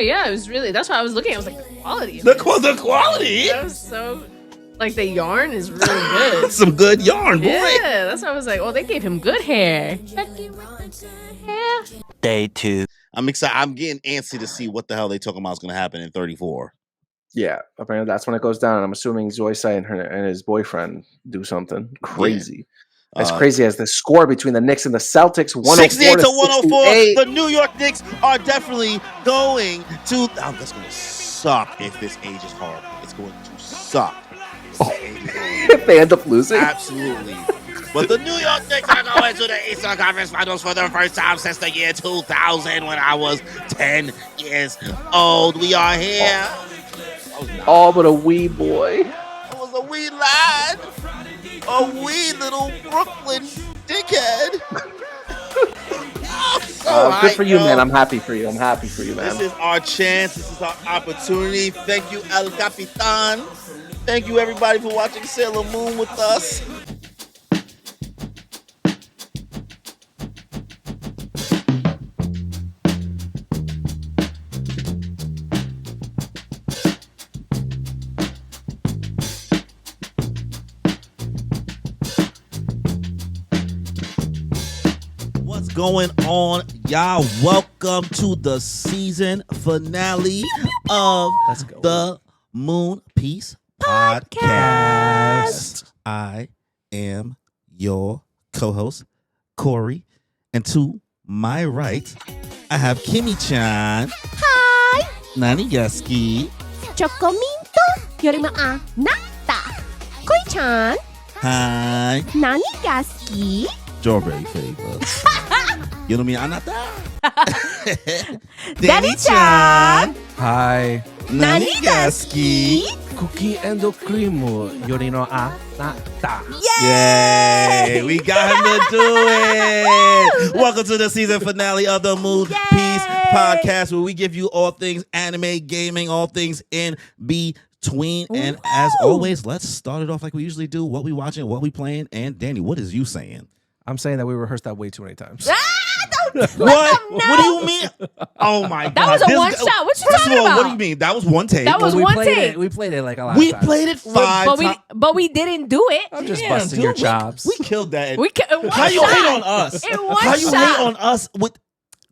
Yeah, it was really. That's why I was looking. I was like, the quality. The quality. That was so. Like the yarn is really good. Some good yarn, boy. Yeah, that's why I was like, oh, they gave him good hair. Day 2. I'm excited. I'm getting antsy to see what the hell they talking about is going to happen in 34. Yeah, apparently that's when it goes down. I'm assuming Zoisai and his boyfriend do something crazy. Yeah. As crazy as the score between the Knicks and the Celtics, 104 to 104. The New York Knicks are definitely going to. Oh, that's going to suck if this age is horrible. It's going to suck. If they end up losing? Absolutely. But the New York Knicks are going to the Eastern Conference Finals for the first time since the year 2000 when I was 10 years old. We are here. All but a wee boy. I was a wee lad. A wee little Brooklyn dickhead. Good for you, man. I'm happy for you. Man. This is our chance. This is our opportunity. Thank you, El Capitan. Thank you, everybody, for watching Sailor Moon with us. What's going on, y'all? Welcome to the season finale of the Moon Piece Podcast. I am your co-host, Cory, and to my right, I have Kimmy-chan. Hi. Nanigaski. Chocominto yorima anata. Koi-chan. Hi. Nanigaski. Strawberry flavor. You know me, Anata. Danny-chan. Hi. Nanigaski. Cookie and cream yorino anata. Yay! We got him to do it. Welcome to the season finale of the Moon Piece Podcast, where we give you all things anime, gaming, all things in between. And as always, let's start it off like we usually do. What we watching, what we playing, and Danny, what is you saying? I'm saying that we rehearsed that way too many times. What? What do you mean? Oh my god! That was a one shot. What you talking about? What do you mean? That was one take. That was we one played take. We played it like a lot. We of times. played it five times. But we didn't do it. I'm just busting your chops. We killed that. How you hate on us? In one How you shot. hate on us with?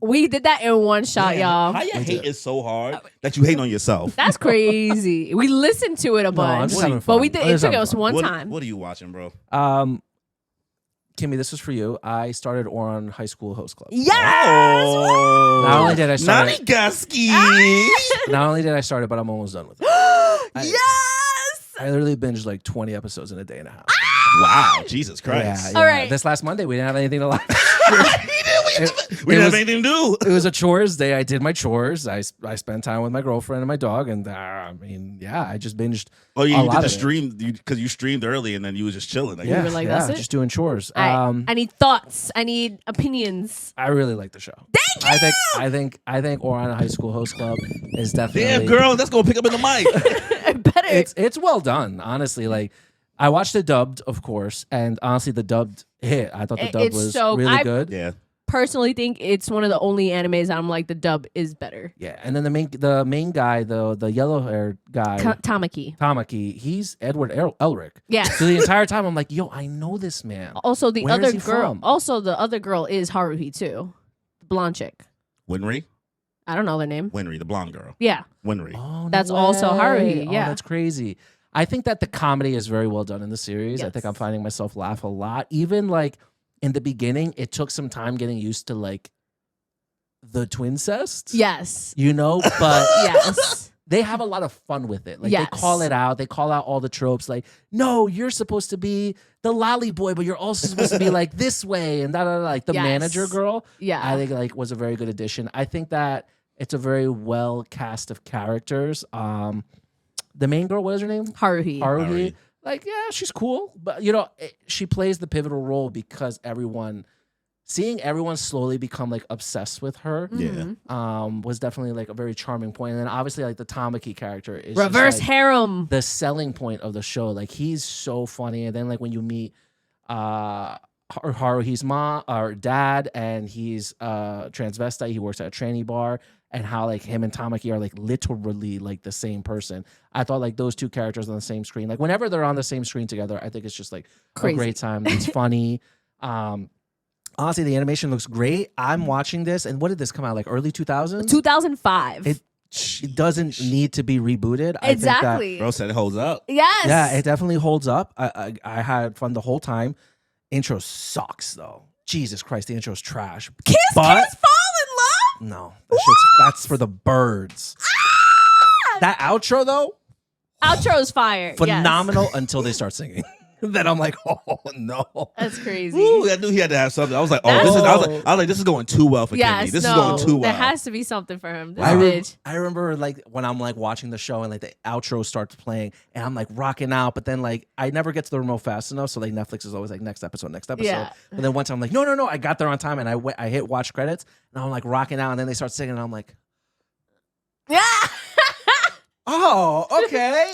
We did that in one shot, y'all. How you hate is so hard that you hate on yourself. That's crazy. We listened to it a I'm bunch, just having but fun. we did. I'm It just took having us fun. one time. What are you watching, bro? Kimmy, this is for you. I started Ouran High School Host Club. Yes. Oh, Not only did I start it, Nanigaski. not only did I start it, but I'm almost done with it. Yes. I literally binged like 20 episodes in a day and a half. Wow, Jesus Christ. Yeah. All right. This last Monday, we didn't have anything to watch. We didn't have anything to do. It was a chores day. I did my chores. I spent time with my girlfriend and my dog, and I just binged. Oh, a you lot did the of it. stream because you streamed early and then you was just chilling. You were like, that's it? just doing chores. I need thoughts. I need opinions. I really like the show. Thank you. I think Ouran High School Host Club is definitely. Damn, girl, that's gonna pick up in the mic. Better. It's well done, honestly. Like I watched it dubbed, of course, and honestly, the dubbed hit. I thought the dub It's was so- really good. Yeah. Personally think it's one of the only animes I'm like the dub is better. Yeah, and then the main guy, the yellow haired guy, Tamaki. he's Edward Elric. Yeah. So the entire time I'm like, yo, I know this man. Also, the Where is other he girl. from? Also, the other girl is Haruhi too, the blonde chick. Winry, I don't know their name. the blonde girl. Yeah. Winry. Oh, no That's also way. Haruhi, Oh, yeah. that's crazy. I think that the comedy is very well done in the series. I Yes. think I'm finding myself laugh a lot. Even like in the beginning, it took some time getting used to like the twincest. Yes. You know, but Yes. they have a lot of fun with it. Like Yes. they call it out. They call out all the tropes. Like, no, you're supposed to be the lolly boy, but you're also supposed to be like this way and da da da. Like the Yes. manager girl. Yeah. I think like was a very good addition. I think that it's a very well cast of characters. The main girl, what is her name? Haruhi. Haruhi. Like, yeah, she's cool, but you know, she plays the pivotal role because seeing everyone slowly become like obsessed with her, was definitely like a very charming point. And then obviously like the Tamaki character is just, Reverse like, harem. the selling point of the show. Like he's so funny, and then like when you meet Haruhi's mom or dad, and he's transvestite, he works at a tranny bar, and how like him and Tamaki are like literally like the same person. I thought like those two characters on the same screen, like whenever they're on the same screen together, I think it's just like Crazy. a great time. It's funny. Honestly, the animation looks great. I'm watching this, and what did this come out, like early 2000s? 2005. It doesn't need to be rebooted. Exactly. Bro said it holds up. Yes. Yeah, it definitely holds up. I had fun the whole time. Intro sucks though. Jesus Christ, the intro's trash. Kiss But- fall in love. No, that's for the birds. That outro though, Outro's fire. phenomenal until they start singing. Then I'm like, oh no. Yes. That's crazy. Ooh, I knew he had to have something. I was like, That's- I was like, this is going too well for Yes, Kimmy. This no, is going too well. There has to be something for him. This I, bitch. I remember like when I'm like watching the show and like the outro starts playing and I'm like rocking out, but then like I never get to the remote fast enough, so like Netflix is always like next episode. Yeah. But then once I'm like, no, I got there on time and I hit watch credits and I'm like rocking out and then they start singing and I'm like, Yeah. oh, okay.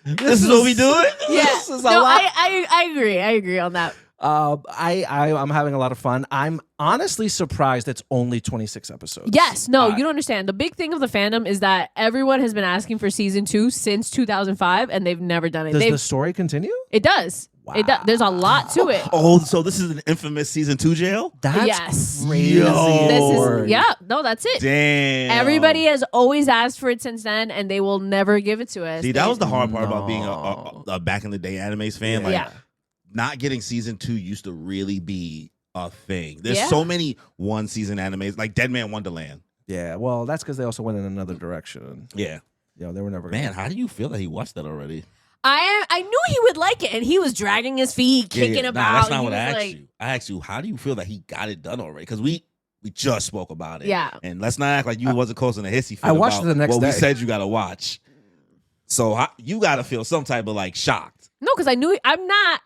This is what we do it? Yeah. This is a No, lot. I agree. I agree on that. I'm having a lot of fun. I'm honestly surprised it's only 26 episodes. Yes. No, you don't understand. The big thing of the fandom is that everyone has been asking for season 2 since 2005, and they've never done it. Does the story continue? It does. It does. There's a lot to it. Oh, so this is an infamous season 2 jail? That's Yes. crazy. Yo. This is, yeah. No, that's it. Damn. Everybody has always asked for it since then, and they will never give it to us. See, that was the hard part about being No. a back in the day animes fan. Like, Yeah. not getting season 2 used to really be a thing. There's Yeah. so many one season animes, like Dead Man Wonderland. Yeah, well, that's because they also went in another direction. Yeah. You know, they were never Man, how do you feel that he watched that already? I knew he would like it, and he was dragging his feet, kicking Nah, about. that's not He what I was asked like, you. I asked you, how do you feel that he got it done already? Because we just spoke about it. Yeah. And let's not act like you wasn't causing a hissy fit I watched about it the next what day. we said you got to watch. So you got to feel some type of like shocked. No, because I knew I'm not.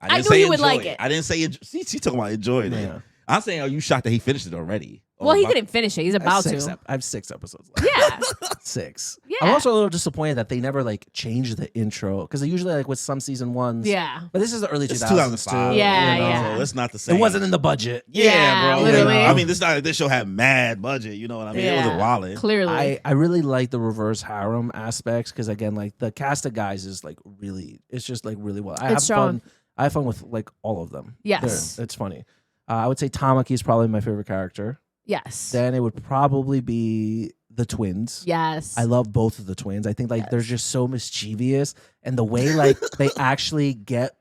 I didn't knew say he would enjoy like it. I didn't say see, she talking about enjoying it. Yeah. I'm saying, are you shocked that he finished it already? Well, he my- didn't finish it. He's about to. I have 6 episodes left. Yeah. 6. Yeah. I'm also a little disappointed that they never like changed the intro because they usually like with some season ones. Yeah. But this is the early It's 2000s 2005. too. Yeah, you know? yeah. So it's not the same. It wasn't in the budget. Yeah, bro. literally. I mean, this show had mad budget. You know what I mean? It Yeah. wasn't wallet. Clearly. I really like the reverse harem aspects because again, like the cast of guys is like really, it's just like really well. I have strong. fun. I have fun with like all of them. Yes. It's funny. I would say Tamaki is probably my favorite character. Yes. Then it would probably be the twins. Yes. I love both of the twins. I think like they're just so mischievous, and the way like they actually get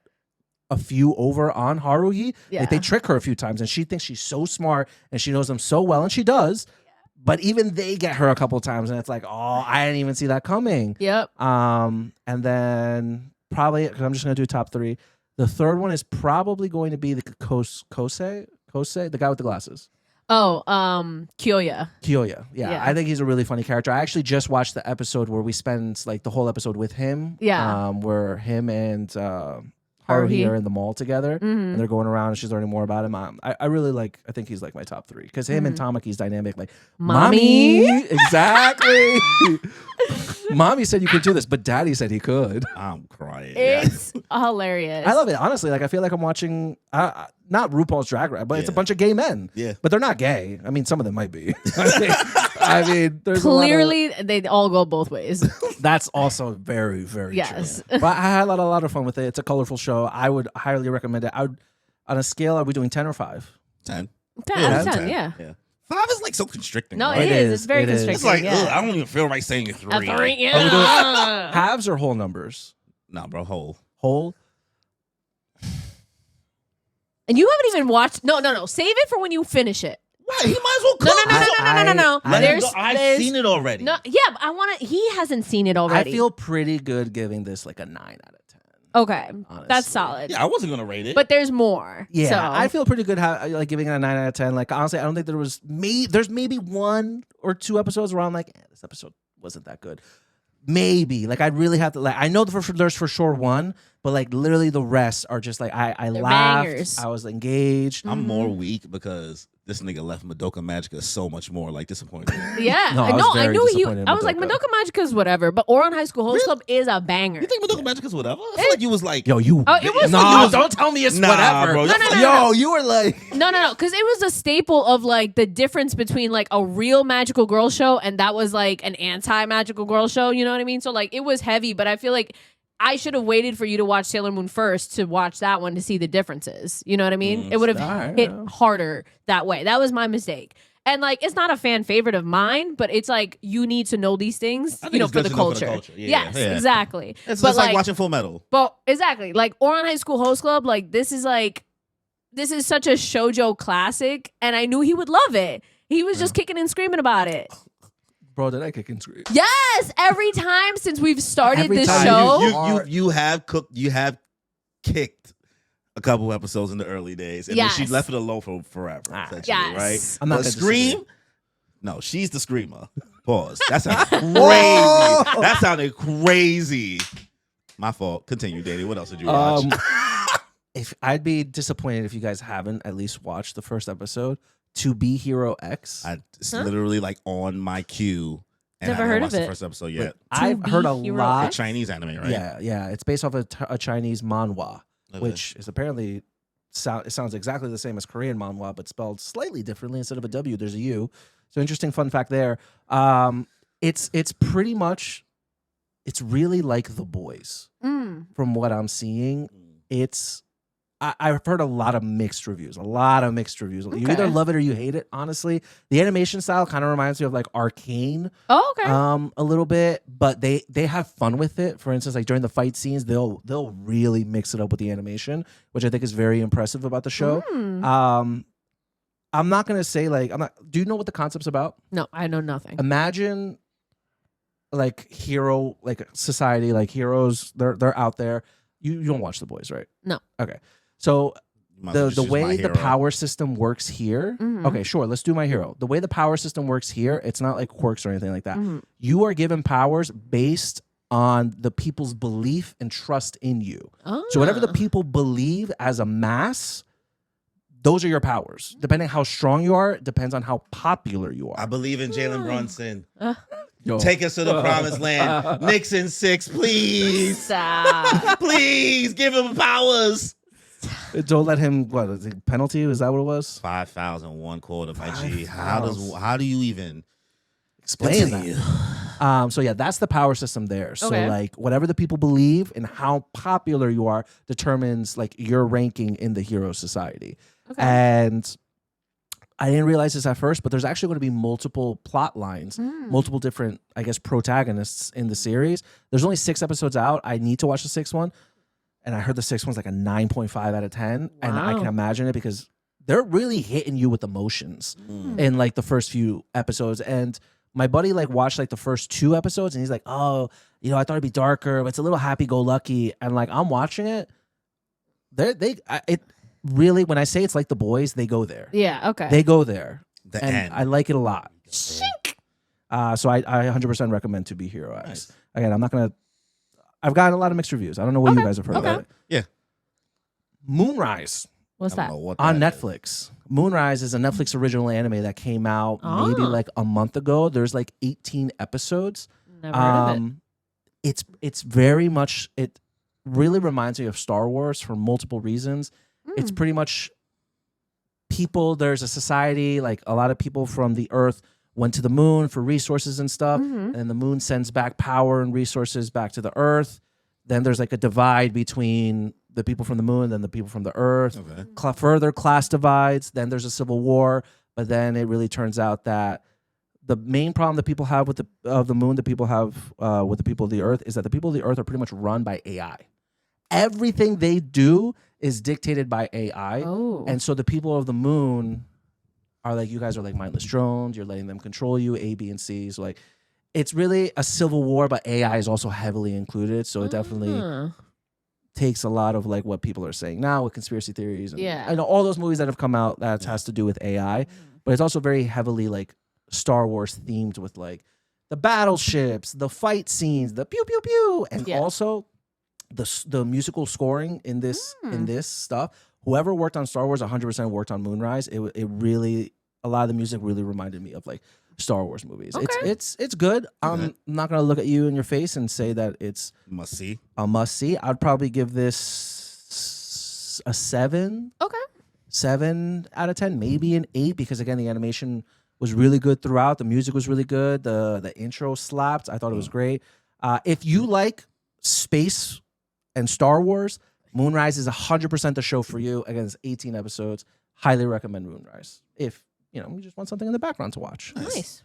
a few over on Haruhi, Yeah. like they trick her a few times, and she thinks she's so smart and she knows them so well, and she does. But even they get her a couple times, and it's like, oh, I didn't even see that coming. Yep. And then probably, because I'm just gonna do top 3. The third one is probably going to be the Kosei, the guy with the glasses. Oh, Kyoya. Kyoya. Yeah, I think he's a really funny character. I actually just watched the episode where we spend like the whole episode with him. Yeah. Where him and Haruhi Haruhi. are in the mall together and they're going around and she's learning more about him. I really like, I think he's like my top 3 because him and Tamaki's dynamic, like Mommy. Exactly. Mommy said you could do this, but Daddy said he could. I'm crying. It's hilarious. I love it. Honestly, like I feel like I'm watching not RuPaul's Drag Race, but it's a Yeah. bunch of gay men. Yeah. But they're not gay. I mean, some of them might be. I mean, there's a lot of- Clearly, they all go both ways. that's also very, very Yes. true. But I had a lot of fun with it. It's a colorful show. I would highly recommend it. I would, on a scale, are we doing 10 or 5? 10. 10 out of 10, 10. yeah. 5 is like so constricting. No, right? it is. It's very It is. constricting. It's like, yeah. ugh, I don't even feel right saying a 3. A 3, Are we yeah. Halves or whole numbers? Nah, bro, whole. Whole? And you haven't even watched. No. Save it for when you finish it. What? He might as well No, come. no. Let him There's, go. I've there's- seen it already. No, yeah, but I want to. He hasn't seen it I already. feel pretty good giving this like a 9 out of 10. okay. Honestly. That's solid. Yeah, I wasn't gonna rate it. But there's more. Yeah, so. I feel pretty good like giving it a 9 out of 10. Like honestly, I don't think there's maybe 1 or 2 episodes where I'm like, this episode wasn't that good. Maybe like I'd really have to like I know there's for sure 1, but like literally the rest are just like I They're laughed, bangers. I was engaged. I'm more weak because this nigga left Madoka Magica so much more like disappointed. Yeah, No, I was I very knew he. disappointed in I was like, Madoka. Madoka Magica's whatever, but Ouran High School Host Club is a banger. You think Madoka Magica's whatever? I feel like you was like, Yo, you. Oh, it was no, like- don't tell me it's Nah, whatever. bro. Yo, you were like. No, because it was a staple of like the difference between like a real magical girl show and that was like an anti-magical girl show. You know what I mean? So like it was heavy, but I feel like I should have waited for you to watch Sailor Moon first to watch that one to see the differences. You know what I mean? It would have hit harder that way. That was my mistake. And like, it's not a fan favorite of mine, but it's like you need to know these things, I think it's for good the to know for culture. the culture. Yeah, Yes, yeah. exactly. it's but like watching Full Metal. But exactly, like Ouran High School Host Club, like this is such a shoujo classic, and I knew he would love it. He was just kicking and screaming about it. Bro, did I kick and scream? Yes, every time since we've started Every this time show. You have kicked a couple episodes in the early days, and then she Yes. left it alone for forever. Essentially, Yes. right? I'm not But gonna Scream. disagree. No, she's the screamer. Pause. That sounded crazy. That sounded crazy. My fault. Continue, Danny. What else did you watch? If I'd be disappointed if you guys haven't at least watched the first episode, To Be Hero X. It's literally like on my queue, and Never I haven't heard watched of the it. first episode yet. I've heard a Hero lot. X? Chinese anime, right? Yeah. It's based off a Chinese manhwa, Okay. which is apparently it sounds exactly the same as Korean manhwa, but spelled slightly differently. Instead of a W, there's a U. So interesting fun fact there. It's pretty much, it's really like The Boys from what I'm seeing. I've heard a lot of mixed reviews. You either love it or you hate it, honestly. The animation style kind of reminds me of like Arcane. Oh, okay. A little bit, but they have fun with it. For instance, like during the fight scenes, they'll really mix it up with the animation, which I think is very impressive about the show. I'm not gonna say do you know what the concept's about? No, I know nothing. Imagine like hero, like society, like heroes, they're out there. You don't watch The Boys, right? No. Okay. So You might as well the just use My way the Hero. power system works here. Okay, sure. Let's do My Hero. The way the power system works here, it's not like quirks or anything like that. You are given powers based on the people's belief and trust in you. So whatever the people believe as a mass, those are your powers. Depending how strong you are, it depends on how popular you I are. believe in Jalen Brunson. Yo. Take us to the promised land. Knicks in 6, please. Stop. Please give him powers. Don't let him. What is it, penalty? Is that what it was? 5,001 quarter by G. How do you even Explain continue? that. So yeah, that's the power system there. So Okay. like whatever the people believe and how popular you are determines like your ranking in the hero society. Okay. And I didn't realize this at first, but there's actually going to be multiple plot lines, multiple different, I guess, protagonists in the series. There's only 6 episodes out. I need to watch the 6th one. And I heard the 6th one's like a 9.5 out of 10. And I Wow. can imagine it because they're really hitting you with emotions in like the first few episodes. And my buddy like watched like the first 2 episodes and he's like, oh, I thought it'd be darker, but it's a little happy-go-lucky. And like I'm watching it. It really, when I say it's like The Boys, they go there. Yeah, okay. They go there. The And end. I like it a lot. So I 100% recommend To Be Hero X. Nice. Again, I've gotten a lot of mixed reviews. I don't know what you guys have heard about it. Yeah. Moonrise What's I don't that? know what on that is. Netflix. Moonrise is a Netflix original anime that came out maybe Ah. like a month ago. There's like 18 episodes. Never heard of it. It's very much, it really reminds me of Star Wars for multiple reasons. It's pretty much people, there's a society, like a lot of people from the Earth went to the moon for resources and stuff, and the moon sends back power and resources back to the Earth. Then there's like a divide between the people from the moon and the people from the Earth. Okay. Further class divides. Then there's a civil war. But then it really turns out that the main problem that people have with the moon, that people have with the people of the Earth, is that the people of the Earth are pretty much run by AI. Everything they do is dictated by AI. Oh. And so the people of the moon are like, you guys are like mindless drones. You're letting them control you, A, B, and C. So like, it's really a civil war, but AI is also heavily included. So it definitely takes a lot of like what people are saying now with conspiracy theories. And, Yeah. I know all those movies that have come out that has to do with AI, but it's also very heavily like Star Wars themed with like the battleships, the fight scenes, the pew pew pew, and Yeah. also the musical scoring in this stuff. Whoever worked on Star Wars 100% worked on Moonrise. It really a lot of the music really reminded me of like Star Wars movies. Okay. It's good. I'm not gonna look at you in your face and say that it's Must see. a must see. I'd probably give this a 7. Okay. 7 out of 10, maybe an 8, because again the animation was really good throughout. The music was really good. The intro slapped. I thought it was great. If you like space and Star Wars, Moonrise is 100% the show for you. Again, it's 18 episodes. Highly recommend Moonrise if you just want something in the background to watch. Nice.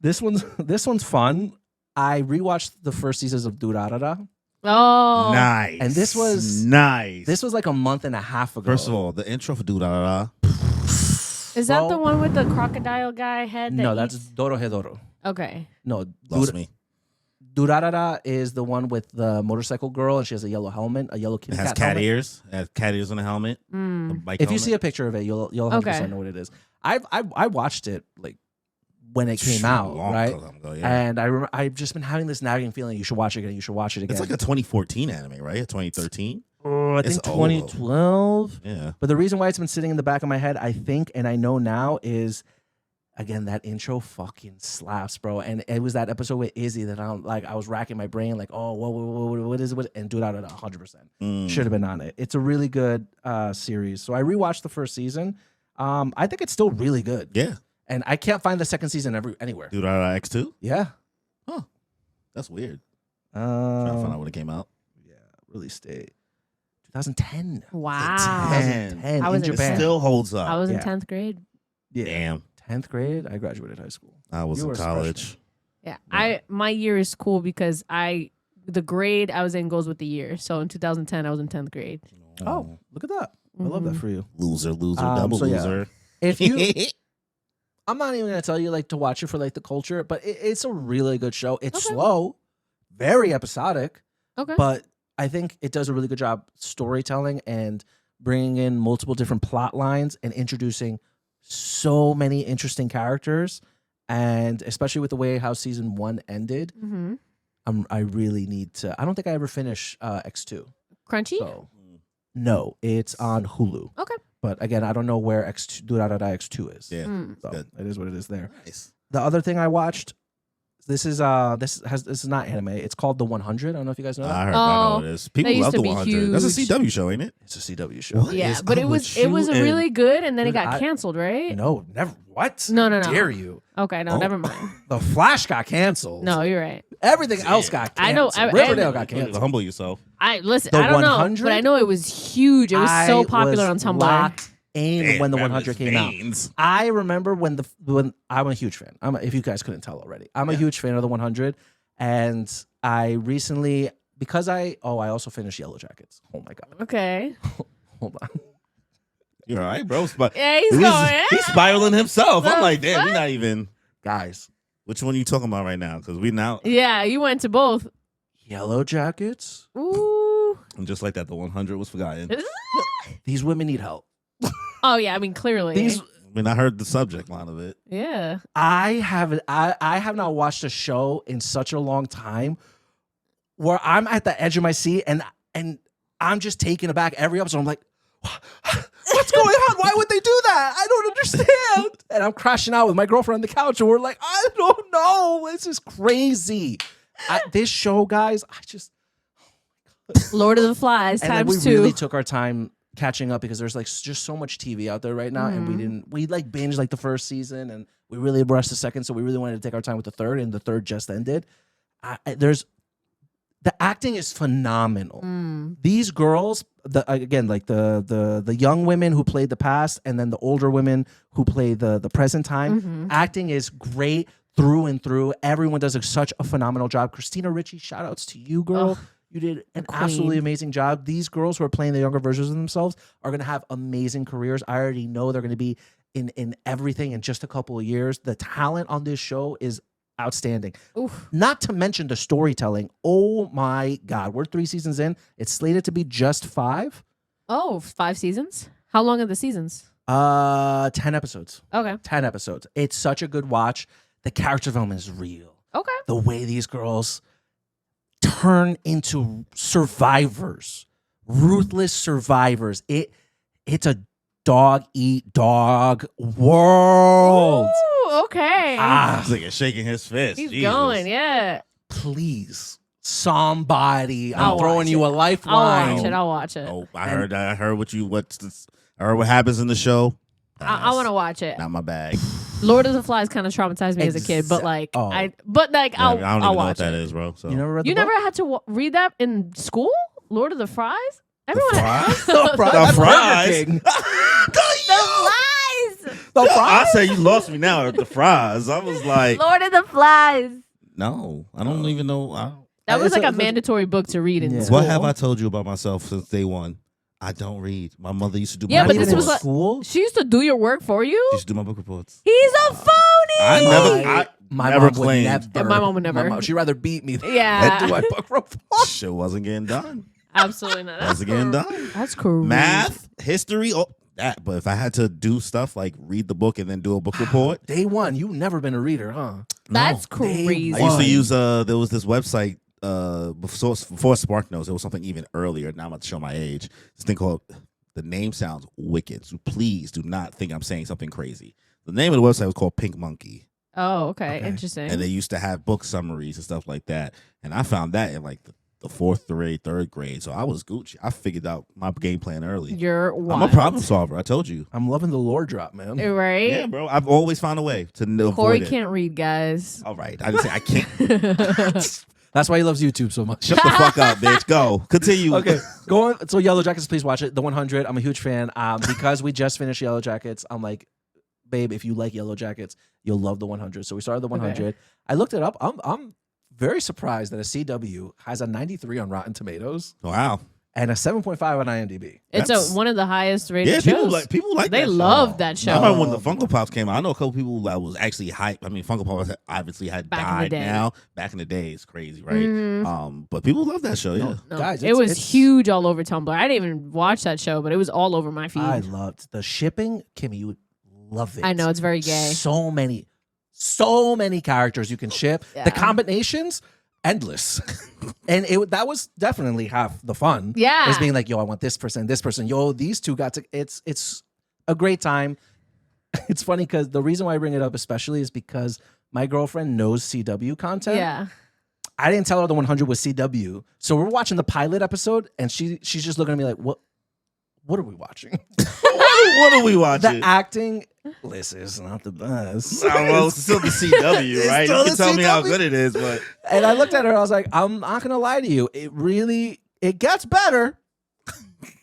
This one's fun. I rewatched the first seasons of Durarara, Oh. Nice. and this was nice. like a month and a half ago. First of all, the intro for Durarara. Is that the one with the crocodile guy head? No, that that's Dorohedoro. Okay. No, Lost me. Durarara is the one with the motorcycle girl, and she has a yellow helmet, a yellow It kitty has cat cat helmet. ears. It has cat ears on the helmet. The bike If you helmet. see a picture of it, you'll 100% Okay. know what it is. I watched it like when it came A out, long right? time ago, yeah. And I remember I've just been having this nagging feeling. You should watch it again. You should watch it again. It's like a 2014 anime, right? 2013. I it's think old. 2012. Yeah. But the reason why it's been sitting in the back of my head, I think, and I know now, is again that intro fucking slaps, bro. And it was that episode with Izzy that I was racking my brain, like, oh, what is it? And do it out at 100%. Should have been on it. It's a really good series. So I rewatched the first season. I think it's still really good. Yeah. And I can't find the second season anywhere. Durarara X2? Yeah. That's weird. Trying to find out when it came out. Yeah. Release date 2010. Wow. 2010 I was in in Japan. It still holds up. I was in Yeah. 10th grade. Yeah. Damn. 10th grade. I graduated high school. I was You in were a college. Yeah. My year is cool because the grade I was in goes with the year. So in 2010 I was in 10th grade. Oh, look at that. I love that for you. Loser, double so yeah. loser. If you, I'm not even gonna tell you like to watch it for like the culture, but it's a really good show. It's Okay. slow, very episodic, Okay. but I think it does a really good job storytelling and bringing in multiple different plot lines and introducing so many interesting characters. And especially with the way how season 1 ended, Mm-hmm. I really need to. I don't think I ever finish X2. Crunchy? So no, it's on Hulu. Okay. But again, I don't know where Durarara X2 is. Yeah. So Good. it is what it is there. Nice. The other thing I watched, this is not anime. It's called The 100. I don't know if you guys know that. I heard. I know what it is. People used love to the be 100. That's a huge. CW show, ain't it? It's a CW show. What Yeah, is but up it with was you and- really good, and then it Dude, got canceled, right? No, never. What? No. Dare you? Okay, no, Oh. never mind. The Flash got canceled. No, you're right. Everything else got I know, canceled. I- Riverdale I- got You need to canceled. humble yourself. I listen. The I don't know, 100? but I know it was huge. It was so popular on Tumblr. Locked in Damn, when the man, 100 it's came out. veins. I remember when I'm a huge fan. If you guys couldn't tell already, I'm a huge fan of the 100. And I recently, because I also finished Yellow Jackets. Oh my god. Okay. Hold on. You're all right, bro. But Yeah, he's going. He's spiraling himself. I'm The like, damn, fuck? we're not even. Guys, Which one are you talking about right now? Because we now. Yeah, you went to both. Yellow Jackets. Ooh. And just like that, the 100 was forgotten. These women need help. Oh yeah, I mean clearly. These I mean, I heard the subject line of it. Yeah. I have not watched a show in such a long time where I'm at the edge of my seat and I'm just taken aback every episode. I'm like, what's going on? Why would they do that? I don't understand. And I'm crashing out with my girlfriend on the couch and we're like, I don't know. This is crazy. This show, guys, Lord of the Flies and then we times 2. really took our time catching up because there's like just so much TV out there right now, and we like binged like the first season, and we really rushed the second, so we really wanted to take our time with the third, and the third just ended. The acting is phenomenal. These girls, the young women who played the past, and then the older women who play the present time, acting is great through and through. Everyone does such a phenomenal job. Christina Ricci, shout outs to you, girl. You did an absolutely amazing job. These girls who are playing the younger versions of themselves are going to have amazing careers. I already know they're going to be in everything in just a couple of years. The talent on this show is outstanding. Oof. Not to mention the storytelling. Oh my God. We're 3 seasons in. It's slated to be just 5. Oh, 5 seasons? How long are the seasons? 10 episodes. Okay. 10 episodes. It's such a good watch. The character development is real. Okay. The way these girls turn into survivors, ruthless survivors. It's a dog eat dog world. Ooh, okay. This nigga shaking his fist. He's Jesus. going, yeah. Please, somebody, I'll I'm throwing watch you it. a lifeline. I'll watch it. Oh, I heard that. I heard I heard what happens in the show. I want to watch it. Not my bag. Lord of the Flies kind of traumatized me as a kid, but like I I'll don't even know I'll what watch that it. is, bro. So You never read the You book? never had to read that in school? Lord of the Fries? Everyone fries? The fries? The That's fries? Burger King. Flies! The I fries? say you lost me now at the fries. I was like, Lord of the Flies. no, I don't even know. That was It's like a- a mandatory book to read in Yeah. school. What have I told you about myself since day one? I don't read. My mother used to do. Yeah, my but book this was reports. like- school. She used to do your work for you? She used to do my book reports. He's a phony. I My never mom claimed. would never. And my mom would never. She'd rather beat me than Yeah. do my book report. Shit wasn't getting done. Absolutely not. Wasn't getting done. That's cool. Math, history, that. But if I had to do stuff like read the book and then do a book report, Day one, you've never been a reader, huh? That's no. crazy. I used to Why? use there was this website before SparkNotes. It was something even earlier. Now I'm about to show my age. This thing called, the name sounds wicked, so please do not think I'm saying something crazy. The name of the website was called Pink Monkey, Oh, okay. Okay. Interesting. and they used to have book summaries and stuff like that. And I found that in like the fourth grade, third grade. So I was Gucci. I figured out my game plan early. You're I'm wild. a problem solver. I told you. I'm loving the lore drop, man. Right? Yeah, bro. I've always found a way to avoid Corey it. can't read, guys. All right. I didn't say I can't. That's why he loves YouTube so much. Shut the fuck up, bitch. Go. Continue. Okay, go on. So Yellow Jackets, please watch it. The 100. I'm a huge fan. Because we just finished Yellow Jackets, I'm like, babe, if you like Yellow Jackets, you'll love the 100. So we started the 100. Okay. I looked it up. I'm very surprised that a CW has a 93 on Rotten Tomatoes Wow. and a 7.5 on IMDb. It's That's- one of the highest rated Yeah, shows. people like They that show. love that show. I remember when the Funko Pops came out. I know a couple people that was actually hyped. I mean, Funko Pops obviously had Back in the died day. now. Back in the day, it's crazy, right? Mhm. But people love that show. Yeah. No, Guys, it was it's- huge all over Tumblr. I didn't even watch that show, but it was all over my feed. I loved the shipping. Kimmy, you would love it. I know, it's very gay. So many characters you can ship. Yeah. The combinations, endless. And that was definitely half the fun. Yeah. Is being like, yo, I want this person, this person. Yo, these two got to. It's a great time. It's funny because the reason why I bring it up especially is because my girlfriend knows CW content. Yeah. I didn't tell her the 100 was CW. So we're watching the pilot episode and she's just looking at me like, what are we watching? What are we watching? The acting, listen, it's not the best. Well, it's still the CW, It's right? still You can the tell me how CW. good it is, but And I looked at her and I was like, I'm not gonna lie to you. It gets better.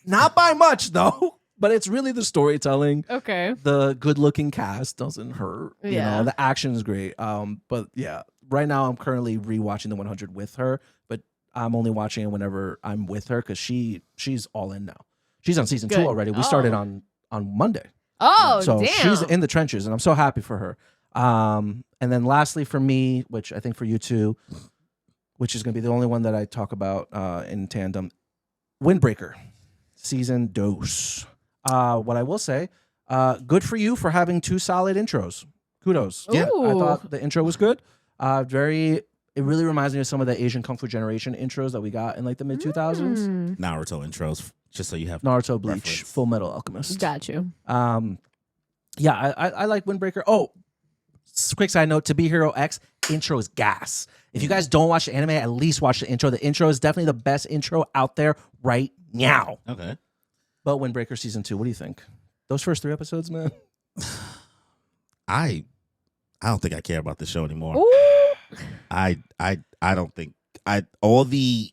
Not by much though. But it's really the storytelling. Okay. The good looking cast doesn't hurt. You Yeah. know, the action is great. But yeah, right now I'm currently rewatching the 100 with her, but I'm only watching it whenever I'm with her because she's all in now. She's on season 2 Good. already. We started Oh. on Monday. Oh, So damn. she's in the trenches, and I'm so happy for her. And then lastly for me, which I think for you too, which is going to be the only one that I talk about in tandem, Windbreaker, season dose. What I will say, good for you for having 2 solid intros. Kudos. Yeah. I Ooh. thought the intro was good. It really reminds me of some of the Asian Kung Fu Generation intros that we got in like the mid 2000s. Mm, Naruto intros, just so you have. Naruto, Bleach, Reference. Full Metal Alchemist. got you. Yeah, I like Windbreaker. Oh, quick side note: To Be Hero X intro is gas. If you guys don't watch the anime, at least watch the intro. The intro is definitely the best intro out there right now. Okay. But Windbreaker season 2, what do you think? Those first 3 episodes, man. I don't think I care about this show anymore. Ooh. I don't think all the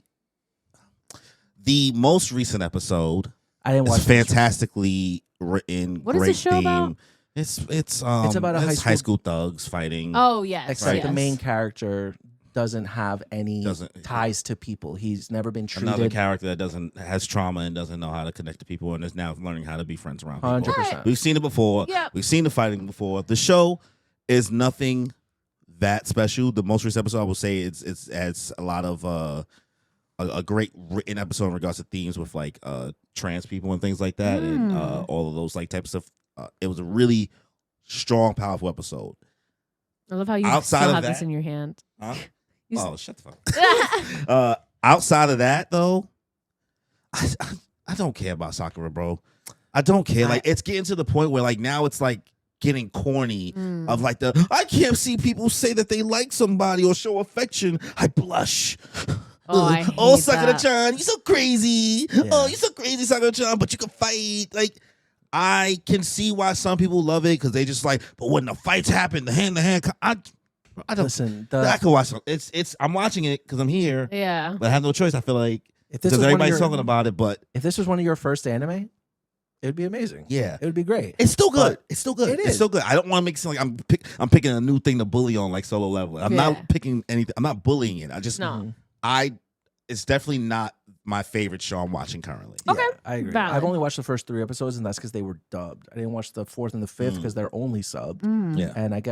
most recent episode I didn't watch is fantastically written. What is great the show theme. about? It's about a it's high school thugs fighting. Oh, yes. Except yes. the main character doesn't have any Doesn't- ties to people. He's never been Another treated character that has trauma and doesn't know how to connect to people and is now learning how to be friends around people. 100%. We've seen it before. Yep. We've seen the fighting before. The show is nothing that special. The most recent episode, I will say, it's adds a lot of a great written episode in regards to themes with like trans people and things like that, and all of those like types of stuff. It was a really strong, powerful episode. I love how you Outside still of have that- this in your hand. Huh? You Oh, shut the fuck up. Outside of that, though, I don't care about Sakura, bro. I don't care. Like it's getting to the point where like now it's like getting corny of like I can't see people say that they like somebody or show affection. I blush. I hate Sakura-chan, you so crazy. Yeah. Oh, you so crazy, Sakura-chan, but you can fight. Like, I can see why some people love it because they just like, but when the fights happen, the hand-to-hand, I don't listen. I can watch it. It's I'm watching it because I'm here. Yeah. But I have no choice. I feel like because everybody's talking about it, but if this was one of your first anime, it would be amazing. Yeah, it would be great. It's still good. But it's still good. it It's is. still good. I don't want to make it seem like I'm picking a new thing to bully on like Solo Level. I'm not picking anything. I'm not bullying it. I just it's definitely not my favorite show I'm watching currently. Okay. Yeah, I agree. Valid. I've only watched the first 3 episodes, and that's because they were dubbed. I didn't watch the 4th and the 5th because they're only subbed. Yeah. And I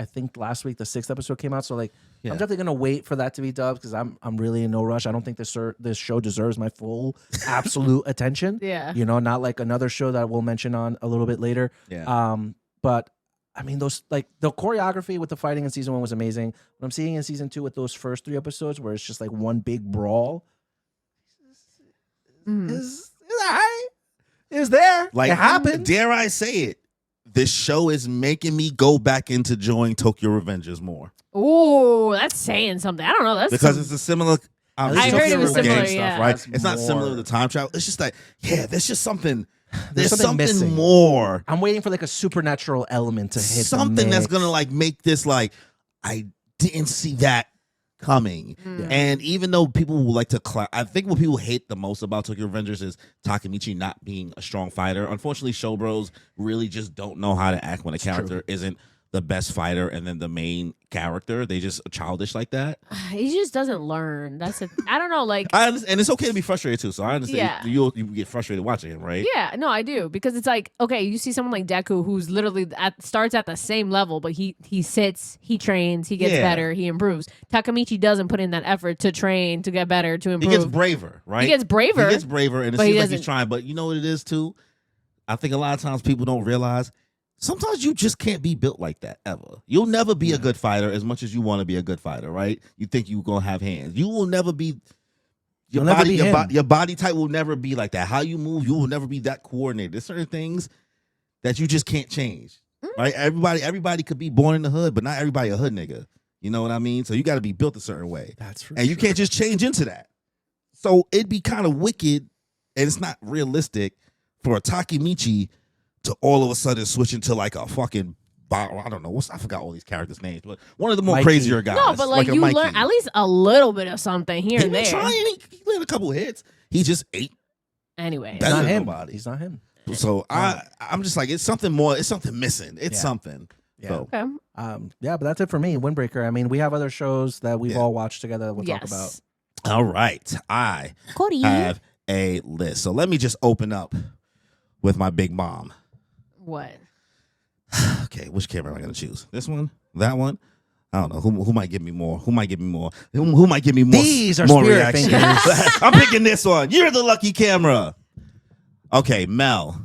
think last week the 6th episode came out, so like I'm definitely gonna wait for that to be dubbed because I'm really in no rush. I don't think this show deserves my full absolute attention. Yeah. You know, not like another show that we'll mention on a little bit later. Yeah. But I mean, those like the choreography with the fighting in season 1 was amazing. What I'm seeing in season 2 with those first 3 episodes, where it's just like one big brawl, is alright. It's there. Like it happened. Dare I say it? This show is making me go back into enjoying Tokyo Revengers more. Ooh, that's saying something. I don't know. That's Because it's a similar. I heard it was similar. Yeah. Right? It's not similar to time travel. It's just like, there's just something. There's something missing. more. I'm waiting for like a supernatural element to hit something the that's mix. gonna like make this like I didn't see that coming. Yeah. And even though people will like to I think what people hate the most about Tokyo Revengers is Takemichi not being a strong fighter. Unfortunately, show bros really just don't know how to act when a character isn't the best fighter and then the main character. They just childish like that. He just doesn't learn. I don't know. Like I understand, and it's okay to be frustrated too. So I understand Yeah. you get frustrated watching him, right? Yeah, no, I do because it's like okay, you see someone like Deku who's literally starts at the same level, but he sits, he trains, he gets better, he improves. Takemichi doesn't put in that effort to train, to get better, to improve. He gets braver, right? He gets braver, and it but he seems like he's doesn't- trying. But you know what it is too? I think a lot of times people don't realize sometimes you just can't be built like that ever. You'll never be a good fighter as much as you want to be a good fighter, right? You think you're gonna have hands. You will never be. Your body type will never be like that. How you move, you will never be that coordinated. There's certain things that you just can't change, right? Everybody could be born in the hood, but not everybody a hood nigga. You know what I mean? So you got to be built a certain way. That's and you can't just change into that. So it'd be kind of wicked, and it's not realistic for a Takemichi to all of a sudden switch into like a fucking, I don't know, I forgot all these characters' names, but one of the more Mikey. crazier guys. No, but like a you Mikey. learn at least a little bit of something here He and been there. trying. He landed a couple hits. He just ate. Anyway, Better not than him. nobody. He's not him. So I'm just like, it's something more. It's something missing. It's something. Yeah. So, okay. Yeah, but that's it for me. Windbreaker. I mean, we have other shows that we've all watched together that we'll talk about. all right. I Cory. have a list. So let me just open up with my big mom. What? Okay, which camera am I going to choose? This one? That one? I don't know. Who might give me more? Who might give me more? Who might give me more? These are more spirit reaction? fingers. I'm picking this one. You're the lucky camera. Okay, Mel.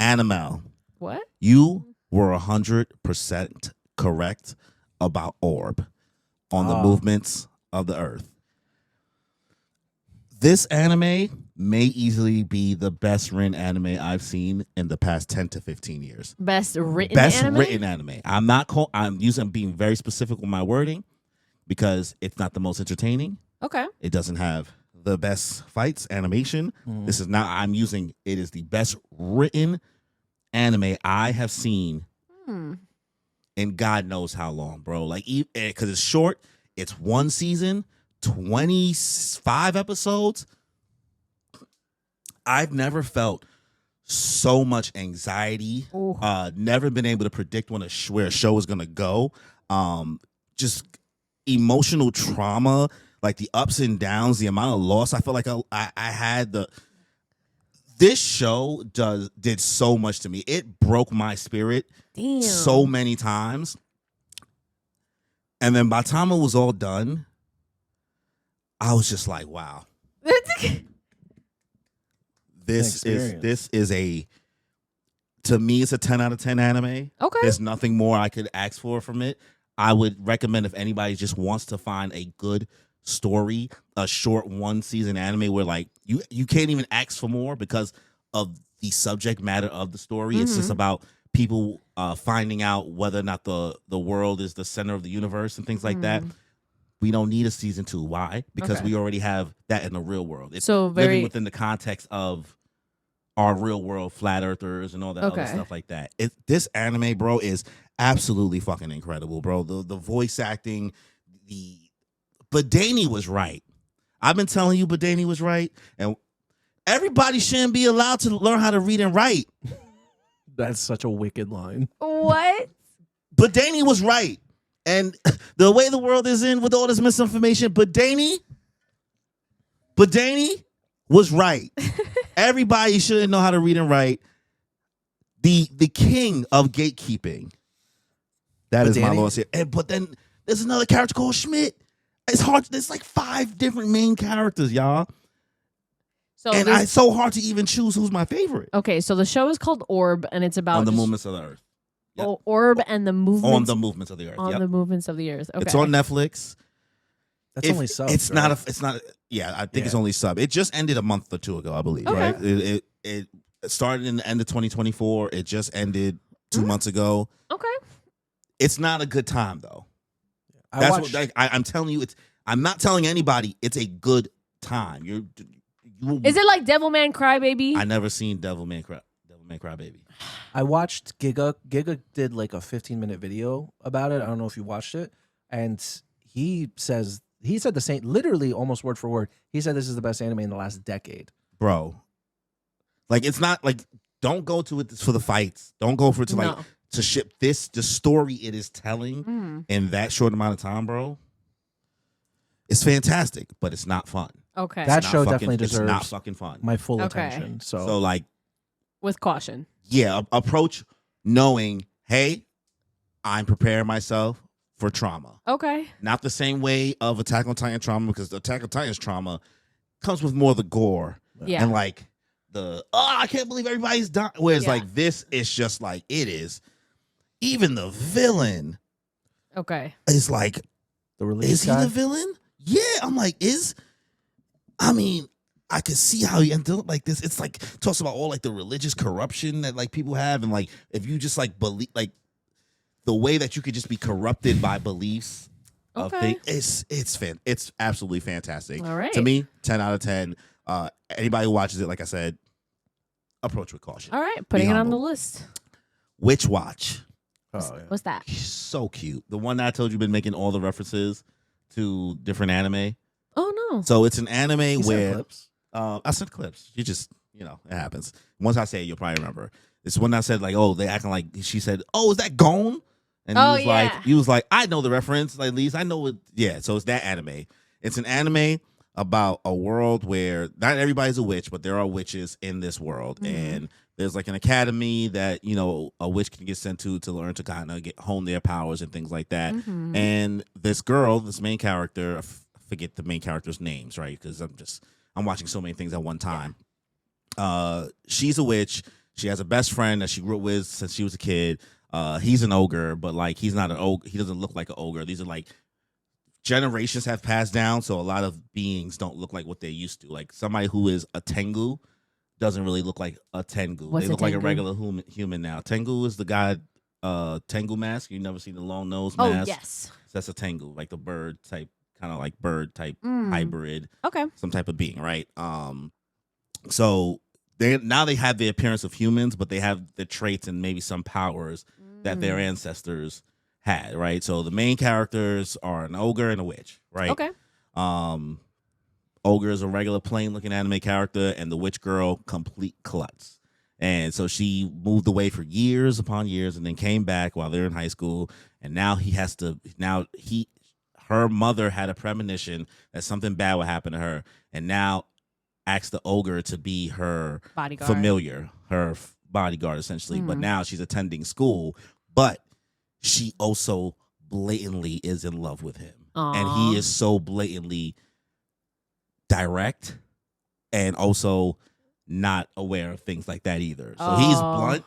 Annamel. What? You were 100% correct about Orb on the movements of the Earth. This anime may easily be the best written anime I've seen in the past 10 to 15 years. Best written anime? I'm being very specific with my wording because it's not the most entertaining. Okay. It doesn't have the best fights, animation. This is not, it is the best written anime I have seen in God knows how long, bro. Like, because it's short, it's one season, 25 episodes. I've never felt so much anxiety. Never been able to predict where a show is gonna go. Just emotional trauma, like the ups and downs, the amount of loss. I felt like I had This show did so much to me. It broke my spirit so many times. And then by the time it was all done, I was just like, wow. This is to me, it's a 10 out of 10 anime. Okay. There's nothing more I could ask for from it. I would recommend if anybody just wants to find a good story, a short one season anime where like you can't even ask for more because of the subject matter of the story. It's just about people finding out whether or not the world is the center of the universe and things like that. We don't need a season 2. Why? Because we already have that in the real world. It's So living within the context of our real world flat earthers and all that other stuff like that. This anime, bro, is absolutely fucking incredible, bro. The voice acting, Badani was right. I've been telling you Badani was right, and everybody shouldn't be allowed to learn how to read and write. That's such a wicked line. What? Badani was right. And the way the world is in with all this misinformation, Badani was right. Everybody should know how to read and write. The king of gatekeeping. That is my Lord. But then there's another character called Schmidt. It's hard. There's like 5 different main characters, y'all. So it's so hard to even choose who's my favorite. Okay, so the show is called Orb, and it's about On the movements of the earth. Yep. Oh, Orb and the movements. On the movements of the earth. On the movements of the earth. Okay. It's on Netflix. That's only sub. It's not. Yeah, I think it's only sub. It just ended a month or 2 ago, I believe. Okay. Right. It started in the end of 2024. It just ended 2 months ago. Okay. It's not a good time though. I'm telling you. I'm not telling anybody. It's a good time. Is it like Devilman Crybaby? I never seen Devilman Crybaby. I watched Giga. Giga did like a 15-minute video about it. I don't know if you watched it. And he said the same, literally almost word for word. He said this is the best anime in the last decade. Bro. Like, it's not like, don't go to it for the fights. Don't go for it to ship the story it is telling in that short amount of time, bro. It's fantastic, but it's not fun. Okay. That show definitely deserves it's not fucking fun. My full attention. So like, with caution. Yeah, approach knowing, hey, I'm preparing myself for trauma. Okay. Not the same way of Attack on Titan trauma, because the Attack on Titan's trauma comes with more of the gore. Yeah. And like I can't believe everybody's dying. Whereas like this is just like, it is. Even the villain. Okay. Is like, the release is he the villain? Yeah, I'm like, I could see how he ended up like this. It's like, talks about all like the religious corruption that like people have, and like if you just like believe, like the way that you could just be corrupted by beliefs of things. It's absolutely fantastic. All right. To me, 10 out of 10. Anybody who watches it, like I said, approach with caution. All right, putting it on the list. Witch Watch. What's that? So cute. The one that I told you been making all the references to different anime. Oh no. So it's an anime where clips. I sent clips. You just, it happens. Once I say it, you'll probably remember. It's when I said like, oh, they acting like, she said, oh, is that Gone? And he was like, I know the reference. Like, at least I know it. Yeah. So it's that anime. It's an anime about a world where not everybody's a witch, but there are witches in this world. And there's like an academy that, a witch can get sent to learn to kind of hone their powers and things like that. And this girl, this main character, I forget the main character's names, right? Because I'm watching so many things at one time. She's a witch. She has a best friend that she grew up with since she was a kid. He's an ogre, but like he's not an ogre. He doesn't look like an ogre. These are like generations have passed down, so a lot of beings don't look like what they used to. Like somebody who is a Tengu doesn't really look like a Tengu. What's they look a like a Tengu? regular human now. Tengu is the guy, Tengu mask. You never seen the long nose mask? Oh yes. So that's a Tengu, like the bird type, kind of like bird type hybrid. Okay. Some type of being, right? So they have the appearance of humans, but they have the traits and maybe some powers that their ancestors had, right? So the main characters are an ogre and a witch, right? Okay. Ogre is a regular plain looking anime character, and the witch girl, complete klutz. And so she moved away for years upon years and then came back while they're in high school. And now her mother had a premonition that something bad would happen to her. And now asked the ogre to be her Bodyguard. familiar, her bodyguard essentially. But now she's attending school, but she also blatantly is in love with him. Aww. And he is so blatantly direct and also not aware of things like that either. So he's blunt.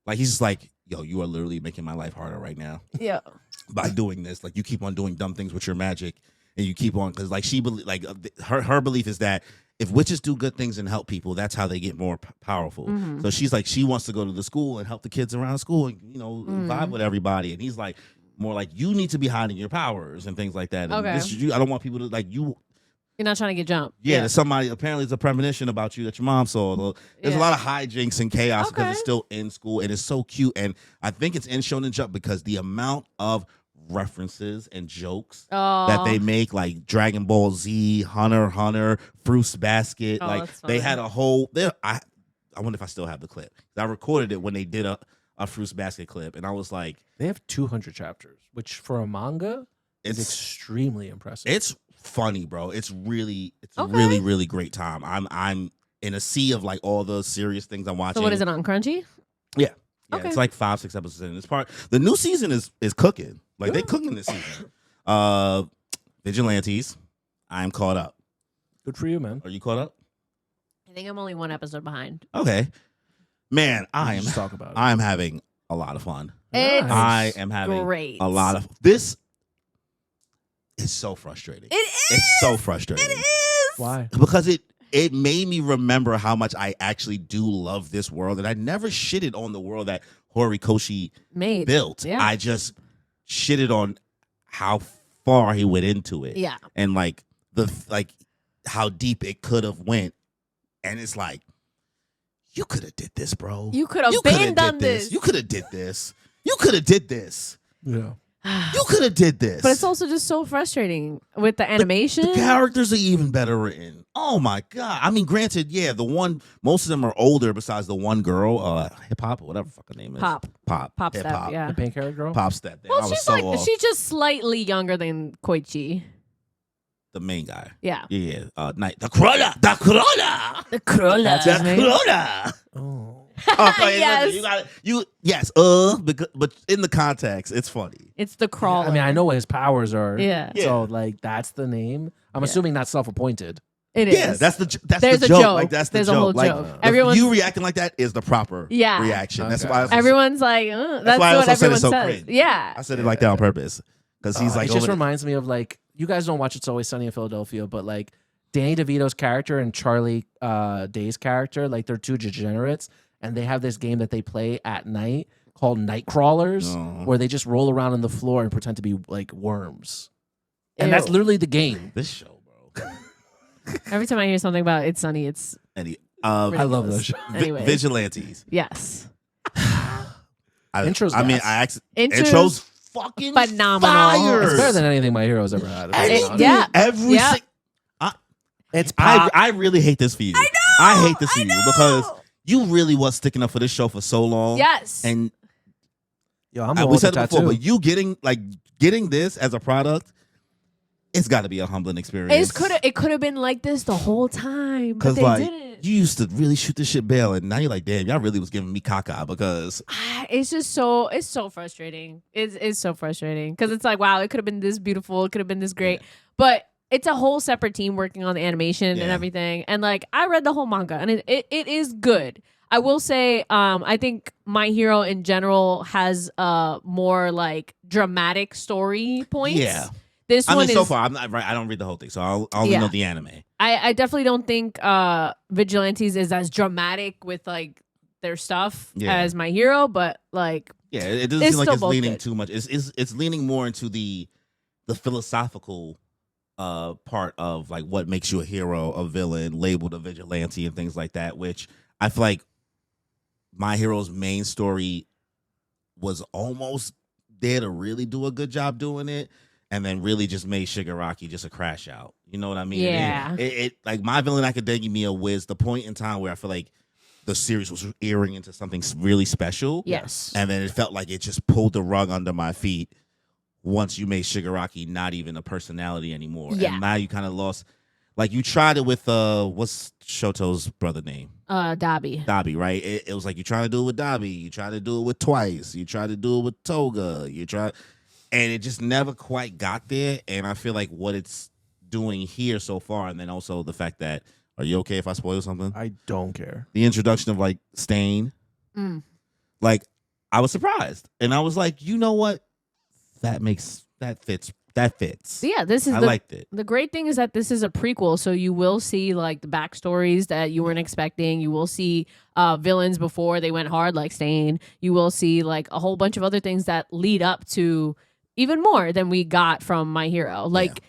Like he's just like, yo, you are literally making my life harder right now. Yeah. By doing this. Like you keep on doing dumb things with your magic and you keep on, because like she believe, like her belief is that if witches do good things and help people, that's how they get more powerful. So she's like, she wants to go to the school and help the kids around school and, you know, vibe with everybody. And he's like, more like, you need to be hiding your powers and things like that. And I don't want people to, like, you're not trying to get jumped. Yeah, there's somebody, apparently it's a premonition about you that your mom saw. There's a lot of hijinks and chaos because it's still in school, and it's so cute. And I think it's in Shonen Jump because the amount of references and jokes that they make, like Dragon Ball Z, Hunter x Hunter, Fruits Basket. Like they had a whole. I wonder if I still have the clip. I recorded it when they did a Fruits Basket clip, and I was like, they have 200 chapters, which for a manga is extremely impressive. It's funny, bro. It's really really great time. I'm in a sea of like all the serious things I'm watching. So what is it on Crunchy? Yeah, it's like 5-6 episodes in. It's part. The new season is cooking. Like they cooking this season. Vigilantes. I'm caught up. Good for you, man. Are you caught up? I think I'm only one episode behind. Okay, man. I'm having a lot of fun. I am having a lot of this. It's so frustrating. It's so frustrating. It is. Why? Because it made me remember how much I actually do love this world, and I never shitted on the world that Horikoshi built. Yeah. I just shitted on how far he went into it. Yeah. And like how deep it could have went. And it's like, you could have did this, bro. You could have done this. You could have did this. You could have did this. Yeah. You could have did this. But it's also just so frustrating with the animation. The characters are even better written. Oh my God. I mean, granted, most of them are older besides the one girl, hip hop or whatever fucking name is. Pop hip step, hop. yeah. The pink haired girl? Pop step. Well, she's just slightly younger than Koichi. The main guy. Yeah. Yeah. The Corolla. Oh. Yes. Yes. But in the context, it's funny. It's the crawler. I mean, I know what his powers are. Yeah. So like that's the name. I'm assuming that's self-appointed. It is. Yeah, that's the There's the a joke. joke. Like that's the There's joke. a whole like, joke. Everyone's you reacting like that is the proper reaction. Okay. That's why everyone's like, that's why I what also said everyone it's so says. cringe. Yeah. I said it like that on purpose because he's like. It just reminds me of like you guys don't watch It's Always Sunny in Philadelphia, but like Danny DeVito's character and Charlie Day's character, like they're two degenerates, and they have this game that they play at night called Night Crawlers, where they just roll around on the floor and pretend to be like worms, and that's literally the game. This show, bro. Every time I hear something about It's Sunny, it's I love those shows. Vigilantes. Yes. Intro's intro's fucking phenomenal. Fire. It's better than anything My Hero's ever had. It's I really hate this for you. I hate this for you because you really was sticking up for this show for so long. Yes. And I'm we said it before, but you getting this as a product, it's got to be a humbling experience. It could have been like this the whole time, but they didn't. You used to really shoot this shit bail, and now you're like, damn, y'all really was giving me caca because it's so frustrating. It's so frustrating because it's like, wow, it could have been this beautiful, it could have been this great, but it's a whole separate team working on the animation and everything. And like, I read the whole manga, and it is good. I will say, I think My Hero in general has more like dramatic story points. Yeah. This one so far, I'm not right. I don't read the whole thing, so I'll only know the anime. I definitely don't think Vigilantes is as dramatic with like their stuff as My Hero, but like it doesn't seem like it's leaning too much. It's leaning more into the philosophical part of like what makes you a hero, a villain, labeled a vigilante, and things like that. Which I feel like My Hero's main story was almost there to really do a good job doing it. And then really just made Shigaraki just a crash out. You know what I mean? Yeah. It like My Villain Academia was the point in time where I feel like the series was earing into something really special. Yes. And then it felt like it just pulled the rug under my feet once you made Shigaraki not even a personality anymore. Yeah. And now you kind of lost. Like you tried it with what's Shoto's brother name? Dabi. Dabi, right? It was like you trying to do it with Dabi. You tried to do it with Twice. You tried to do it with Toga. And it just never quite got there. And I feel like what it's doing here so far, and then also the fact that, are you okay if I spoil something? I don't care. The introduction of like Stain. Like, I was surprised. And I was like, you know what? That fits that fits. Yeah, this is I liked it. The great thing is that this is a prequel, so you will see like the backstories that you weren't expecting. You will see villains before they went hard, like Stain. You will see like a whole bunch of other things that lead up to even more than we got from My Hero. Like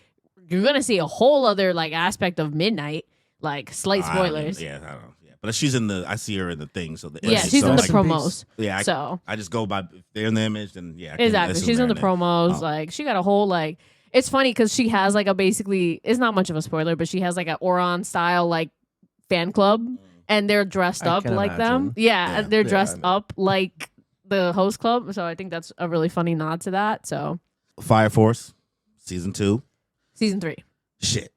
you're gonna see a whole other like aspect of Midnight. Like slight spoilers. I don't know. Yeah, but she's in the. I see her in the thing. So she's in the promos. Yeah, I just go by if they're in the image. Then exactly. She's in the promos. Like she got a whole like. It's funny because she has like a basically. It's not much of a spoiler, but she has like an Ouran style like fan club, and they're dressed up like them. Yeah, they're dressed up like the host club. So I think that's a really funny nod to that. So Fire Force, season 2, season 3. Shit.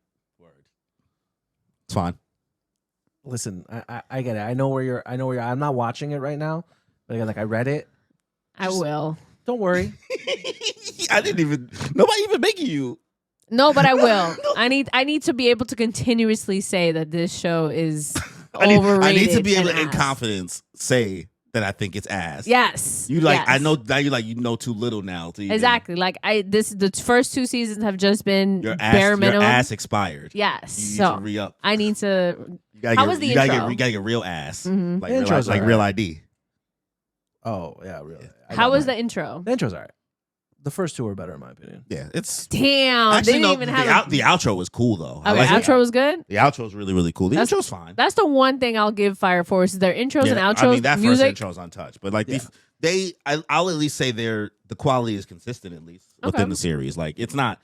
It's fine. Listen, I get it. I know where you're. I'm not watching it right now, but again, like I read it. I will. Don't worry. Nobody even making you. No, but I will. I need to be able to continuously say that this show is overrated. I need to be able to, in confidence, say that I think it's ass. Yes. You like. Yes. I know now. You know too little now. To even, exactly. Like the first 2 seasons have just been your bare minimum. Your ass expired. Yes. You need so to re-up. I need to. How was the intro? You gotta get real ass. Mm-hmm. Like real ID. Oh yeah, really. How was the intro? The intro's alright. The first 2 were better in my opinion. Yeah, it's damn. Actually, didn't even have the outro was cool though. Okay, outro was good. The outro was really really cool. The intro's fine. That's the one thing I'll give Fire Force is their intros and outros. I mean that music. first intro's untouched, but like I'll at least say the quality is consistent at least within the series. Like it's not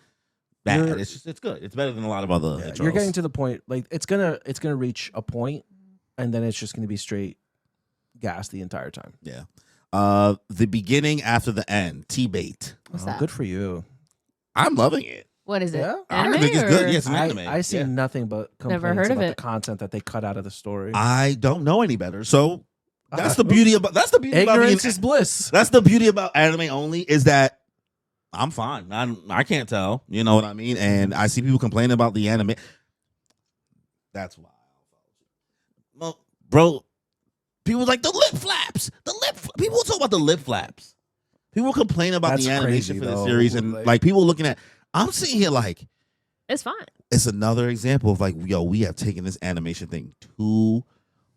bad. It's good. It's better than a lot of other intros. You're getting to the point. Like it's gonna reach a point, and then it's just gonna be straight gas the entire time. Yeah. The beginning after the end. TBATE. What's that? Good for you. I'm loving it. What is it? Yeah? Anime I think it's good. or- Yeah, it's an anime. I see nothing but complaints Never heard of about it. the content that they cut out of the story. I don't know any better. So that's the beauty about Ignorance is bliss. That's the beauty about anime only is that I'm fine. I can't tell. You know what I mean? And I see people complaining about the anime. That's why. Well, bro, people like the lip flaps. People talk about the lip flaps. People complain about That's the animation crazy, for the though. series, and like people looking at. I'm sitting here like It's fine. it's another example of like, yo, we have taken this animation thing too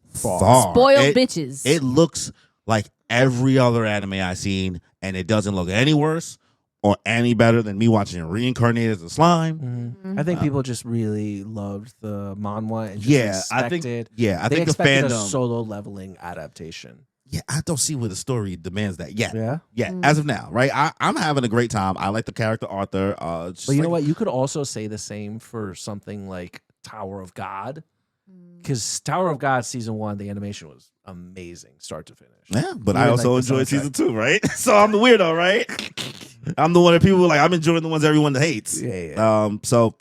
far. Spoiled bitches. It looks like every other anime I've seen, and it doesn't look any worse or any better than me watching Reincarnated as a Slime. Mm-hmm. I think people just really loved the manhwa and just I think they the expected fandom. a solo leveling adaptation. Yeah, I don't see where the story demands that yet. Yeah. As of now, right? I'm having a great time. I like the character Arthur. But you know what? You could also say the same for something like Tower of God. Because Tower of God season 1, the animation was amazing, start to finish. Yeah, but Even I also like the enjoyed soundtrack. season 2, right? So I'm the weirdo, right? I'm the one that people like. I'm enjoying the ones everyone hates. Yeah. So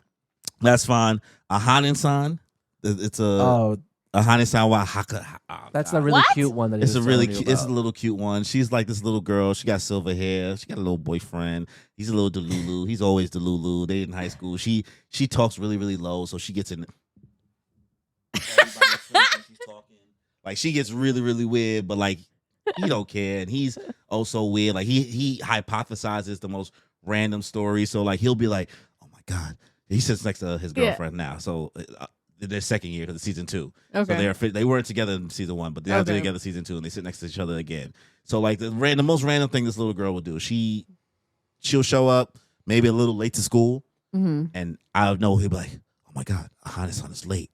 that's fine. Aharen-San. It's a Aharen-San wa Haka. That's the really cute one. That It's a really cute. It's a little cute one. She's like this little girl. She got silver hair. She got a little boyfriend. He's a little Delulu. He's always Delulu. They in high school. She talks really really low, so she gets in. She's talking. Like she gets really really weird, but like he don't care, and he's also weird. Like he hypothesizes the most random stories. So like he'll be like, "Oh my god," he sits next to his girlfriend now. So. Their second year because it's season 2. Okay. So they weren't together in season 1, but they're together in season 2, and they sit next to each other again. So like the most random thing this little girl would do, she'll show up maybe a little late to school, and I know he'll be like, "Oh my god, Ahane-san is late.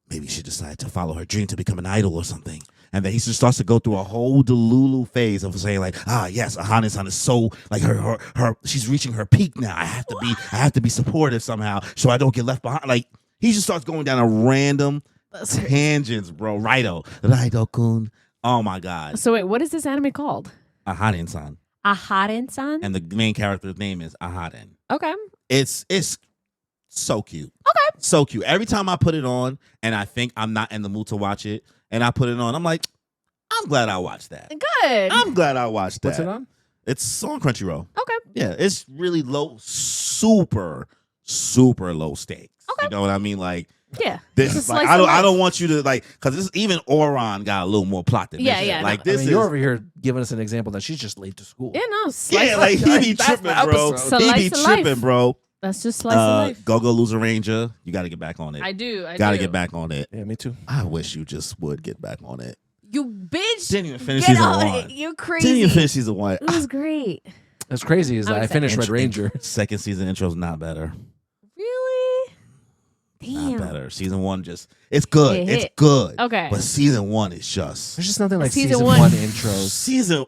Maybe she decided to follow her dream to become an idol or something." And then he just starts to go through a whole Delulu phase of saying like, yes, Ahane-san is so like her she's reaching her peak now. I have to be supportive somehow so I don't get left behind. Like. He just starts going down a random tangents, bro. Raido-kun. Oh my god. So wait, what is this anime called? Aharen-san. Aharen-san? And the main character's name is Aharen. Okay. It's so cute. Okay. So cute. Every time I put it on and I think I'm not in the mood to watch it, and I put it on, I'm like, I'm glad I watched that. Good. I'm glad I watched that. What's it on? It's on Crunchyroll. Okay. Yeah, it's really low, super low stakes. Okay. You know what I mean? Like Yeah. This It's a is like slice I of don't life. want you to like because this even Ouran got a little more plot than Yeah, this. yeah, Like no. this I mean, you're over here giving us an example that she's just late to school. Yeah, no. Slice yeah, of like he be That's tripping, the bro. episode. It's a He be slice of tripping, life. bro. That's just slice of life. Go lose a ranger. You got to get back on it. I do. Gotta get back on it. Yeah, me too. I wish you just would get back on it. You bitch. Didn't even finish Get season on 1. it. You're crazy. Didn't even finish season 1. It was great. That's crazy. Is I'm that I excited. finished Red Ranger. Second season intro's not better. Really? Damn. Not better. Season 1 just it's good. It It's hit. good. Okay. But season 1 is just There's just nothing like Season season one. one intros. season.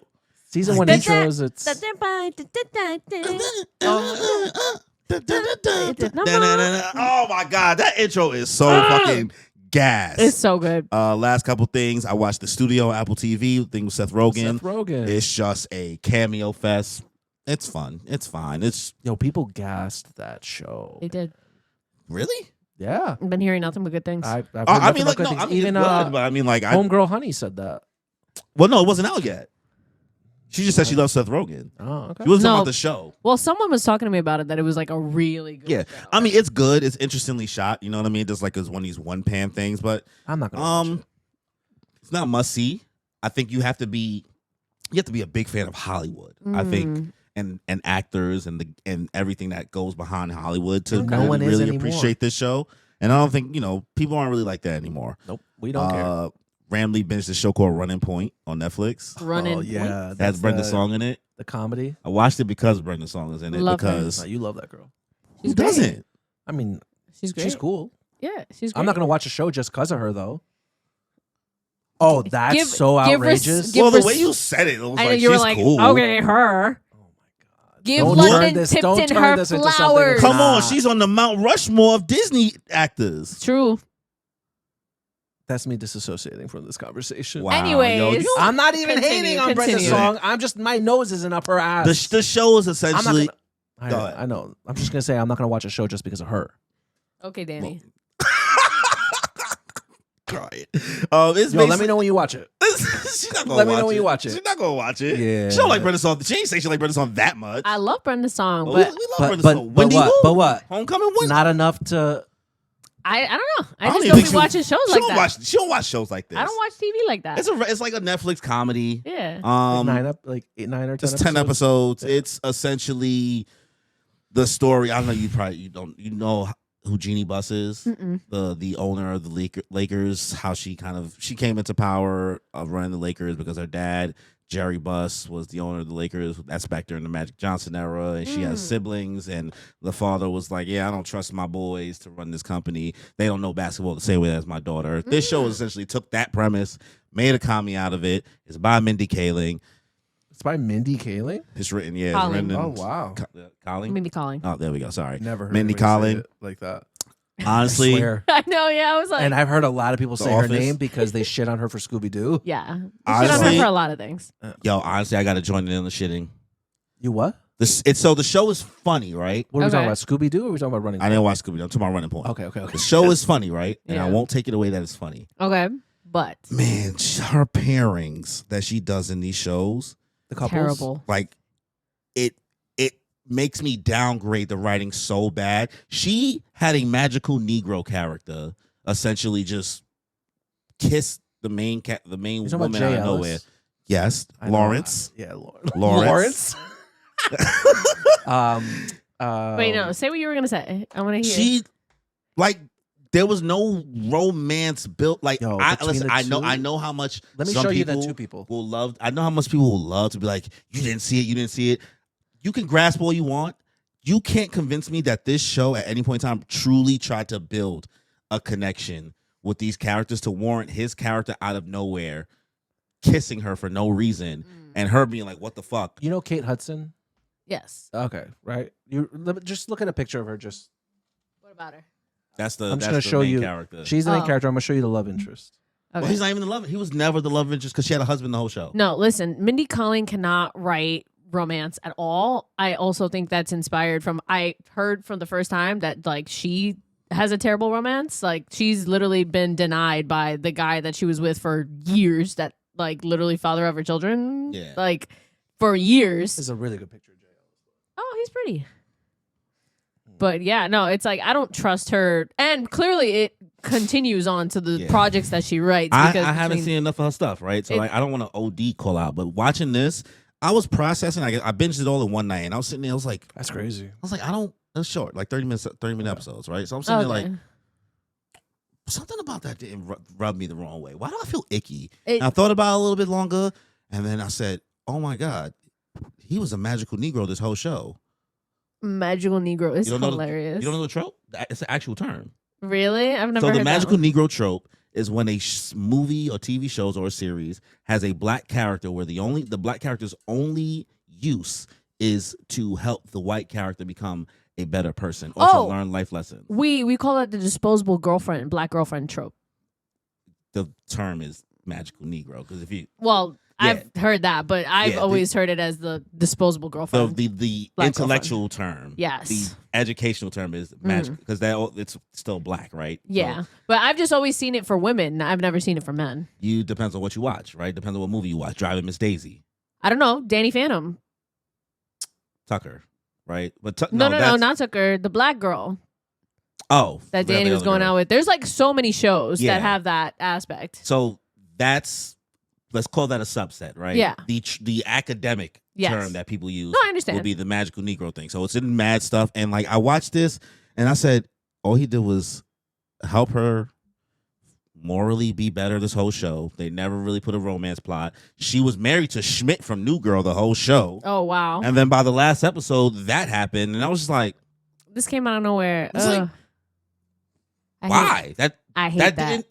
Season Like one this- intros. It's Oh my god, that intro is so fucking gas. It's so good. Last couple things, I watched the studio Apple TV thing with Seth Rogen. Seth Rogen. It's just a cameo fest. It's fun. It's fine. It's Yo, people gassed that show. They did. really. Yeah. I've been hearing nothing but good things. I've heard I nothing mean, but like good no, things. I mean, Even it's good, but I mean, like, Homegirl Honey said that. well, no, it wasn't out yet. She just said she loves Seth Rogen. Oh, okay. She wasn't No. talking about the show. well, someone was talking to me about it that it was like a really good Yeah, show. I mean, it's good. It's interestingly shot. You know what I mean? Just like it's one of these one pan things, but I'm not gonna watch it. it's not must see. I think you have to be a big fan of Hollywood. I think and actors and everything that goes behind Hollywood to No one is really anymore. appreciate this show. And I don't think people aren't really like that anymore. Nope, we don't care. Ramley binged a show called Running Point on Netflix. Running. Oh yeah, It has Brenda Song in it. the comedy. I watched it because Brenda Song is in it. Love her. because No, you love that girl. who doesn't? I mean, She's great. she's cool. Yeah, she's great. I'm not gonna watch a show just because of her though. Oh, that's Give- so give her- outrageous. give Well, the her- way you said it, it was I know like you were she's like, cool. okay, her. Oh my god! Give Don't London turn this- don't Tipton turn her this into something flowers. it's Come on, Nah. she's on the Mount Rushmore of Disney actors. True. That's me disassociating from this conversation. Wow. Anyways. yo, you- I'm not even Continue, hating on Brenda continue. Song. I'm just my nose isn't up her ass. the show is I'm not essentially. gonna, Go ahead. I know. I'm just gonna say I'm not gonna watch a show just because of her. Okay, Danny. It's Yo, let me know when you watch it. She's not gonna Let me watch know when it. you watch it. She's not gonna watch it. Yeah. She don't like Brenda Song. She ain't say she like Brenda Song that much. I love Brenda Song, But but we love But Brenda but, Song. but Wendy what? Wu. But what? Homecoming Wendy. Not enough to. I don't know. I don't just even don't think be she- watching shows she like don't that. watch. She don't watch shows like this. I don't watch TV like that. It's like a Netflix comedy. Yeah. Nine or 10 It's 10 episodes. Yeah. It's essentially the story. I don't know. You know who Jeannie Buss is, Mm-mm. the owner of the Lakers. How she came into power of running the Lakers because her dad Jerry Buss was the owner of the Lakers. That's back during the Magic Johnson era, and she has siblings. And the father was like, "Yeah, I don't trust my boys to run this company. They don't know basketball the same way as my daughter." This show essentially took that premise, made a comedy out of it. It's by Mindy Kaling. It's by Mindy Kaling. It's written, Kaling. It's written in Oh wow! Kaling. Maybe calling. Oh, there we go. Sorry, Never heard Mindy anybody say Kaling. it like that. Honestly, I swear. I know. Yeah, I was like, And I've heard a lot of people The say her Office. name because they shit on her for Scooby Doo. yeah. You shit on Honestly- her for a lot of things. honestly, I got to join in the shitting. You what? So the show is funny, right? What are we talking Okay. about? Scooby Doo? Or are we talking about Running? I didn't watch Scooby. I'm talking about Running Point. Okay. The show is funny, right? And I Yeah. won't take it away that it's funny. Okay, but Man, her pairings that she does in these shows, The couples. terrible. like it makes me downgrade the writing so bad. She had a magical Negro character essentially just kiss the main You talking about woman Jay out of Ellis? nowhere. Yes, I know. Lawrence. Yeah, Lawrence. Wait, no. Say what you were gonna say. I want to hear. She like there was no romance built. Like Yo, I between listen, the I two- know how much. Let me some show you people the two people. will love. I know how much people will love to be like, you didn't see it, you didn't see it. You can grasp all you want. You can't convince me that this show at any point in time truly tried to build a connection with these characters to warrant his character out of nowhere kissing her for no reason and her being like, what the fuck? You know Kate Hudson? Yes. Okay, right. Just look at a picture of her. Just What about her? That's the I'm just that's gonna the show main you. character. She's the main Oh. character. I'm gonna show you the love interest. Okay. Well, he's not even the love. He was never the love interest because she had a husband the whole show. No, listen. Mindy Kaling cannot write romance at all. I also think that's inspired from. I heard from the first time that like she has a terrible romance. Like she's literally been denied by the guy that she was with for years. That like literally father of her children. Yeah. Like for years. This is a really good picture of Jay. Oh, he's pretty. But yeah, no, it's like I don't trust her, and clearly it continues on to the projects that she writes. I haven't seen enough of her stuff, right? So like, I don't want to OD call out, but watching this, I was processing. I binged it all in one night, and I was sitting there. I was like, "That's crazy." I was like, It's short, like 30 minute episodes, right? So I'm sitting there like, something about that didn't rub me the wrong way. Why do I feel icky? And I thought about it a little bit longer, and then I said, "Oh my God, he was a magical Negro this whole show." Magical Negro is hilarious. You don't know the trope? It's an actual term. Really? I've never heard So the magical that Negro trope is when a movie or TV shows or a series has a black character where the black character's only use is to help the white character become a better person or to learn life lessons. We call it the disposable girlfriend, black girlfriend trope. The term is magical Negro because if you I've heard that, but I've always heard it as the disposable girlfriend. So the intellectual term, yes, the educational term is magic because it's still black, right? Yeah, so, but I've just always seen it for women. I've never seen it for men. Depends on what you watch, right? Depends on what movie you watch. Driving Miss Daisy. I don't know. Danny Phantom. Tucker, right? But no, not Tucker. The black girl. Oh, that Danny was going out with. There's like so many shows that have that aspect. So let's call that a subset, right? Yeah. The academic term that people use I understand. will be the magical Negro thing. So it's in mad stuff. And like I watched this and I said, all he did was help her morally be better this whole show. They never really put a romance plot. She was married to Schmidt from New Girl the whole show. Oh, wow. And then by the last episode, that happened. And I was just like, this came out of nowhere. Like, why? I hate that.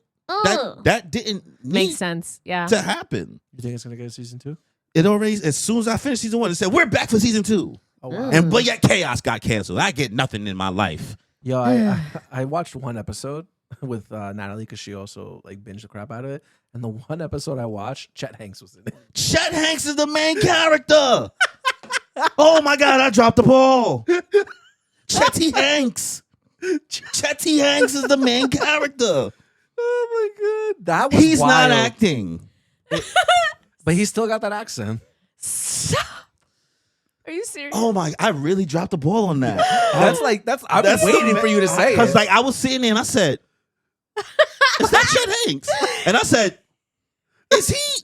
That didn't make sense. Yeah, to happen. You think it's gonna get a season 2? It already. As soon as I finished season 1, it said we're back for season 2. Oh, wow. And but yet Chaos got canceled. I get nothing in my life. Yo, I watched one episode with Natalie because she also like binged the crap out of it. And the one episode I watched, Chet Hanks was in it. Chet Hanks is the main character. Oh my God, I dropped the ball. Chetty Hanks. Chetty Hanks is the main character. Oh my God, that was he's wild. not acting, but he still got that accent. Are you serious? Oh my! I really dropped the ball on that. I'm waiting for you to say it because like I was sitting there and I said, "Is that Chet Hanks?" And I said, "Is he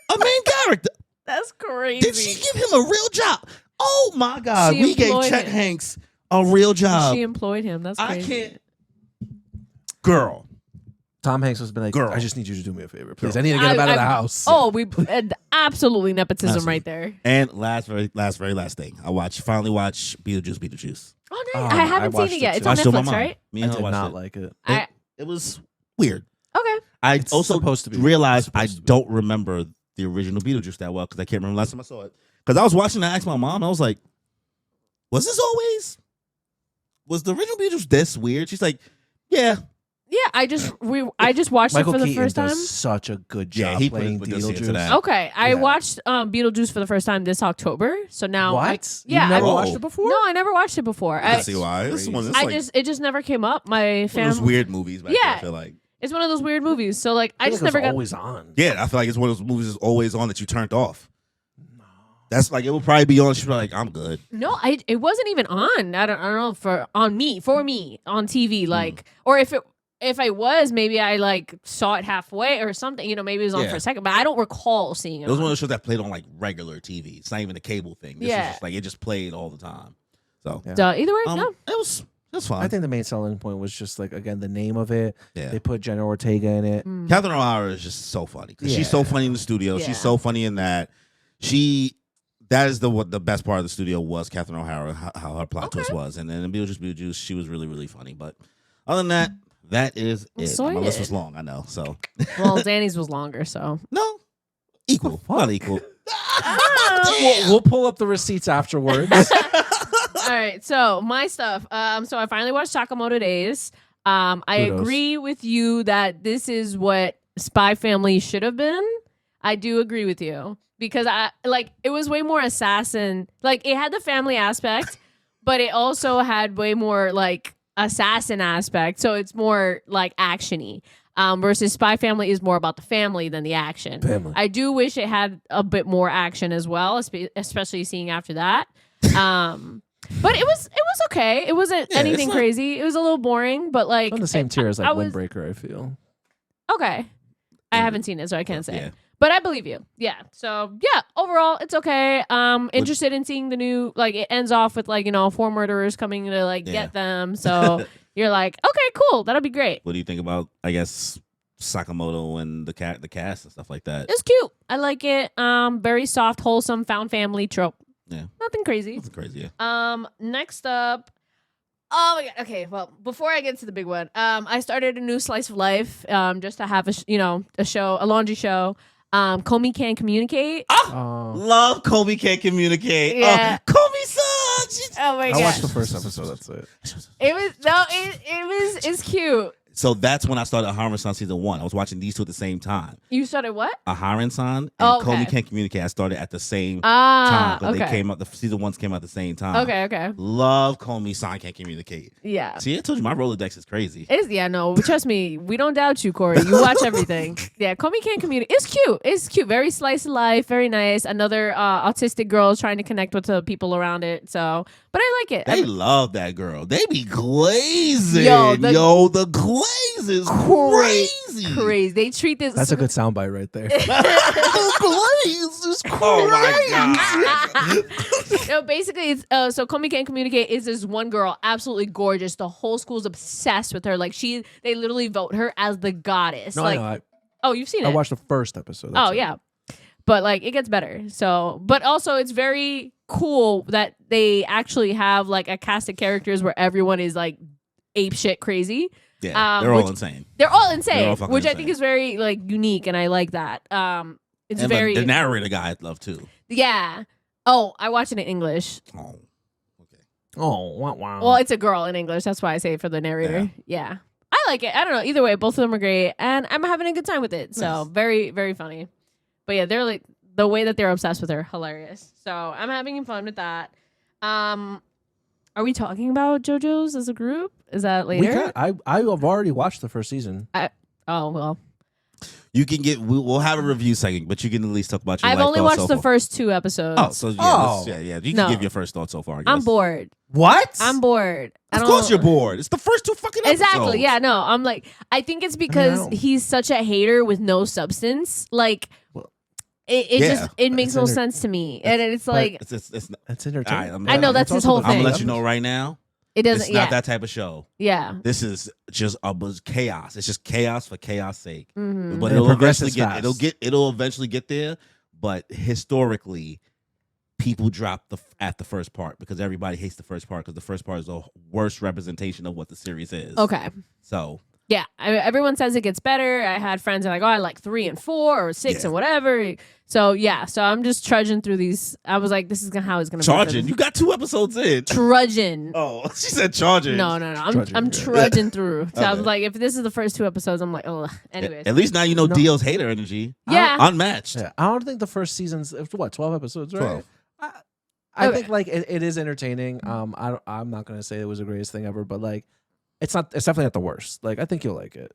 a main character?" That's crazy. Did she give him a real job? Oh my God! We gave Chet Hanks a real job. She employed him. That's crazy. I can't. Girl. Tom Hanks has been like, Girl. I just need you to do me a favor, please. I need to get him out of the house. Oh, absolutely nepotism right there. And very last thing, finally watched Beetlejuice. Oh, nice. I haven't seen it yet. It's on Netflix, right? Me and I her did watched not it. like it. It was weird. Okay. I also supposed to be. realized I don't remember the original Beetlejuice that well because I can't remember last time I saw it. Because I was watching it, I asked my mom, I was like, was the original Beetlejuice this weird? She's like, yeah. Yeah, I just watched Michael it for the Keaton first time. does such a good job he playing put good scenes in Beetlejuice. that. Okay, I watched Beetlejuice for the first time this October. So now, What? You never I- watched it before? No, I never watched it before. I see why. It just never came up. My one of those family. weird movies back then, I feel like. It's one of those weird movies. So like, I just feel like never it was got. always on. Yeah, I feel like it's one of those movies that's always on that you turned off. That's like it will probably be on. She's like, I'm good. No, it wasn't even on. I don't know for me on TV. Like, or if I was, maybe I like saw it halfway or something. You know, maybe it was on for a second, but I don't recall seeing it. It was one of those shows that played on like regular TV. It's not even a cable thing. This is just like it just played all the time. So either way, no. it was fine. I think the main selling point was just like, again, the name of it. Yeah. They put Jenna Ortega in it. Catherine O'Hara is just so funny because she's so funny in the studio. Yeah. She's so funny in that. That is the best part of the studio was Catherine O'Hara, how her plot twist was, and then in Beetlejuice, she was really really funny. But other than that, that is it. My list was long, I know. So Well, Danny's was longer, so no, equal, not equal. We'll pull up the receipts afterwards. All right, so my stuff. So I finally watched Sakamoto Days. I Kudos. agree with you that this is what Spy Family should have been. I do agree with you because it was way more assassin. Like it had the family aspect, but it also had way more like assassin aspect. So it's more like actiony. Versus Spy Family is more about the family than the action. Family. I do wish it had a bit more action as well, especially seeing after that. But it was okay. It wasn't anything it's not- crazy. It was a little boring, but like On the same tier as like I was- Windbreaker, I feel. okay. I haven't seen it, so I can't say. Yeah. But I believe you. Yeah. So yeah, overall it's okay. Interested in seeing the new, like, it ends off with like, 4 murderers coming to like get them. So you're like, okay, cool, that'll be great. What do you think about, I guess, Sakamoto and the cast and stuff like that? It's cute. I like it. Very soft, wholesome, found family trope. Yeah. Nothing crazy. That's crazy. Yeah. Next up. Oh my god. Okay. Well, before I get to the big one, I started a new slice of life. Just to have a laundry show. Komi Can't Communicate. Love Komi Can't Communicate. Yeah. Komi-san. Oh my I god. watched the first episode. That's it. It's cute. So that's when I started Aharen-San season 1. I was watching these two at the same time. You started what? Aharen-San and Oh, okay. Komi Can't Communicate. I started at the same time. 'Cause Okay. They came out. The season 1s came out at the same time. Okay. Love Komi-san Can't Communicate. Yeah. See, I told you my Rolodex is crazy. No, trust me, we don't doubt you, Cory. You watch everything. Yeah, Komi Can't Communicate. It's cute. Very slice of life, very nice. Another autistic girl trying to connect with the people around it. So, but I like it. They love that girl. They be glazing. Yo, the glaze is crazy. Crazy. They treat this. That's a good soundbite right there. The glaze is crazy. Oh my god. No, basically, it's so Komi Can't Communicate is this one girl, absolutely gorgeous. The whole school's obsessed with her. Like they literally vote her as the goddess. No, like, I know. oh, you've seen it. I watched the first episode. That's it. Yeah. But like it gets better. So, but also it's very cool that they actually have like a cast of characters where everyone is like ape shit crazy. Yeah, they're all insane. They're all insane, fucking which I insane. think is very like unique, and I like that. It's And very the narrator guy I love too. yeah. Oh, I watch it in English. Oh, okay. Oh, wow. Well, it's a girl in English. That's why I say it for the narrator. Yeah. I like it. I don't know. Either way, both of them are great, and I'm having a good time with it. So Nice. very, very funny. But yeah, they're like the way that they're obsessed with her, hilarious. So I'm having fun with that. Are we talking about JoJo's as a group? Is that later? I have already watched the first season. Oh well. You can get. We'll have a review segment, but you can at least talk about your. I've life only thoughts watched so the far. first 2 episodes. Oh, so yeah, Oh. yeah. You can No. give your first thoughts so far. I guess. I'm bored. What? I'm bored. Of course, you're bored. It's the first 2 fucking episodes. Exactly. Yeah. No. I'm like. I think it's because No. he's such a hater with no substance. Like. Well, It yeah. just it makes It's no enter- sense to me, and it's like It's That's all entertaining. right, I know that's his whole I'm gonna thing. let you know right now. it doesn't. It's Yeah. not that type of show. Yeah. This is just chaos. It's just chaos for chaos sake. Mhm. But It it'll progresses eventually fast. it'll eventually get there. But historically, people drop at the first part because everybody hates the first part because the first part is the worst representation of what the series is. Okay. So Yeah, everyone says it gets better. I had friends that are like, oh, I like 3 and 4 or 6 Yeah. and whatever. So yeah, so I'm just trudging through these. I was like, this is how it's gonna charging. be. You got 2 episodes in. Trudging. Oh, she said charging. No. I'm Trudging, trudging through. So I Okay. was like, if this is the first 2 episodes, I'm like, oh. Anyways. At least now you know No. Dio's hater energy. Yeah. Unmatched. Yeah, I don't think the first season's 12 episodes, right? 12. I Okay. think like it is entertaining. I'm not gonna say it was the greatest thing ever, but like it's definitely not the worst. Like I think you'll like it.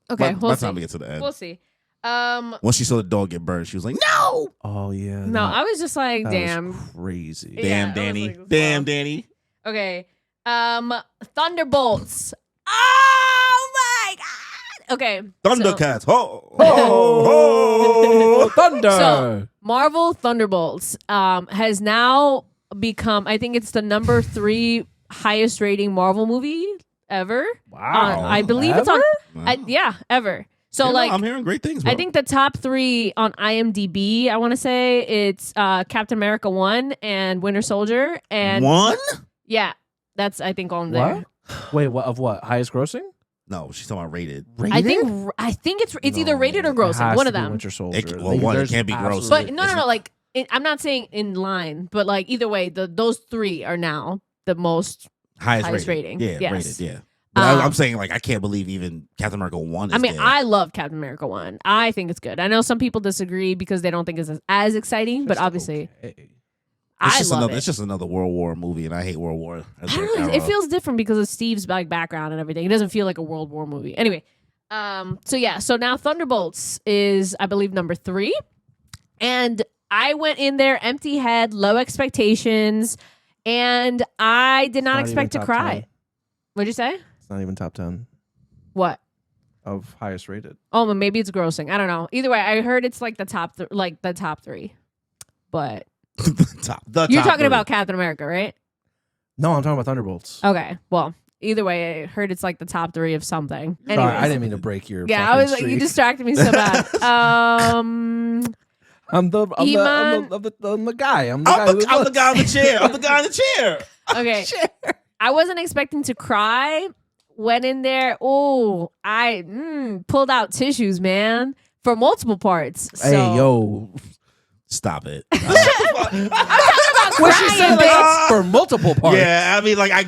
Okay, By we'll the time we see. get to the end. We'll see. Once she saw the dog get burned, she was like, no. Oh yeah. No, I was just like, that damn. was crazy. Yeah, Damn, I was Danny. like, Damn, wow. Danny. Okay. Thunderbolts. Oh my god. Okay. so- Thundercats. Ho, ho, ho. Thunder. So, Marvel Thunderbolts has now become, I think it's the number 3 highest rating Marvel movie ever. Wow. I believe it's on. Wow. Ever. So Yeah, no, like, I'm hearing great things. Bro. I think the top 3 on IMDb, I want to say it's Captain America 1 and Winter Soldier, and 1? yeah, that's I think on there. What? Wait, what of what? Highest grossing? No, she's talking about rated. I think it's either rated or grossing, one of them. Winter Soldier. It can't be gross. But no. Like I'm not saying in line, but like either way, those 3 are now the most. Highest rating. Yeah, Yes. rated. Yeah. But I'm saying like I can't believe even Captain America 1 is I mean, there. I love Captain America 1. I think it's good. I know some people disagree because they don't think it's as exciting, but obviously, I love it. It's just another World War movie, and I hate World War. I don't know. It feels different because of Steve's like background and everything. It doesn't feel like a World War movie. Anyway, so now Thunderbolts is, I believe, number 3, and I went in there empty head, low expectations, And I did not not expect to even top cry. 10. What'd you say? It's not even top 10 What? of highest rated. Oh, well, maybe it's grossing. I don't know. Either way, I heard it's like the top 3. But you're talking about Captain America, right? No, I'm talking about Thunderbolts. Okay. Well, either way, I heard it's like the top 3 of something. Sorry, Anyways. I didn't mean to break your. Yeah, I fucking was like, you streak. distracted me so bad. I'm the guy. I'm the guy on the chair. I'm the guy in the chair. Okay. I wasn't expecting to cry. Went in there. Oh, I pulled out tissues, man, for multiple parts. So. Hey, yo. Stop it. What she said for multiple parts. Yeah, I mean, like I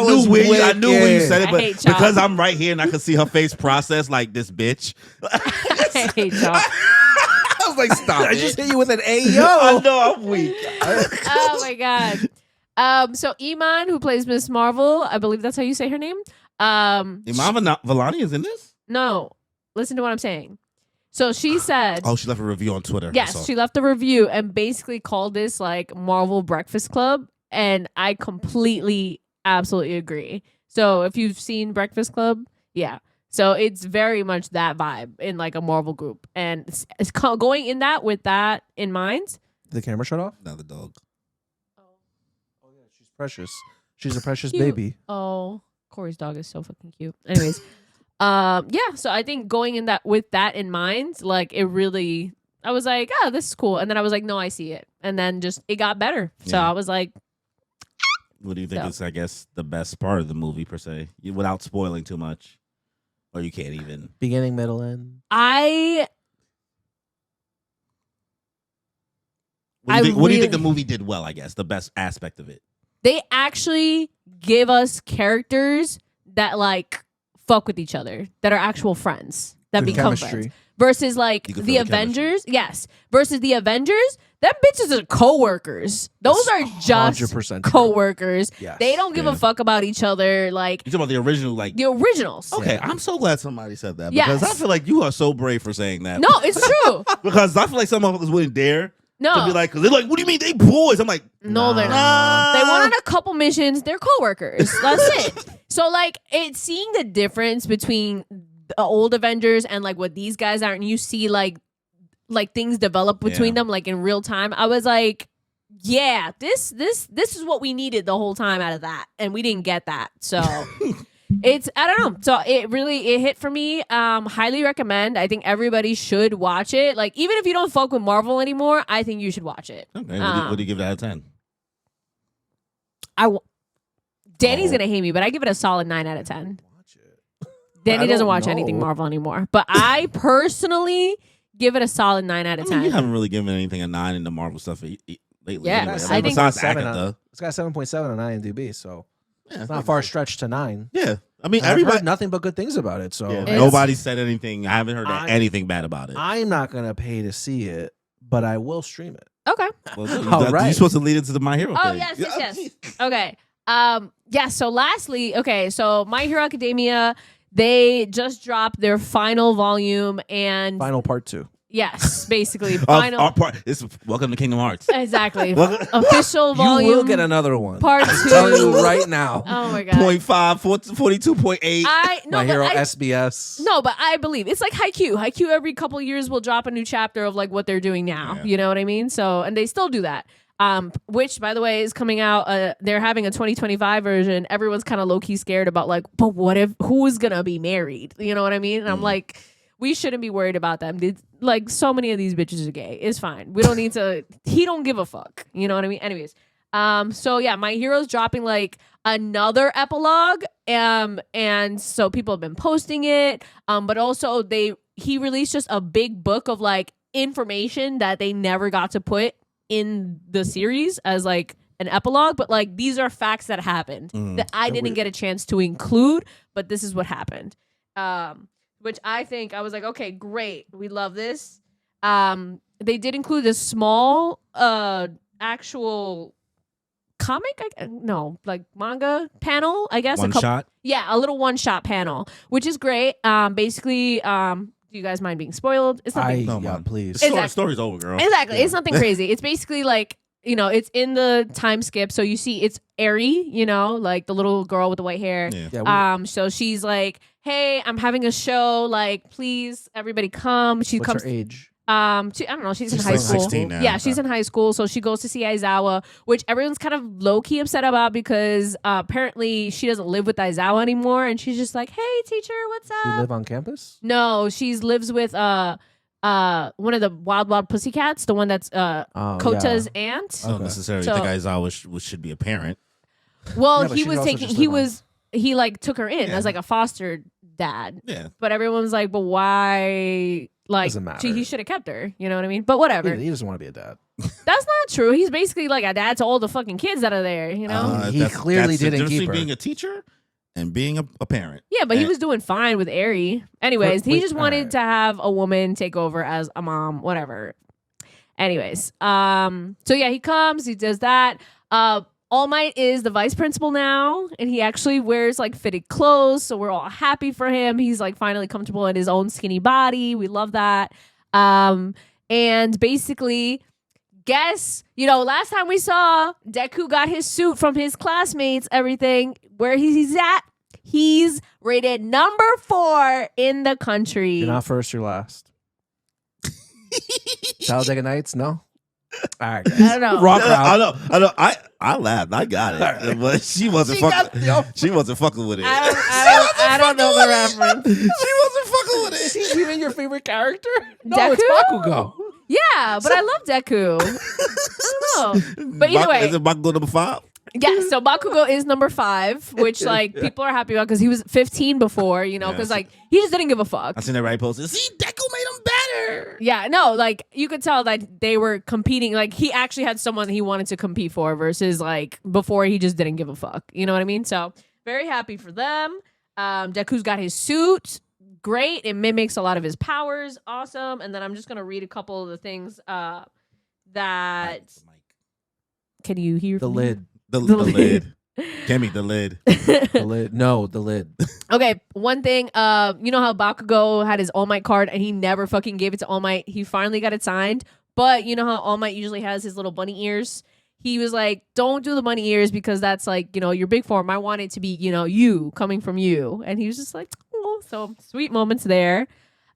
was knew when you said it, I but hate y'all. because I'm right here and I can see her face process like this bitch. I hate y'all. I was like, stop. I just hit you with an Ayo. I know I'm weak. Oh my god. So Iman, who plays Miss Marvel, I believe that's how you say her name. Iman Vellani is in this? No, listen to what I'm saying. So she said, "Oh, she left a review on Twitter." Yes, she left a review and basically called this like Marvel Breakfast Club, and I completely, absolutely agree. So if you've seen Breakfast Club, yeah. So it's very much that vibe in like a Marvel group, and it's going in that with that in mind. The camera shut off? Now the dog. Oh yeah, she's precious. She's a precious Cute. baby. Oh, Cory's dog is so fucking cute. Anyways, yeah. So I think going in that with that in mind, like it really, I was like, oh, this is cool, and then I was like, no, I see it, and then just it got better. So Yeah. I was like, What do you think So. is, I guess, the best part of the movie per se, without spoiling too much, or you can't even? Beginning, middle, end. What do you think really- the movie did well? I guess the best aspect of it. They actually give us characters that like fuck with each other, that are actual friends, that Good become chemistry. friends. Versus like You can the feel the chemistry. Avengers, yes. Versus the Avengers, them bitches are co-workers. Those are just 100% true. co-workers. Yes. They don't give Yeah. a fuck about each other. Like You talking about the original, like? the originals. Okay, Yeah. I'm so glad somebody said that Yes. because I feel like you are so brave for saying that. No, it's true. Because I feel like some motherfuckers wouldn't dare No. to be like, because they're like, what do you mean they boys? I'm like, No, they're nah. not. They went on a couple missions. They're coworkers. That's it. So like, it's seeing the difference between the old Avengers and like what these guys are, and you see like things develop between Yeah. them like in real time. I was like, yeah, this is what we needed the whole time out of that, and we didn't get that. So it's, I don't know. So it hit for me. Highly recommend. I think everybody should watch it. Like even if you don't fuck with Marvel anymore, I think you should watch it. Okay, what do you give it out of 10? Danny's Oh. gonna hate me, but I give it a solid 9 out of 10. Watch it. Danny I doesn't don't watch know. anything Marvel anymore, but I personally give it a solid 9 out I of mean, 10. you haven't really given anything a 9 in the Marvel stuff lately. Yeah, anyway. I think- besides 7 Agatha. It's got 7.7 on IMDb, so Yeah, it's not far stretched to 9. Yeah, I mean, I've everybody. heard nothing but good things about it. So Yeah, It's- nobody said anything. I haven't heard I- anything bad about it. I'm not gonna pay to see it, but I will stream it. Okay. Well, All you're right. supposed to lead into the My Hero Oh, thing. yes. Okay. Yeah, so lastly, so My Hero Academia, they just dropped their final volume, and Final part 2. yes, basically Our final. part, it's Welcome to Kingdom Hearts. Exactly. Welcome- Official volume. You will get another one. part I'm telling you 2. right now. Oh my god. 0.5, 42.8. My Hero SBS. No, but I believe it's like Haikyuu. Haikyuu every couple years will drop a new chapter of like what they're doing now. Yeah. You know what I mean? So, and they still do that. Which by the way is coming out. They're having a 2025 version. Everyone's kind of low key scared about like, but what if who's gonna be married? You know what I mean? And I'm like, we shouldn't be worried about them. Like so many of these bitches are gay. It's fine. We don't need to. He don't give a fuck. You know what I mean? Anyways. So yeah, My Hero's dropping like another epilogue. And so people have been posting it. But also he released just a big book of like information that they never got to put in the series as like an epilogue, but like these are facts that happened that I didn't get a chance to include, but this is what happened. Which I think I was like, okay, great. We love this. They did include a small actual comic, like manga panel, I guess. One shot. Yeah, a little one-shot panel, which is great. Basically, do you guys mind being spoiled? It's nothing. No, man. Please. Exactly. Story's over, girl. Exactly. Yeah. It's nothing crazy. It's basically like you know, it's in the time skip. So you see it's Eri, you know, like the little girl with the white hair. Yeah. So she's like, hey, I'm having a show. Like, please, everybody come. She What's comes. her age? I don't know. She's in high like school. 16 now. Yeah, she's in high school. So she goes to see Aizawa, which everyone's kind of low key upset about because apparently she doesn't live with Aizawa anymore, and she's just like, "Hey, teacher, what's up?" She live on campus? No, she lives with one of the Wild Pussycats, the one that's Kota's aunt. I don't necessarily So- think Aizawa should be a parent. Well, Yeah, but he she was could also taking. just He live on- was. He like took her in Yeah. as like a foster dad, Yeah. but everyone's like, "But why?" Like, Doesn't matter. he should have kept her. You know what I mean? But whatever. He doesn't want to be a dad. That's not true. He's basically like a dad to all the fucking kids that are there, you know? He clearly that's the didn't difference keep between her. being a teacher and being a parent. Yeah, but he And- was doing fine with Eri. Anyways, he Wait, just wanted alright. to have a woman take over as a mom, whatever. Anyways, so yeah, he comes, he does that. All Might is the vice principal now, and he actually wears like fitted clothes, so we're all happy for him. He's like finally comfortable in his own skinny body. We love that. And basically, guess, you know, last time we saw Deku got his suit from his classmates, everything, where he's at, he's rated number 4 in the country. You're not first, you're last. Talladega Nights? No? All right. I don't know. Rock I crowd. know. I laughed. I got it, but she wasn't fucking. She wasn't fucking with it. I don't know the reference. She wasn't fucking with it. He's even your favorite character? No, Deku? it's Bakugo. Yeah, but I love Deku. I don't know. But either way. Is it Bakugo number 5? Yeah, so Bakugo is number 5, which like people are happy about because he was 15 before, you know, because Yeah. like he just didn't give a fuck. I seen everybody posted. See, Deku made him better. Yeah, no, like you could tell that they were competing. Like he actually had someone he wanted to compete for versus like before he just didn't give a fuck. You know what I mean? So very happy for them. Deku's got his suit. Great. It mimics a lot of his powers. Awesome. And then I'm just gonna read a couple of the things that can you hear The me? lid. The lid. Kimmy, the lid. The lid. No, the lid. Okay, one thing, you know how Bakugo had his All Might card and he never fucking gave it to All Might? He finally got it signed, but you know how All Might usually has his little bunny ears? He was like, don't do the bunny ears because that's like, you know, your big form. I want it to be, you know, you, coming from you. And he was just like, oh, so sweet moments there.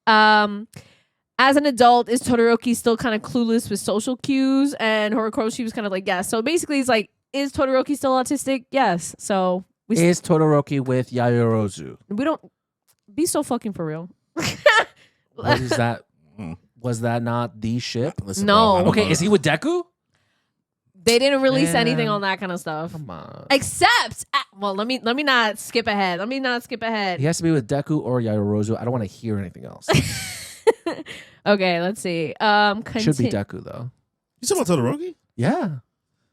As an adult, is Todoroki still kind of clueless with social cues? And Horikoshi was kind of like, yes. So basically, it's like, is Todoroki still autistic? Yes. So Is Todoroki with Yayorozu? we don't be so fucking for real. What is that? Was that not the ship? Listen, No. bro, I don't Okay, know. is he with Deku? They didn't release Man. anything on that kind of stuff. Come on. Except, well, let me not skip ahead. He has to be with Deku or Yayorozu. I don't want to hear anything else. Okay, let's see. Should be Deku though. You talking about Todoroki? Yeah.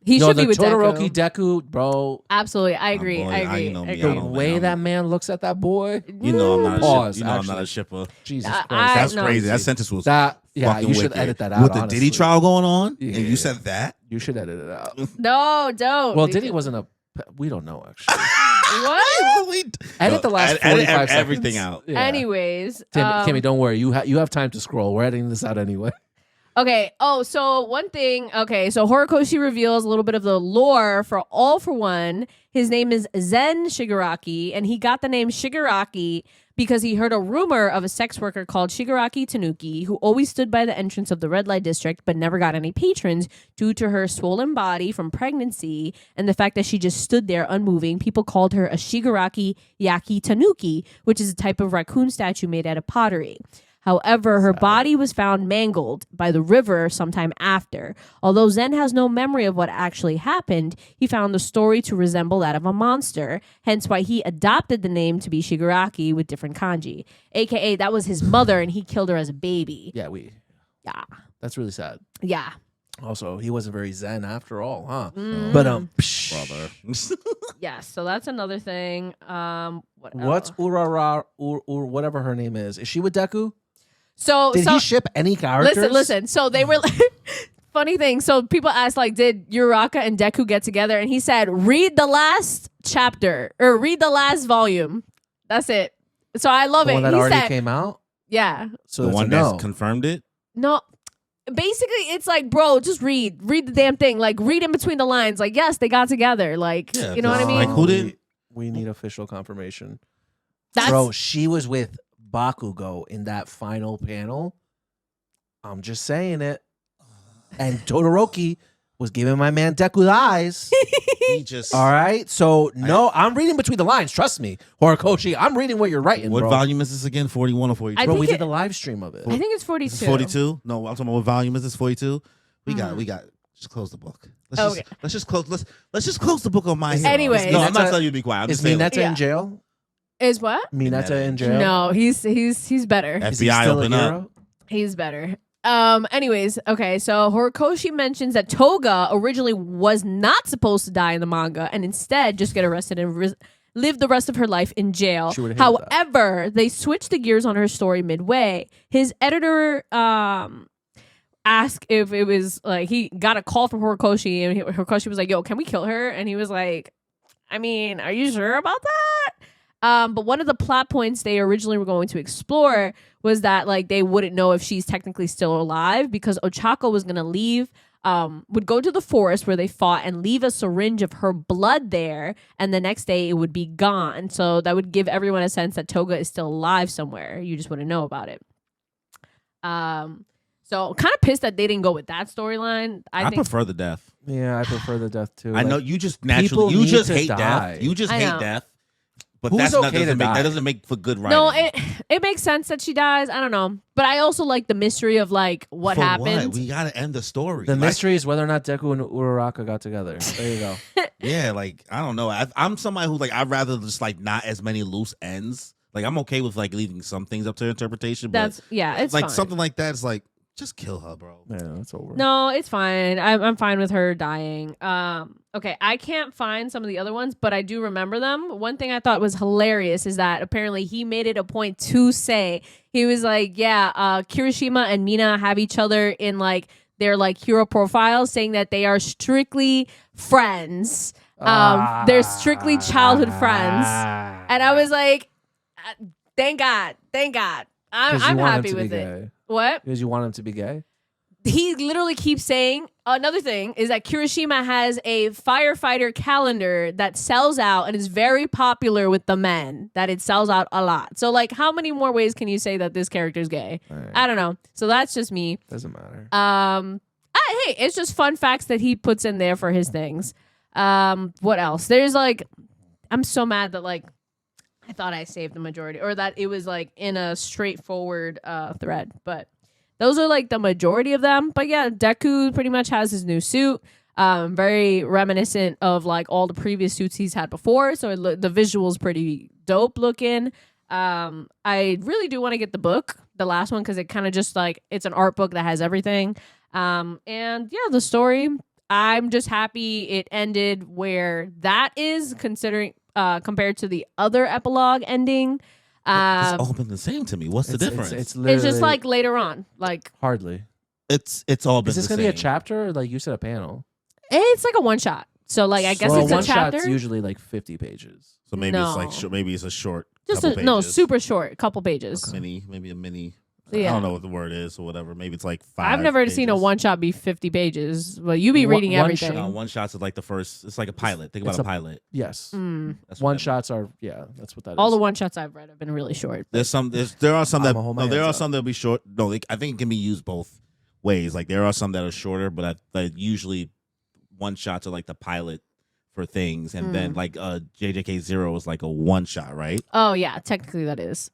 He No, should the be with Todoroki Deku. Deku, bro. Absolutely, I agree. boy, I agree. you know me, I I agree. The don't- way that man looks at that boy. You know I'm not a Pause, shipper. You know I'm not actually. a shipper. Jesus I- Christ. That's no. crazy. That sentence was That yeah, fucking you should wicked. edit that out. With the honestly. Diddy trial going on, Yeah. and you said that. You should edit it out. No, don't. Well, Diddy wasn't a. We don't know actually. What? Edit the last Edit 45 seconds. everything out. Yeah. Anyways, Kimmy, don't worry. You have time to scroll. We're editing this out anyway. Okay. Oh, so one thing. Okay, so Horikoshi reveals a little bit of the lore for All for One. His name is Zen Shigaraki, and he got the name Shigaraki because he heard a rumor of a sex worker called Shigaraki Tanuki who always stood by the entrance of the red light district but never got any patrons due to her swollen body from pregnancy and the fact that she just stood there unmoving. People called her a Shigaraki Yaki Tanuki, which is a type of raccoon statue made out of pottery. However, her body was found mangled by the river sometime after. Although Zen has no memory of what actually happened, he found the story to resemble that of a monster, hence why he adopted the name to be Shigaraki with different kanji. AKA, that was his mother and he killed her as a baby. Yeah, Yeah. that's really sad. Yeah. Also, he wasn't very zen after all, huh? Mm. But Brother. Yeah, so that's another thing. What what's else? Urara or whatever her name is? Is she with Deku? So Did he ship any characters? Listen. So they were funny thing. So people asked, like, did Uraraka and Deku get together? And he said, read the last chapter or read the last volume. That's it. So I love The it. one that He already said, came out. yeah. So The it's one a no. that's confirmed it. No, basically it's like, bro, just read the damn thing. Like, read in between the lines. Like, yes, they got together. Like, you know what I mean? Like, who did? We need official confirmation. That's- Bro, she was with Bakugo in that final panel. I'm just saying it. And Todoroki was giving my man Deku the eyes. He just. All right. So, no, I'm reading between the lines. Trust me. Horikoshi, I'm reading what you're writing, What bro. volume is this again? 41 or 42? Bro, think we it- did the live stream of it. I think it's 42. This is 42? No, I'm talking about what volume is this? 42? We got. Just close the book. Let's just close the book on my head. Anyways. No, I'm not Mineta- telling you to be quiet. I'm Is just saying. Mineta Yeah. in jail? Is what? Mineta in jail? No, he's better. Is he FBI still a open up. hero? He's better. Anyways, okay, so Horikoshi mentions that Toga originally was not supposed to die in the manga and instead just get arrested and live the rest of her life in jail. She would've hated that. However, they switched the gears on her story midway. His editor asked if it was like he got a call from Horikoshi and Horikoshi was like, "Yo, can we kill her?" And he was like, "I mean, are you sure about that?" But one of the plot points they originally were going to explore was that like they wouldn't know if she's technically still alive because Ochako was gonna leave, would go to the forest where they fought and leave a syringe of her blood there, and the next day it would be gone. So that would give everyone a sense that Toga is still alive somewhere. You just wouldn't know about it. So kind of pissed that they didn't go with that storyline. I think prefer the death. Yeah, I prefer the death too. I know Like, you just people naturally you need just to hate die. death. You just I hate know. death. But Who's that's not okay to die? that doesn't make for good writing. no, it makes sense that she dies. I don't know, but I also like the mystery of like what For happened. We gotta end the story. The Like, mystery is whether or not Deku and Uraraka got together. There you go. Yeah, like I don't know. I'm somebody who like I'd rather just like not as many loose ends. Like I'm okay with like leaving some things up to interpretation. But That's it's like fine. something like that is like just kill her, bro. Yeah, that's over. No, it's fine. I'm fine with her dying. Okay, I can't find some of the other ones, but I do remember them. One thing I thought was hilarious is that apparently he made it a point to say, he was like, yeah, Kirishima and Mina have each other in like their like hero profiles, saying that they are strictly friends. They're strictly childhood friends. And I was like, thank God. I'm happy with it. What? Because you want him to be gay? He literally keeps saying, another thing is that Kirishima has a firefighter calendar that sells out and is very popular with the men, that it sells out a lot. So like, how many more ways can you say that this character's gay? Right. I don't know. So that's just me. Doesn't matter. Hey, it's just fun facts that he puts in there for his things. What else? There's like, I'm so mad that like, I thought I saved the majority, or that it was like in a straightforward thread, but those are like the majority of them. But yeah, Deku pretty much has his new suit, very reminiscent of like all the previous suits he's had before. So the visual's pretty dope looking. I really do want to get the book, the last one, because it kind of just like, it's an art book that has everything. And yeah, the story, I'm just happy it ended where that is, considering compared to the other epilogue ending. It's all been the same to me. What's the difference? It's It's literally just like later on, like hardly. It's all been Is this the gonna be a same. chapter or like you said a panel? it's like a one shot. So like I guess Well, it's a one chapter. shot's usually like 50 pages. So maybe it's No. like maybe it's a short. Just couple no, pages. super short, couple pages. Maybe a mini. Yeah. I don't know what the word is or whatever. Maybe it's like 5. I've never seen a pages. one shot be 50 pages. Well, you be One- reading one everything. shot. One shots is like the first. It's like a pilot. Think about It's a a- pilot. Yes. That's what One that shots are that's what that is. All the one shots I've read have been really short. There are some that I'ma hold my there hands are up. some that'll be short. No, I think it can be used both ways. Like there are some that are shorter, but usually one shots are like the pilot for things, and then like JJK 0 is like a one shot, right? Oh yeah, technically that is,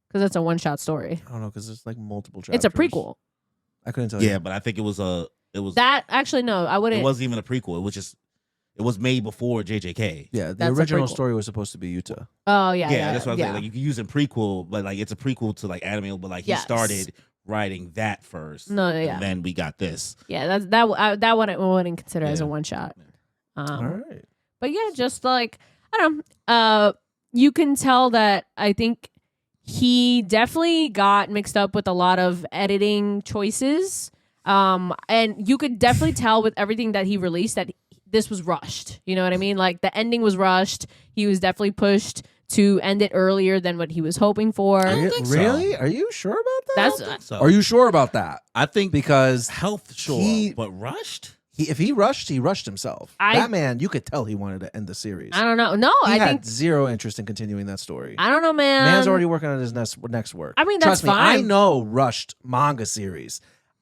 because it's a one shot story. I don't know because there's like multiple chapters. It's a prequel. I couldn't tell you. Yeah, but I think it was That actually no, I wouldn't. it wasn't even a prequel. It was made before JJK. Yeah, the That's a original prequel. story was supposed to be Utah. Oh yeah, Yeah, that's what I'm yeah. saying. Like you can use a prequel, but like it's a prequel to like anime, but like Yes. he started writing that first. No, yeah. And then we got this. Yeah, that one I wouldn't consider as a Yeah. one shot. All right. But yeah, just like I don't know. You can tell that I think he definitely got mixed up with a lot of editing choices. And you could definitely tell with everything that he released that this was rushed. You know what I mean? Like the ending was rushed. He was definitely pushed to end it earlier than what he was hoping for. I don't think so. Really? Are you sure about that? I don't think so. Are you sure about that? I think Because health, sure, but rushed. if he rushed himself. I- That man, you could tell he wanted to end the series. I don't know. No, He I had think zero interest in continuing that story. I don't know, man. Man's already working on his next work. I mean, Trust that's me, I fine. know rushed manga series.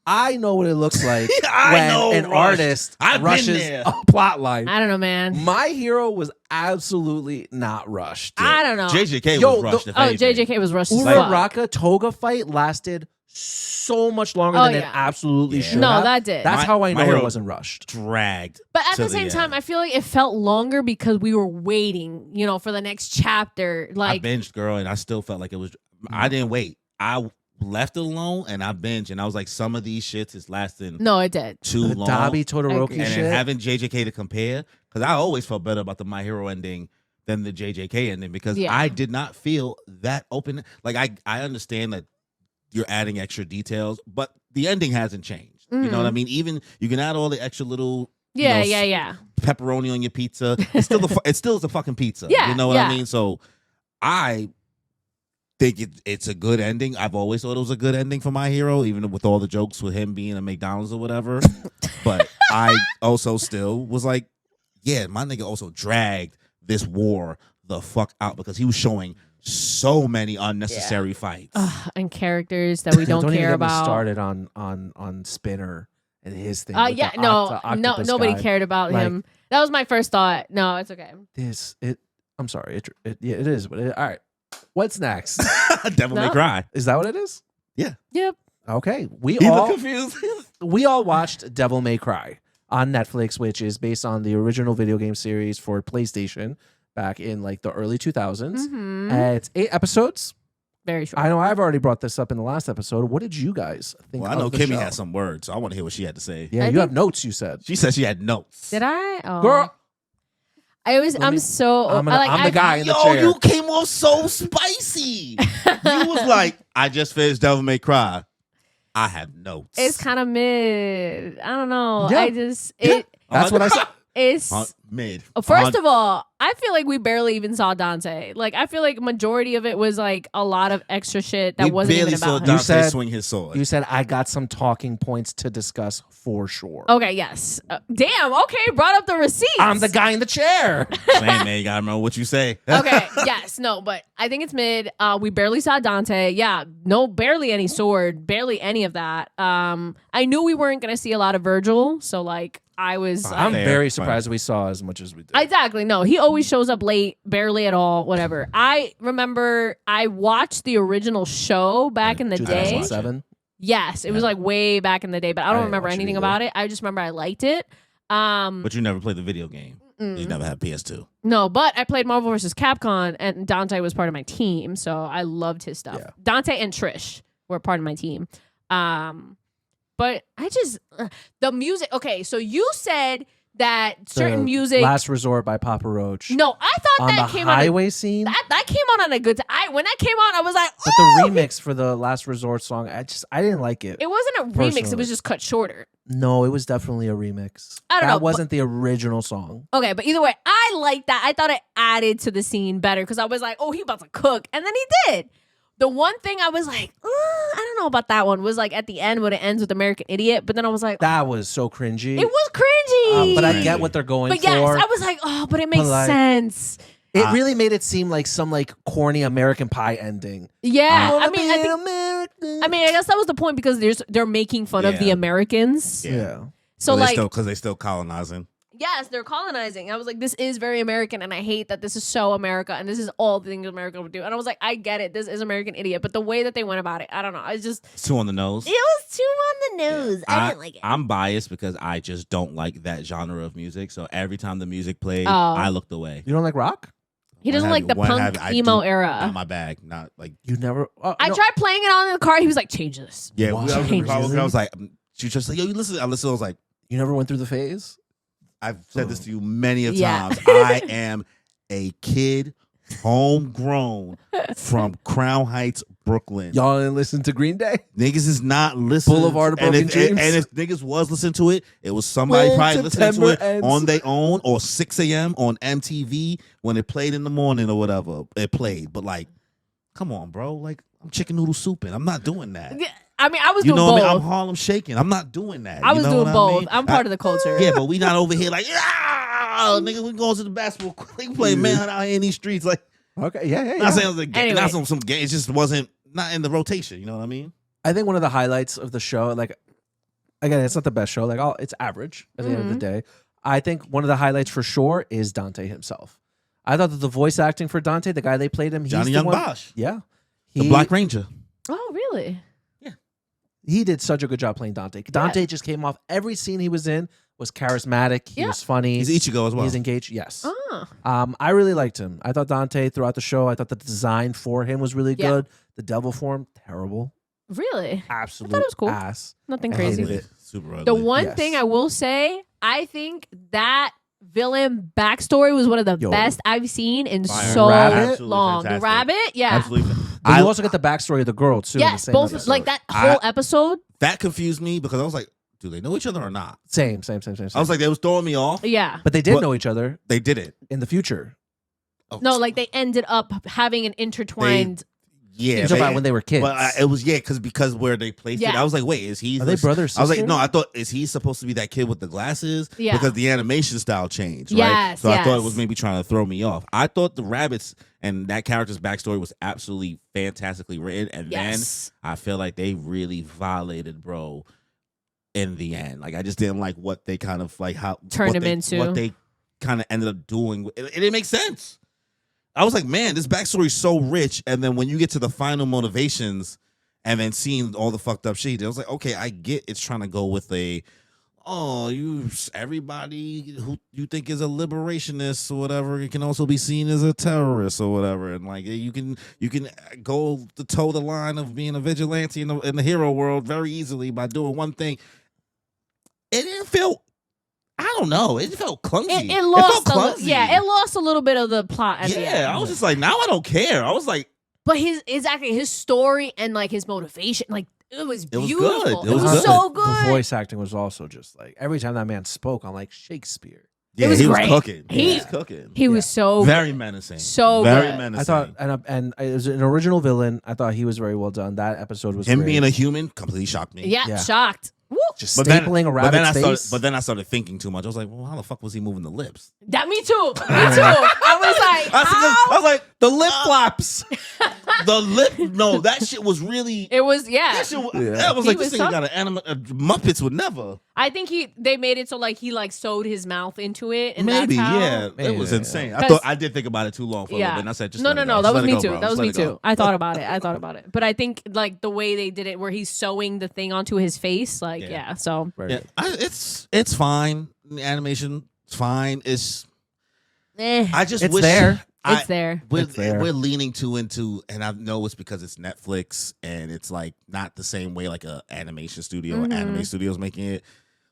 I know what it looks like I when know an rushed. artist I've been rushes there. a plot line. I don't know, man. My Hero was absolutely not rushed. I don't know. JJK Yo, was rushed. if Oh, anything. JJK was rushed as fuck. Uraraka Toga fight lasted so much longer Oh, than it yeah. absolutely Yeah. should No, have. that did. That's My- how I My know Hero it wasn't rushed. dragged. But at to the same time, end. I feel like it felt longer because we were waiting, for the next chapter. Like, I binged, girl, and I still felt like it was. I didn't wait. I left it alone and I binged, and I was like, some of these shits is lasting no, it did. too The long. Dabi I Todoroki agree. and shit. then having JJK to compare, because I always felt better about the My Hero ending than the JJK ending, because Yeah. I did not feel that open. Like I understand that you're adding extra details, but the ending hasn't changed. You know what I mean? Even you can add all the extra little Yeah, you know, yeah. pepperoni on your pizza. It's still it's still a fucking pizza. Yeah, You know what yeah. I mean? So I think it's a good ending. I've always thought it was a good ending for My Hero, even with all the jokes with him being a McDonald's or whatever. But I also still was like, yeah, my nigga also dragged this war the fuck out because he was showing so many unnecessary fights. And characters that we don't even care get me about. started on Spinner and his thing. with Yeah, the no, octopus nobody guy. cared about Like- him. That was my first thought. No, it's okay. I'm sorry. It is. But all right. What's next? Devil May No. Cry. Is that what it is? Yep. Okay. You look confused. We all watched Devil May Cry on Netflix, which is based on the original video game series for PlayStation back in like the early 2000s. Mhm. It's 8 episodes. Very short. I know I've already brought this up in the last episode. What did you guys think Well, I of know the Kimmy show? had some words, so I want to hear what she had to say. Yeah, I you have think- notes, you said. She said she had notes. Did I? Oh. Girl, I'm me- so. I'm I the guy in the Yo, chair. you came off so spicy. You was like, I just finished Devil May Cry. I have notes. It's kind of mid. I don't know. Yeah. I just Yeah. That's what I said. It's mid. first of all, I feel like we barely even saw Dante. Like I feel like majority of it was like a lot of extra shit that we wasn't barely even saw about him. Dante said- swing his sword. You said I got some talking points to discuss for sure. Okay, yes. Damn. Okay, brought up the receipts. I'm the guy in the chair. Hey, man, you gotta remember what you say. Okay, yes, no, but I think it's mid. We barely saw Dante. Yeah, no, barely any sword, barely any of that. I knew we weren't gonna see a lot of Virgil, so like I was. I'm Fair, very fine. surprised we saw as much as we did. Exactly. No, he always shows up late, barely at all, whatever. I remember I watched the original show back in the day. 2007. Yes, it was like way back in the day, but I I don't didn't remember watch it anything either. about it. I just remember I liked it. But you never played the video game. You never had PS2. No, but I played Marvel vs. Capcom, and Dante was part of my team, so I loved his stuff. Yeah. Dante and Trish were part of my team. But I just the music. Okay, so you said that certain The music. Last Resort by Papa Roach. No, I thought on that the came on. highway scene. That came on a good time. When that came on, I was like, But oh! the remix for the Last Resort song, I didn't like it. It wasn't a remix. It Personally. was just cut shorter. No, it was definitely a remix. I don't that know, wasn't the original song. Okay, but either way, I like that. I thought it added to the scene better because I was like, oh, he about to cook. And then he did. The one thing I was like, I don't know about that one was like at the end when it ends with American Idiot. But then I was like, That was so cringy. it was cringy. But I get what they're going But for. yes, I was like, oh, but it makes But, like, sense. It really made it seem like some like corny American Pie ending. Yeah, Wanna I mean, be I think, American. I mean, I guess that was the point because they're making fun of Yeah. the Americans. Yeah. So they like, still because they still colonizing. yes, they're colonizing. I was like, this is very American, and I hate that this is so America, and this is all the things America would do. And I was like, I get it. This is American Idiot, but the way that they went about it, I don't know. I just It's too on the nose. it was too on the nose. I didn't like it. I'm biased because I just don't like that genre of music. So every time the music played, Oh. I looked away. You don't like rock? He doesn't like the punk emo era. Not my bag. Not like You never. I no. tried playing it on in the car. He was like, change this. yeah. Wow. I was like, she just like, yo, you listen. I listened. I was like, You never went through the phase? I've said this to you many of Yeah. times. I am a kid, homegrown from Crown Heights, Brooklyn. Y'all didn't listen to Green Day? Niggas is not listening. Boulevard of Broken Dreams? And if niggas was listening to it, it was somebody When probably listening to September it ends. on their own or 6 a.m. on MTV when it played in the morning or whatever. It played. But like, come on, bro. Like, I'm chicken noodle souping. I'm not doing that. I mean, I was You doing know both. what I mean? I'm Harlem shaking. I'm not doing that. I You was know doing what both. I mean? I'm part of the culture. Yeah, but we not over here like, nigga, we going to the basketball court. We play manhunt out here in these streets. Like, Okay, yeah. not saying it was a game, Anyway. not some game. It just wasn't not in the rotation. You know what I mean? I think one of the highlights of the show, like, again, it's not the best show. Like, it's average at the end of the day. I think one of the highlights for sure is Dante himself. I thought that the voice acting for Dante, the guy they played him, he's Johnny the Young one, Bosch, yeah, the Black Ranger. Oh, really? he did such a good job playing Dante. Dante just came off every scene he was in was charismatic. He was funny. He's Ichigo as well. He's engaged. Yes. Oh. I really liked him. I thought Dante throughout the show. I thought the design for him was really Yeah. good. The devil form, terrible. Really? Absolute it was cool. ass. Nothing I crazy. hated it. Super ugly. The one Yes. thing I will say, I think that villain backstory was one of the Yo. best I've seen in Fire. so Rabbit? Absolutely long. fantastic. The rabbit? Yeah. Absolutely. But you also get the backstory of the girl too. in the Yes, same both episode. like that whole episode. That confused me because I was like, do they know each other or not? Same. I was like, they was throwing me off. Yeah. But they did But- know each other They did it. in the future. Oh, No, like they ended up having an intertwined. yeah. You're talking about when they were kids. But it was because where they placed it. Yeah. I was like, wait, is he? Are they brother, I was like, sister? no, I thought is he supposed to be that kid with the glasses? Yeah. Because the animation style changed, right? Yes, So I thought it yes. was maybe trying to throw me off. I thought the rabbits and that character's backstory was absolutely fantastically written, and Yes. then I feel like they really violated, bro. In the end, like I just didn't like what they kind of like how Turned what him they- into. what they kind of ended up doing. It didn't make sense. I was like, man, this backstory is so rich, and then when you get to the final motivations, and then seeing all the fucked up shit, I was like, okay, I get it's trying to go with everybody who you think is a liberationist or whatever, it can also be seen as a terrorist or whatever, and like you can go to toe the line of being a vigilante in the hero world very easily by doing one thing. It didn't feel. I don't know. It felt clunky. It lost felt clumsy. it lost a little bit of the plot at the end. Yeah, I was just like, now I don't care. I was like, But his story and like his motivation, like it was was beautiful. good. It was so good. The voice acting was also just like every time that man spoke, I'm like Shakespeare. yeah, was he great. was cooking. He- was cooking. He was so Very menacing. So very good. menacing. I thought, and it was an original villain. I thought he was very well done. That episode was him great. being a human completely shocked me. yeah, shocked. Woo. just But then, stapling a but then rabbit's I face. started, but then I started thinking too much. I was like, well, how the fuck was he moving the lips? That me too. I was like, I was like, the lip flaps. the lip. No, that shit was really. it was That shit was, that was He like was this thing so- got an Muppets would never. I think they made it so like he like sewed his mouth into it, and Maybe, that's how, yeah. Maybe, It was yeah. insane. I 'Cause- thought I did think about it too long for a little Yeah. bit. And I said, just No, let no, it no. go. That Just was let it me go, too. bro. That was Just me let it go. too. I thought about it. But I think like the way they did it, where he's sewing the thing onto his face, like Yeah. so Yeah, it's fine. The animation, it's fine. I just It's wish there. it's there. It's there. We're leaning too into, and I know it's because it's Netflix and it's like not the same way like a animation studio or anime studios making it.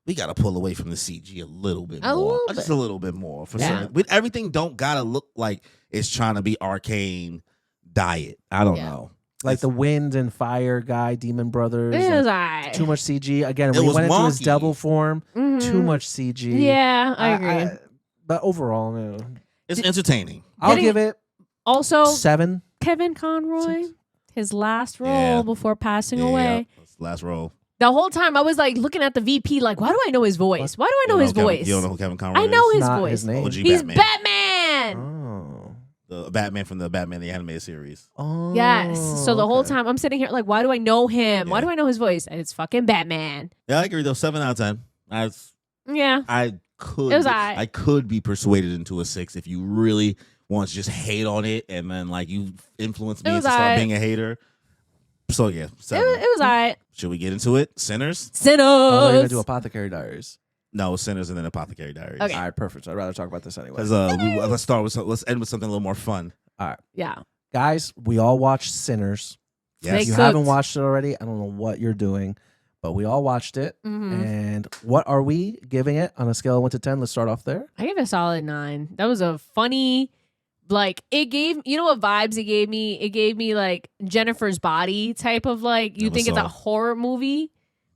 We got to pull away from the CG a little bit A more, little just bit. a little bit more for Yeah. certain. With everything, don't gotta look like it's trying to be arcane diet. I don't Yeah. know. Like the wind and fire guy, Demon Brothers. It like, was alright. too much CG. Again, It when he was went into his wonky. devil form, Mhm. too much CG. Yeah, I agree. But overall, no. It's entertaining. I'll Getting- give it Also, 7. Kevin Conroy, his last role Yeah. before passing Yeah, away. that's the last roll. The whole time I was like looking at the VP, like, why do I know his voice? Why do I know his voice? You don't know who Kevin Conroy I know is? his Not voice. his name. OG He's Batman. Batman. Oh. The Batman from the Batman the animated series. Oh. Yes. So the whole okay. time I'm sitting here like, why do I know him? Why Yeah. do I know his voice? And it's fucking Batman. Yeah, I agree though. 7 out of 10. Yeah. I could It was alright. I could be persuaded into a 6 if you really want to just hate on it and then like you influence me It to was start alright. being a hater. So yeah, It 7. was alright. Should we get into it? Sinners? Sinners. Oh, they're gonna do Apothecary Diaries. No, Sinners and then Apothecary Diaries. Okay. All right, perfect. So I'd rather talk about this anyway. Let's let's end with something a little more fun. Yeah. Guys, we all watched Sinners. Yes. If They you cooked. haven't watched it already, I don't know what you're doing, but we all watched it. Mhm. And what are we giving it on a scale of 1 to 10? Let's start off there. I give it a solid 9. That was a funny, like it gave, you know what vibes it gave me? It gave me like Jennifer's Body type of like, you Never think it's saw a it. horror movie,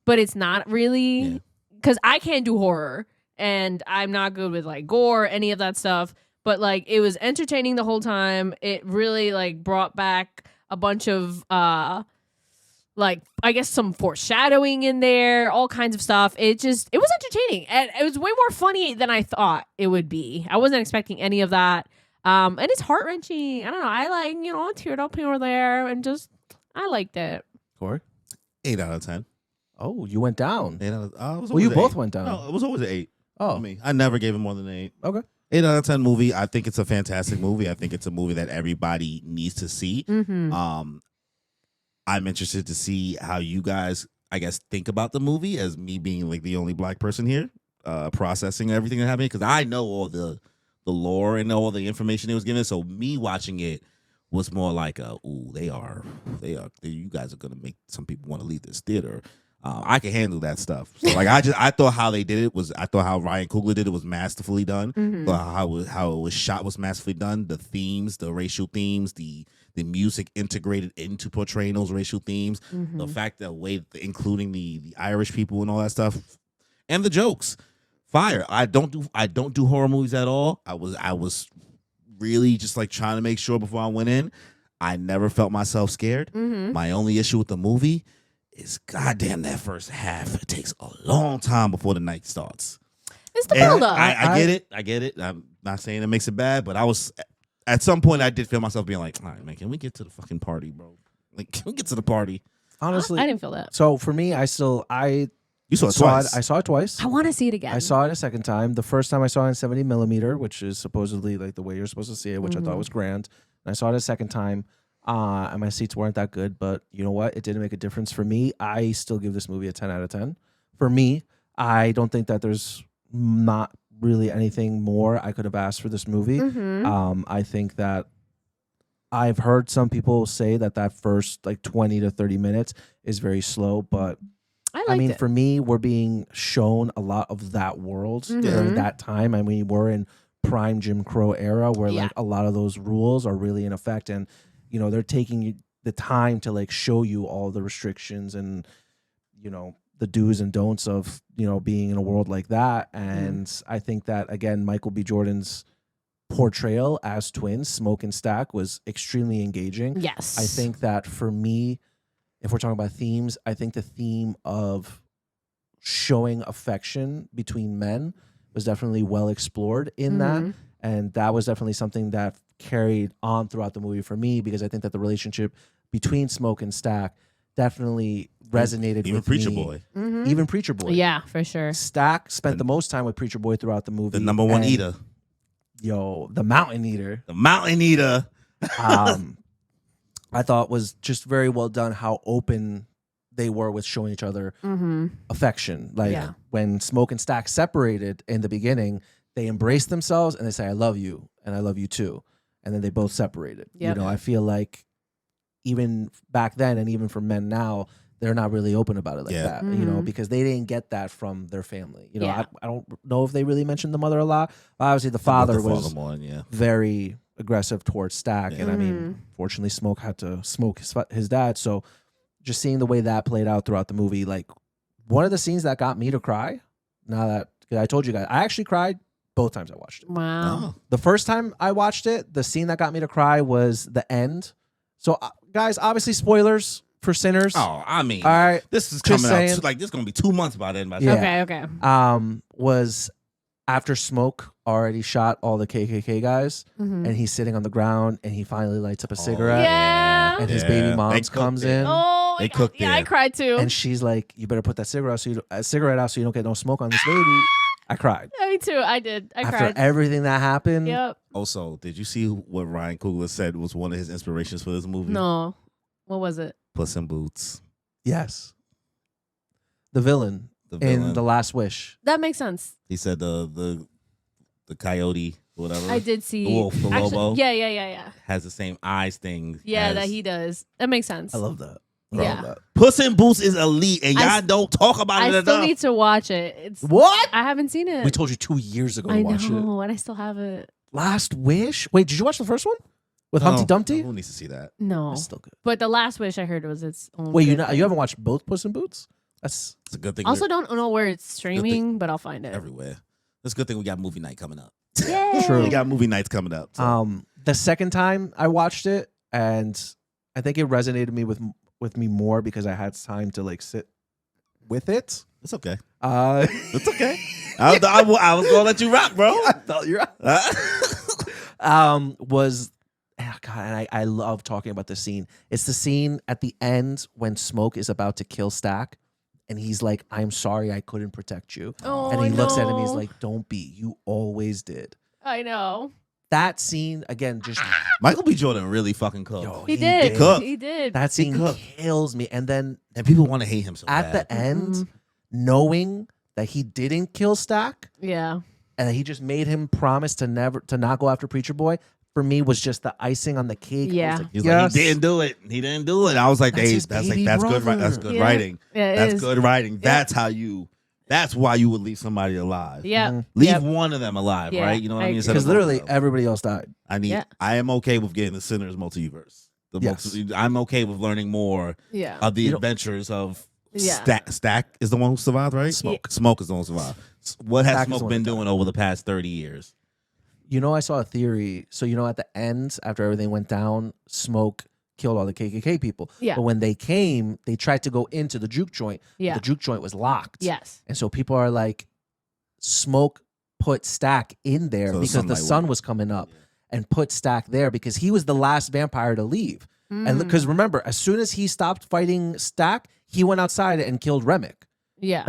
but it's not really, because I can't do horror and I'm not good with like gore, any of that stuff. But like it was entertaining the whole time. It really like brought back a bunch of like I guess some foreshadowing in there, all kinds of stuff. It was entertaining and it was way more funny than I thought it would be. I wasn't expecting any of that. And it's heart wrenching. I don't know. I like, I teared up here or there and just I liked it. Corey? 8 out of 10. Oh, you went down. 8 out of, it was Well, you always an both 8. went down. No, it was always an 8. Oh, I mean, I never gave it more than an 8. Okay. 8 out of 10 movie. I think it's a fantastic movie. I think it's a movie that everybody needs to see. Mm-hmm. I'm interested to see how you guys, I guess, think about the movie as me being like the only black person here, processing everything that happened because I know all the lore and all the information it was given. So me watching it was more like, you guys are gonna make some people want to leave this theater. I can handle that stuff. So like I thought how they did it was I thought how Ryan Coogler did it was masterfully done. Mm-hmm. How it was shot was masterfully done. The themes, the racial themes, the music integrated into portraying those racial themes. Mm-hmm. The fact that including the Irish people and all that stuff, and the jokes, fire. I don't do horror movies at all. I was really just like trying to make sure before I went in. I never felt myself scared. Mm-hmm. My only issue with the movie is goddamn that first half. It takes a long time before the night starts. It's the And build up. I get it. I'm not saying it makes it bad, but at some point I did feel myself being like, all right, man, can we get to the fucking party, bro? Like, can we get to the party? honestly, I didn't feel that. so for me, I You saw it saw twice. I saw it twice. I want to see it again. I saw it a second time. The first time I saw it in 70 millimeter, which is supposedly like the way you're supposed to see it, which I thought was grand. And I saw it a second time, and my seats weren't that good. But you know what? It didn't make a difference for me. I still give this movie a 10 out of 10. For me, I don't think that there's not really anything more I could have asked for this movie. Mm-hmm. I think that I've heard some people say that first like 20 to 30 minutes is very slow, but I mean, for me, we're being shown a lot of that world Mhm. during that time. I mean, we're in prime Jim Crow era where Yeah. like a lot of those rules are really in effect, and they're taking the time to like show you all the restrictions and the do's and don'ts of being in a world like that. And I think that again, Michael B. Jordan's portrayal as twins, Smoke and Stack, was extremely engaging. yes. I think that for me, if we're talking about themes, I think the theme of showing affection between men was definitely well explored in that. Mhm. And that was definitely something that carried on throughout the movie for me, because I think that the relationship between Smoke and Stack definitely resonated Even with Preacher me. Boy, Mhm. Even Preacher Boy. Yeah, for sure. Stack spent the most time with Preacher Boy throughout the movie. the number one and, eater, the Mountain Eater. the mountain eater. I thought was just very well done how open they were with showing each other Mm-hmm. affection. Like Yeah. when Smoke and Stack separated in the beginning, they embraced themselves and they say, I love you and I love you too. And then they both separated. Yep. I feel like even back then and even for men now, they're not really open about it like Yeah. that, Mhm. because they didn't get that from their family. Yeah. I don't know if they really mentioned the mother a lot, but obviously the father was father more, yeah. very aggressive towards Stack. Yeah. And I mean, Mhm. fortunately, Smoke had to smoke his dad. So just seeing the way that played out throughout the movie, like one of the scenes that got me to cry, now that 'cause I told you guys, I actually cried both times I watched it. Wow. Oh. The first time I watched it, the scene that got me to cry was the end. So, guys, obviously spoilers for Sinners. Oh, I mean, All right. this is Just coming out saying. like this is gonna be 2 months by then. By the Yeah. Okay. Okay. Was after Smoke already shot all the KKK guys, Mhm. and he's sitting on the ground, and he finally lights up a cigarette, Yeah. and his Yeah. baby They mom's cooked comes it. in, Oh, They my God. cooked Yeah, I it. cried too. and she's like, "You better put that cigarette out so you don't get no smoke on this baby." I cried Yeah, me too. I did. I after cried. everything that happened. Yep. Also, did you see what Ryan Coogler said was one of his inspirations for this movie? No. What was it? Puss in Boots. Yes, the villain The in villain. The Last Wish. That makes sense. He said the coyote, whatever. I did see. The wolf, the Actually, lobo. yeah. has the same eyes thing. Yeah, as- that he does. That makes sense. I love that. Bro. Yeah. that. Puss in Boots is elite, and I y'all s- don't talk about I it still enough. need to watch it. It's What? I haven't seen it. We told you 2 years ago to I watch it. know, and I still have it. Last Wish. Wait, did you watch the first one with Humpty Dumpty? Who needs to see that? No, It's still good. but the last wish I heard was its own. Wait, you good you thing. haven't watched both Puss in Boots? That's It's a good thing. Also, we're don't know where it's streaming, but I'll find it. everywhere. It's a good thing we got movie night coming up. Yay. True. We got movie nights coming up. So. the second time I watched it, and I think it resonated with me more because I had time to like sit with it. It's okay. It's It's okay. I was gonna let you rock, bro. I felt you're was God, and I love talking about this scene. It's the scene at the end when Smoke is about to kill Stack, and he's like, "I'm sorry, I couldn't protect you." Oh, And he looks at him, no. he's like, "Don't be. You always did." I know. That scene again, just Michael B. Jordan really fucking cooked. Yo, He did. cooked. He did. that scene cooked. kills me. And then And people want to hate him so at bad. the end, Mhm. knowing that he didn't kill Stack Yeah. and that he just made him promise to not go after Preacher Boy, for me was just the icing on the cake. I was Yeah. like, He's yes. like, he didn't do it. He didn't do it. I was like, That's hey, his that's baby good. That's brother. good Yeah. writing. Yeah, it That's is. good writing. That's why you would leave somebody alive. Yeah. Mhm. Leave Yep. one of them alive, Yeah, right? You know what I I mean? agree. Instead Because of both literally of them. everybody else died. Yeah. I am okay with getting the Sinner's multiverse. Yes. I'm okay with learning more Yeah. of the You know- adventures of Yeah. Stack is the one who survived, right? Smoke is the one who survived. What has Stack is the Smoke one been who died. doing over the past 30 years? You know, I saw a theory. So, at the end, after everything went down, Smoke killed all the KKK people. Yeah. But when they came, they tried to go into the juke joint. Yeah. The juke joint was locked. Yes. And so people are like, Smoke put Stack in there So the because the sunlight sun went- was coming up and put Stack there because he was the last vampire to leave. Mm. And because remember, as soon as he stopped fighting Stack, he went outside and killed Remick. Yeah.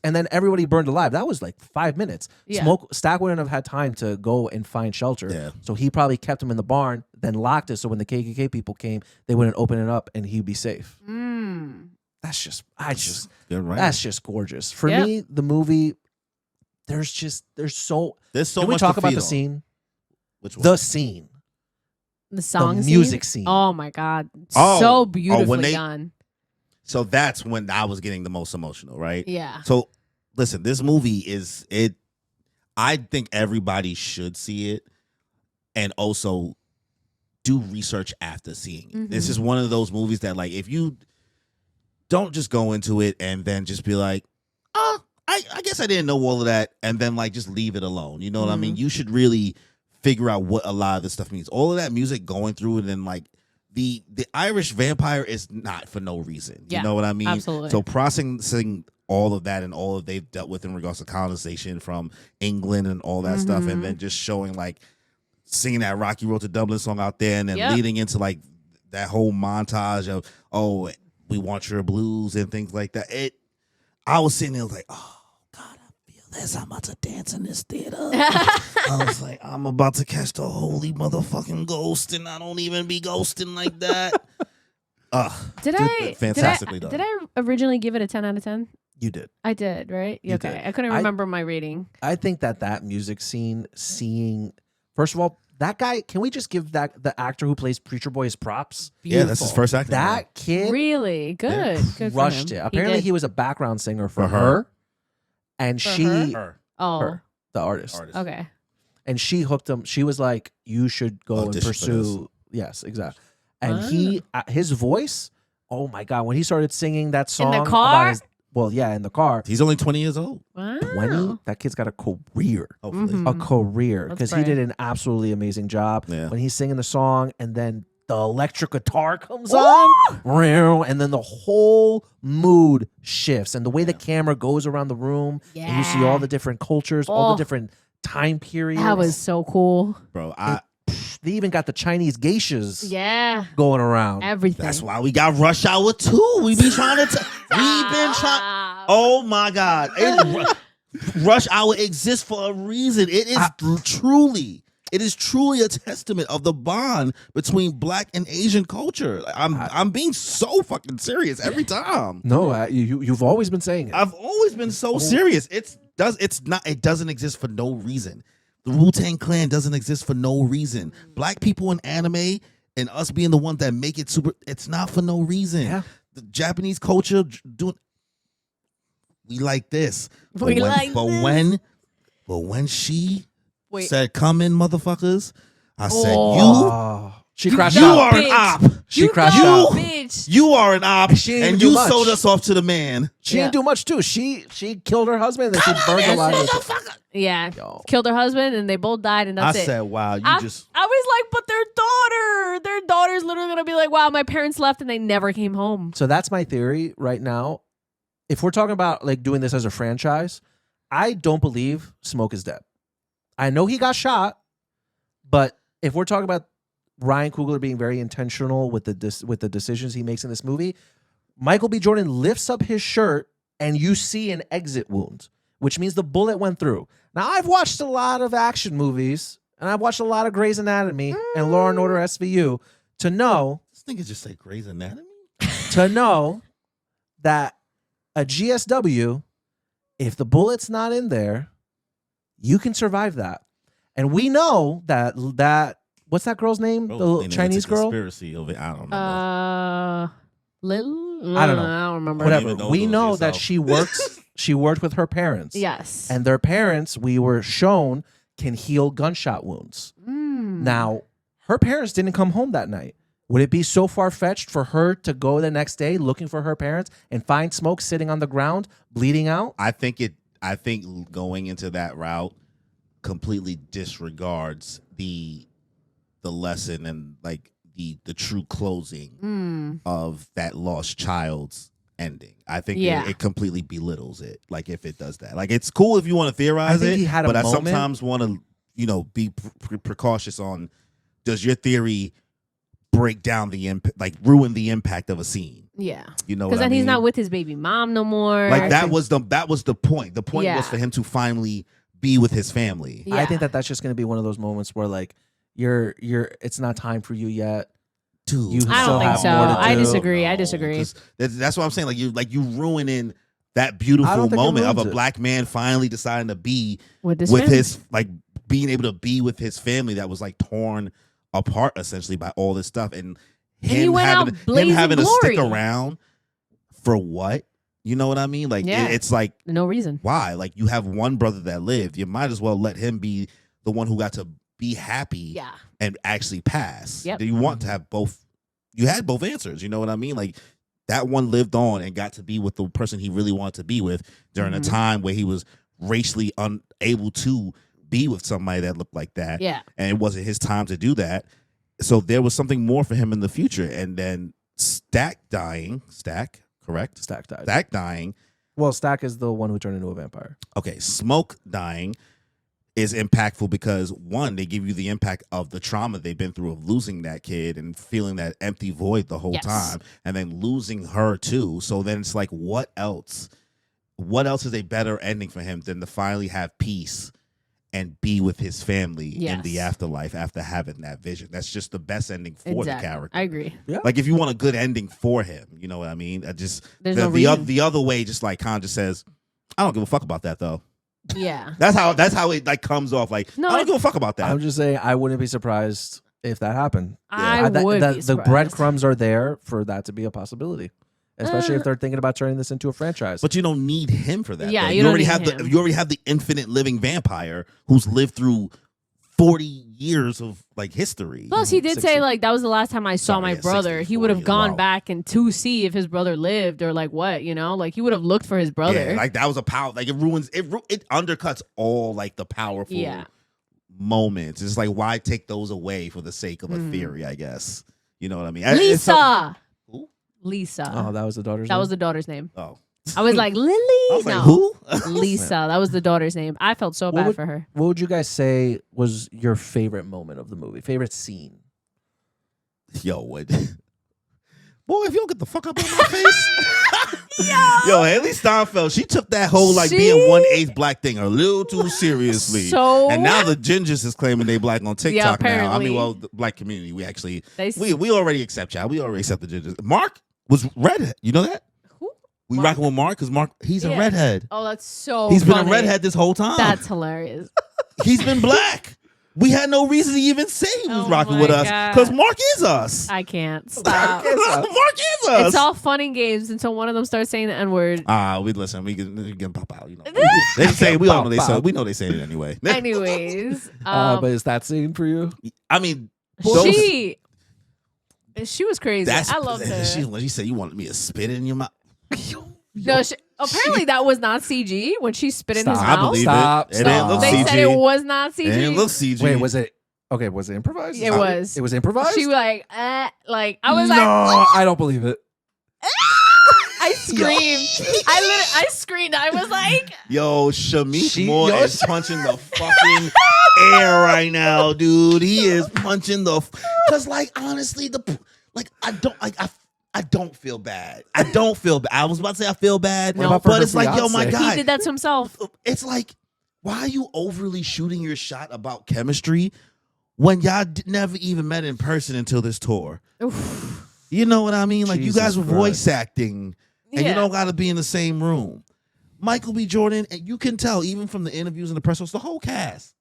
And then everybody burned alive. That was like 5 minutes. Yeah. Stack wouldn't have had time to go and find shelter. Yeah. So he probably kept him in the barn, then locked it. So when the KKK people came, they wouldn't open it up and he'd be safe. Mm. That's just, Good writing. that's just gorgeous. For Yep. me, the movie, there's so There's so Can we much talk to about feed the on. scene? Which one? The scene. The song music scene. Oh my God. Oh. So when beautifully they- done. So that's when I was getting the most emotional, right? Yeah. So listen, this movie I think everybody should see it and also do research after seeing it. This Mhm. is one of those movies that, like, if you don't just go into it and then just be like, oh, I guess I didn't know all of that, and then like just leave it alone. You know what I mean? You should really figure out what a lot of this stuff means. All of that music going through, and then like the Irish vampire is not for no reason. Yeah, you know what I mean? absolutely. So processing all of that and all that they've dealt with in regards to colonization from England and all that stuff, and then just showing like singing that Rocky Road to Dublin song out there, and then Yep. leading into like that whole montage of, oh, we want your blues and things like that. I was sitting there like, oh God, I feel this. I'm about to dance in this theater. I was like, I'm about to catch the holy motherfucking ghost, and I don't even be ghosting like that. Fantastically done. Did I originally give it a 10 out of 10? You did. I did, right? You Okay. did. I couldn't remember my rating. I think that music scene, first of all, that guy, can we just give the actor who plays Preacher Boy his props? Yeah, that's his first acting. That kid Really good. Good for crushed him. it. Apparently, did. he was a background singer for For her. her, and For she, Her. Oh, her, the artist, okay. and she hooked him. She was like, "You should go and Audition for pursue." Yes, exactly. And he, his voice, oh my God, when he started singing that song the about car? in the car. He's only 20 years old. Wow. 20, that kid's got a career. Hopefully. Mhm. A career, Let's because he pray. did an absolutely amazing job Yeah. when he's singing the song, and then the electric guitar comes on, and then the whole mood shifts, and the way the camera goes around the room, and you see all the different cultures, all the Oh. different time periods. That was so cool. Bro, They even got the Chinese geishas Yeah. going around. Everything. that's why we got Rush Hour 2. We be trying to we've been trying. Oh my God. Rush Hour exists for a reason. It is truly a testament of the bond between Black and Asian culture. I'm being so fucking serious every time. No, you've always been saying it. I've always been so serious. It doesn't exist for no reason. The Wu-Tang Clan doesn't exist for no reason. Black people in anime and us being the ones that make it super, it's not for no reason. Yeah. The Japanese culture we like this. We like this. But when she Wait. said, "Come in, motherfuckers." I said, Oh. She crashed you out. are an bitch. op. She crashed you- out. bitch. You are an op, She didn't and do you much. sold us off to the man. She Yeah. didn't do much too. She killed her husband and then she burned alive. Yeah. Yo. Killed her husband and they both died and I that's it. said, "Wow, you I just." was like, but their daughter's literally gonna be like, wow, my parents left and they never came home. So that's my theory right now. If we're talking about like doing this as a franchise, I don't believe Smoke is dead. I know he got shot, but if we're talking about Ryan Coogler being very intentional with the decisions he makes in this movie, Michael B. Jordan lifts up his shirt and you see an exit wound, which means the bullet went through. Now, I've watched a lot of action movies and I've watched a lot of Grey's Anatomy and Law and Order SVU to know This nigga just say Grey's Anatomy. that a GSW, if the bullet's not in there, you can survive that. And we know that what's that girl's name? Bro, The think it's Chinese a girl? Conspiracy of it. I don't know. Little? I don't know. I don't remember. Whatever. Whatever. even know We those know that yourself. she worked with her parents. Yes. And their parents, we were shown, can heal gunshot wounds. Now, her parents didn't come home that night. Would it be so far-fetched for her to go the next day looking for her parents and find Smoke sitting on the ground, bleeding out? I think going into that route completely disregards the lesson and like the true closing of that lost child's ending. I think it completely belittles it. Like if it does that, like it's cool if you want to theorize think it, he had a but I moment. sometimes want to be precautious on, does your theory break down the impact, like ruin the impact of a scene? Yeah. You know, Because what I then he's mean? not with his baby mom no more. Like that was the point. The point Yeah. was for him to finally be with his family. Yeah. I think that's just going to be one of those moments where like you're it's not time for you yet. Dude, You I still don't think have so. more to I do. disagree. I No, disagree. 'cause that's what I'm saying. Like you ruining that I beautiful don't think it moment of a ruins it. black man finally deciding to be With this with family. his, like being able to be with his family that was like torn apart essentially by all this stuff, and he him went out having blazing to stick glory. around for what? You know what I mean? Like Yeah. it's like, No reason. why? Like you have one brother that lived. You might as well let him be the one who got to be happy Yeah. and actually pass. Yep. Do you want to have both? You had both answers. You know what I mean? Like that one lived on and got to be with the person he really wanted to be with during a time where he was racially unable to be with somebody that looked like that. Yeah. And it wasn't his time to do that. So there was something more for him in the future. And then Stack, correct? Stack died. Stack dying. Well, Stack is the one who turned into a vampire. Okay, Smoke dying is impactful because one, they give you the impact of the trauma they've been through of losing that kid and feeling that empty void the whole Yes. time, and then losing her too. So then it's like, what else? What else is a better ending for him than to finally have peace and be with his family in the Yes. afterlife after having that vision? That's just the best ending for the character. I agree. Like if you want a good ending for him, you know what I mean? There's the, no the, reason. the other way just like kind of just says, I don't give a fuck about that though. Yeah. That's how it like comes off. Like, No, I don't give a fuck about that. I'm just saying I wouldn't be surprised if that happened. I would be The surprised. breadcrumbs are there for that to be a possibility, especially if they're thinking about turning this into a franchise. But you don't need him for that. Yeah, though. you don't already need have him. you already have the infinite living vampire who's lived through 40 years of like history. Plus, he did 60. say like that was the last time I saw Sorry, my yeah, brother. 60, He would have 40, gone wow. back and to see if his brother lived or like what, you know, like he would have looked for his brother. Yeah, like that was a power. Like it undercuts all like the powerful moments. It's like, why take those away for the sake of a theory? I guess you know what I mean. It's so- Lisa. Who? Lisa. Oh, that was the daughter's that name? was the daughter's name. Oh, I was like, Lily. I was no. like, who? Lisa. That was the daughter's name. I felt so bad for her. What would you guys say was your favorite moment of the movie? Favorite scene? Yo, what? Boy, if you don't get the fuck up on my face. Yo, Haley Steinfeld, she took that whole like being 1/8 black thing a little too seriously. So and now the gingers is claiming they black on TikTok now. I apparently. mean, well, the black community, we actually They- we already accept y'all. We already accept the gingers. Mark was redhead. You know that? Who? We Mark? rocking with Mark because Mark, he's a Yeah. redhead. Oh, that's so He's been funny. a redhead this whole time. That's hilarious. He's been black. We had no reason to even say he was Oh rocking my with us God. because Mark is us. I can't stop. Mark is us. It's all fun and games until one of them starts saying the N-word. We listen. We can pop out. You know, they say we all know they say. We know they say it anyway. Anyways, But is that scene for you? I mean, she was crazy. that's I loved her. when she said you wanted me to spit in your mouth. No, apparently that was not CG when she spit in his Stop. I mouth. believe Stop. it. It didn't look They CG. said it was not CG. It didn't look CG. Wait, was it? Okay, was it improvised? It was. It was improvised. She was like I was no, like, I don't believe it. I screamed. I screamed. I was like, Yo, Shameik She- Moore yo, is punching the fucking air right now, dude. He is punching because, like, honestly, I don't feel bad. I don't feel bad. I was about to say I feel bad, No. but it's like, yo, my Fiance? he God, did that to himself. it's like, why are you overly shooting your shot about chemistry when y'all never even met in person until this tour? Oof. You know what I mean? Like, you Jesus guys were Christ. voice acting, and you Yeah. don't got to be in the same room. Michael B. Jordan, and you can tell even from the interviews and the press, the whole cast,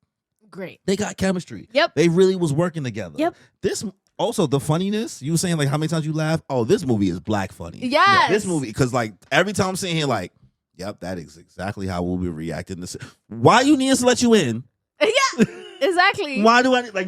Great. they got chemistry. Yep. They really was working together. Yep. This also the funniness. You were saying like how many times you laugh. Oh, this movie is black funny. Yes. This movie, because like every time I'm sitting here, like, yep, that is exactly how we'll be reacting. This. Why you need us to let you in? Yeah. Exactly. Why do I like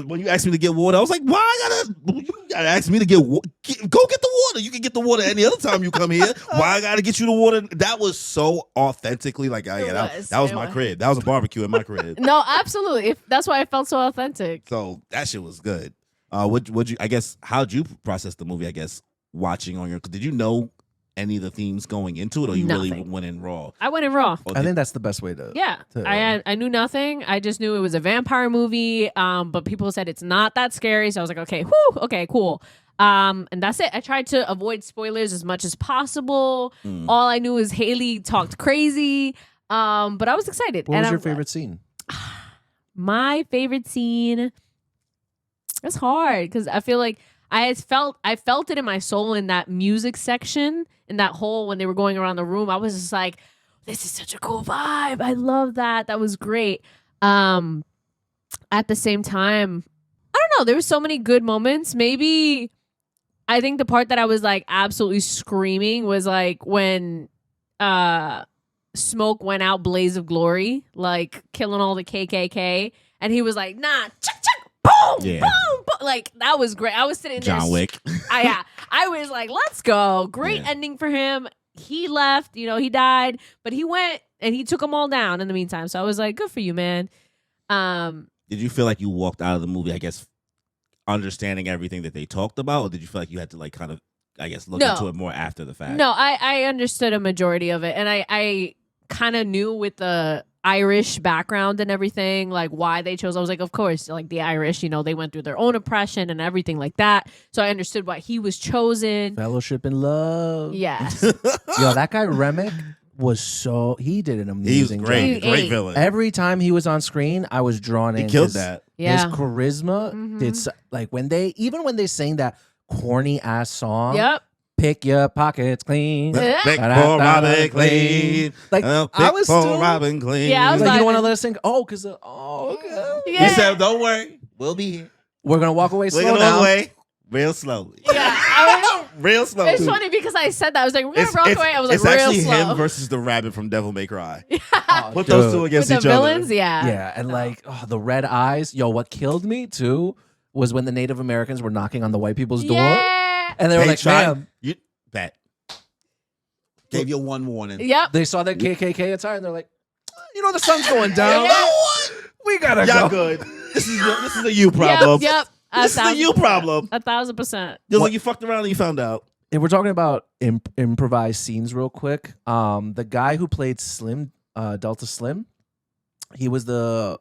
when you asked me to get water? I was like, why you gotta ask me to get water? Go get the water. You can get the water any other time you come here. Why I gotta get you the water? That was so authentically like, that was my crib. That was a barbecue in my crib. No, absolutely. That's why it felt so authentic. So that shit was good. Would you? I guess how'd you process the movie? I guess watching on your. Did you know any of the themes going into it, or you really Nothing. went in raw? I went in raw. I think that's the best way to. Yeah, to- I knew nothing. I just knew it was a vampire movie. But people said it's not that scary, so I was like, okay, okay, cool. And that's it. I tried to avoid spoilers as much as possible. All I knew is Haley talked crazy. But I was excited. What was your favorite scene? My favorite scene. It's hard because I feel like I felt it in my soul in that music section, in that hole when they were going around the room. I was just like, this is such a cool vibe. I love that. That was great. At the same time, I don't know. There were so many good moments. Maybe I think the part that I was like absolutely screaming was like when Smoke went out, blaze of glory, like killing all the KKK, and he was like, nah, chuck, chuck, boom, Yeah. boom, boom. Like that was great. I was sitting there. John Wick. I was like, let's go. Great ending for him. He left, he died, but he went and he took them all down in the meantime. So I was like, good for you, man. Did you feel like you walked out of the movie, I guess, understanding everything that they talked about, or did you feel like you had to like kind of, I guess, look into it more after the fact? No, I understood a majority of it, and I kind of knew with the Irish background and everything, like why they chose. I was like, of course, like the Irish, they went through their own oppression and everything like that. So I understood why he was chosen. Fellowship and love. Yes. Yo, that guy Remick he did an amazing He was great. He Great ate. villain. Every time he was on screen, I was drawn in. He killed 'cause that. Yeah. His charisma did like when they sang that corny ass song. Yep. Pick your pockets clean. Yeah. Big for Robin Clean. Like I was for still Robin Clean. Yeah, I was like, you don't want to vibing. let us sing? Oh, because okay. Yeah. He said, "Don't worry, we'll be here. We're gonna walk away We're slow gonna now. walk away real slowly, Yeah. real slowly." It's funny because I said that. I was like, we're going to rock away. I was like, it's real actually slow. him versus the rabbit from Devil May Cry. Oh, Put those dude. two With against the each villains, other. yeah. Yeah, and like the red eyes. Yo, what killed me too was when the Native Americans were knocking on the white people's door, Yeah. and they were like, tried- "Ma'am." you bet. Gave you one warning. Yep. They saw that KKK attire, and they're like, the sun's going down. Yeah. We gotta Y'all go. good. This is a you problem. Yep. This is a you problem. 1,000%. Just like you fucked around and you found out. If we're talking about improvised scenes real quick, the guy who played Slim, Delta Slim, he was the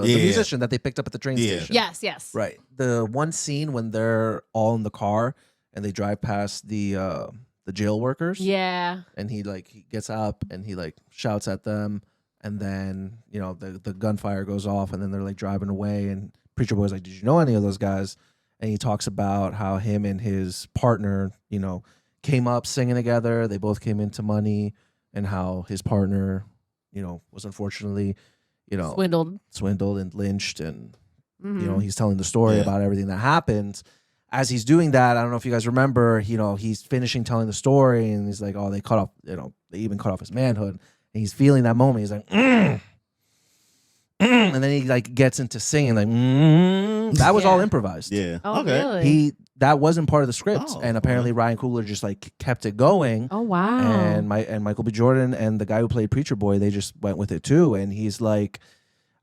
musician that they picked up at the train station. Yes. Right. The one scene when they're all in the car and they drive past the jail workers. Yeah. And he gets up and he like shouts at them, and then the gunfire goes off, and then they're like driving away, and Preacher Boy's like, "Did you know any of those guys?" And he talks about how him and his partner, came up singing together. They both came into money, and how his partner, was unfortunately, swindled and lynched, and he's telling the story about everything that happened. As he's doing that, I don't know if you guys remember, he's finishing telling the story, and he's like, "Oh, they cut off, they even cut off his manhood." And he's feeling that moment. He's like, and then he like gets into singing like, that was all improvised. Yeah. Oh, okay. Really? That wasn't part of the script, and apparently Ryan Coogler just like kept it going. Oh wow! And Michael B. Jordan and the guy who played Preacher Boy, they just went with it too. And he's like,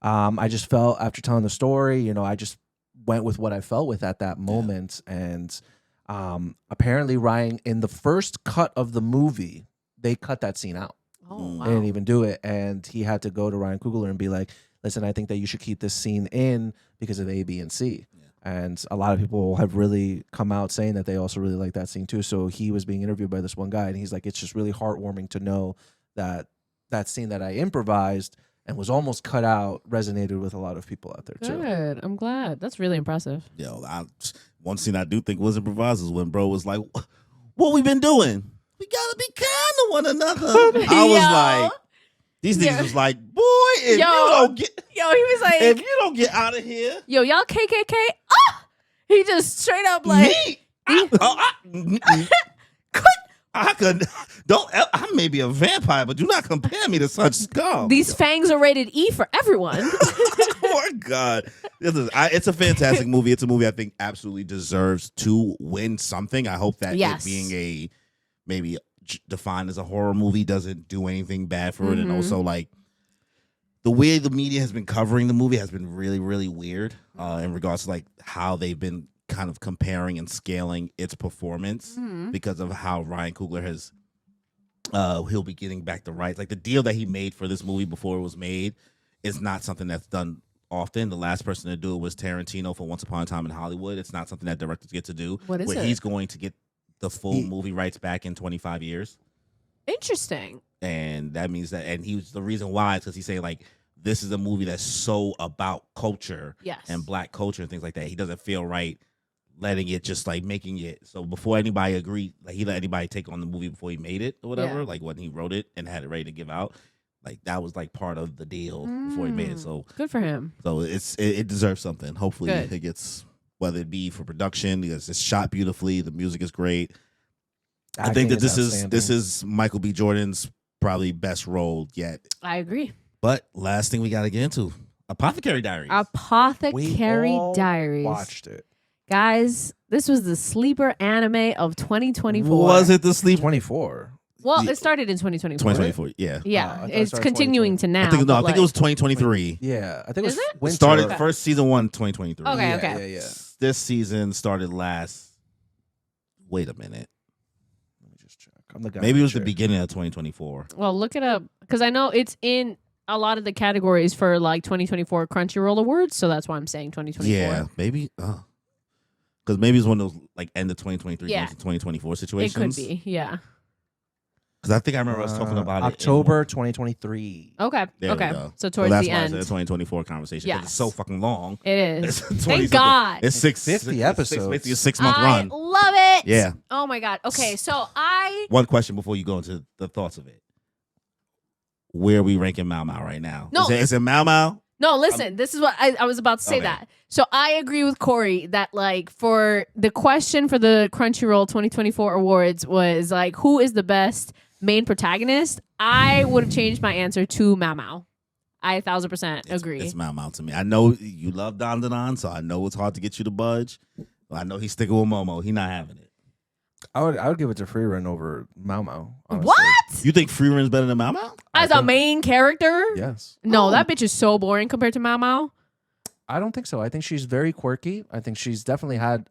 I just felt after telling the story, I just went with what I felt with at that moment. And apparently Ryan, in the first cut of the movie, they cut that scene out. Oh wow! They didn't even do it, and he had to go to Ryan Coogler and be like, "Listen, I think that you should keep this scene in because of A, B, and C." And a lot of people have really come out saying that they also really like that scene too. So he was being interviewed by this one guy, and he's like, it's just really heartwarming to know that that scene that I improvised and was almost cut out resonated with a lot of people out there too. Good. I'm glad. That's really impressive. One scene I do think was improvised is when bro was like, "What we been doing? We gotta be kind to one another." I was like, these niggas was like, "Boy, if you don't get." He was like, "If you don't get out of here, y'all KKK." He just straight up like, I could don't. I may be a vampire, but do not compare me to such scum. These fangs are rated E for everyone. Oh my God, it's a fantastic movie. It's a movie I think absolutely deserves to win something. I hope that it being a maybe defined as a horror movie doesn't do anything bad for it, and also like. The way the media has been covering the movie has been really, really weird in regards to like how they've been kind of comparing and scaling its performance because of how Ryan Coogler has he'll be getting back the rights. Like the deal that he made for this movie before it was made is not something that's done often. The last person to do it was Tarantino for Once Upon a Time in Hollywood. It's not something that directors get to do. What is it? He's going to get the full movie rights back in 25 years. Interesting. And that means that, and the reason why is because he's saying like, this is a movie that's so about culture and black culture and things like that. He doesn't feel right letting it just like making it. So before anybody agreed, like he let anybody take on the movie before he made it or whatever, like when he wrote it and had it ready to give out, like that was like part of the deal before he made it. So good for him. So it deserves something. Hopefully it gets, whether it be for production, because it's shot beautifully, the music is great. I think that this is Michael B. Jordan's probably best role yet. I agree. But last thing we got to get into, Apothecary Diaries. Apothecary Diaries. Watched it. Guys, this was the sleeper anime of 2024. Was it the sleep? 24. Well, it started in 2024. 2024, yeah. Yeah, it's continuing to now. I think it was 2023. Yeah, I think it was winter. It started first season 1, 2023. Okay. Yeah. This season started last. Wait a minute. Let me just check. I'm the guy. Maybe it was the beginning of 2024. Well, look it up because I know it's in a lot of the categories for like 2024 Crunchyroll Awards, so that's why I'm saying 2024. Yeah, maybe. Because maybe it's one of those like end of 2023 into 2024 situations. It could be, yeah. Because I think I remember us talking about October 2023. Okay. There we go. So towards that's the why end. It's a 2024 conversation. Yes. It's so fucking long. It is. It's Thank God. It's 50 episodes. Basically a 6-month run. I love it. Yeah. Oh my God. Okay, so One question before you go into the thoughts of it. Where are we ranking Mau Mau right now? No. Is it Mau Mau? No, listen, this is what I was about to say that. So I agree with Cory that like for the question for the Crunchyroll 2024 awards was like, who is the best main protagonist? I would have changed my answer to Mau Mau. I 1000% agree. It's Mau Mau to me. I know you love Don Don, so I know it's hard to get you to budge. I know he's sticking with Momo. He's not having it. I would give it to Freerun over Mau Mau. Honestly. What? You think Freerun's better than Mau Mau? As a main character? Yes. No, that bitch is so boring compared to Mau Mau. I don't think so. I think she's very quirky. I think she's definitely had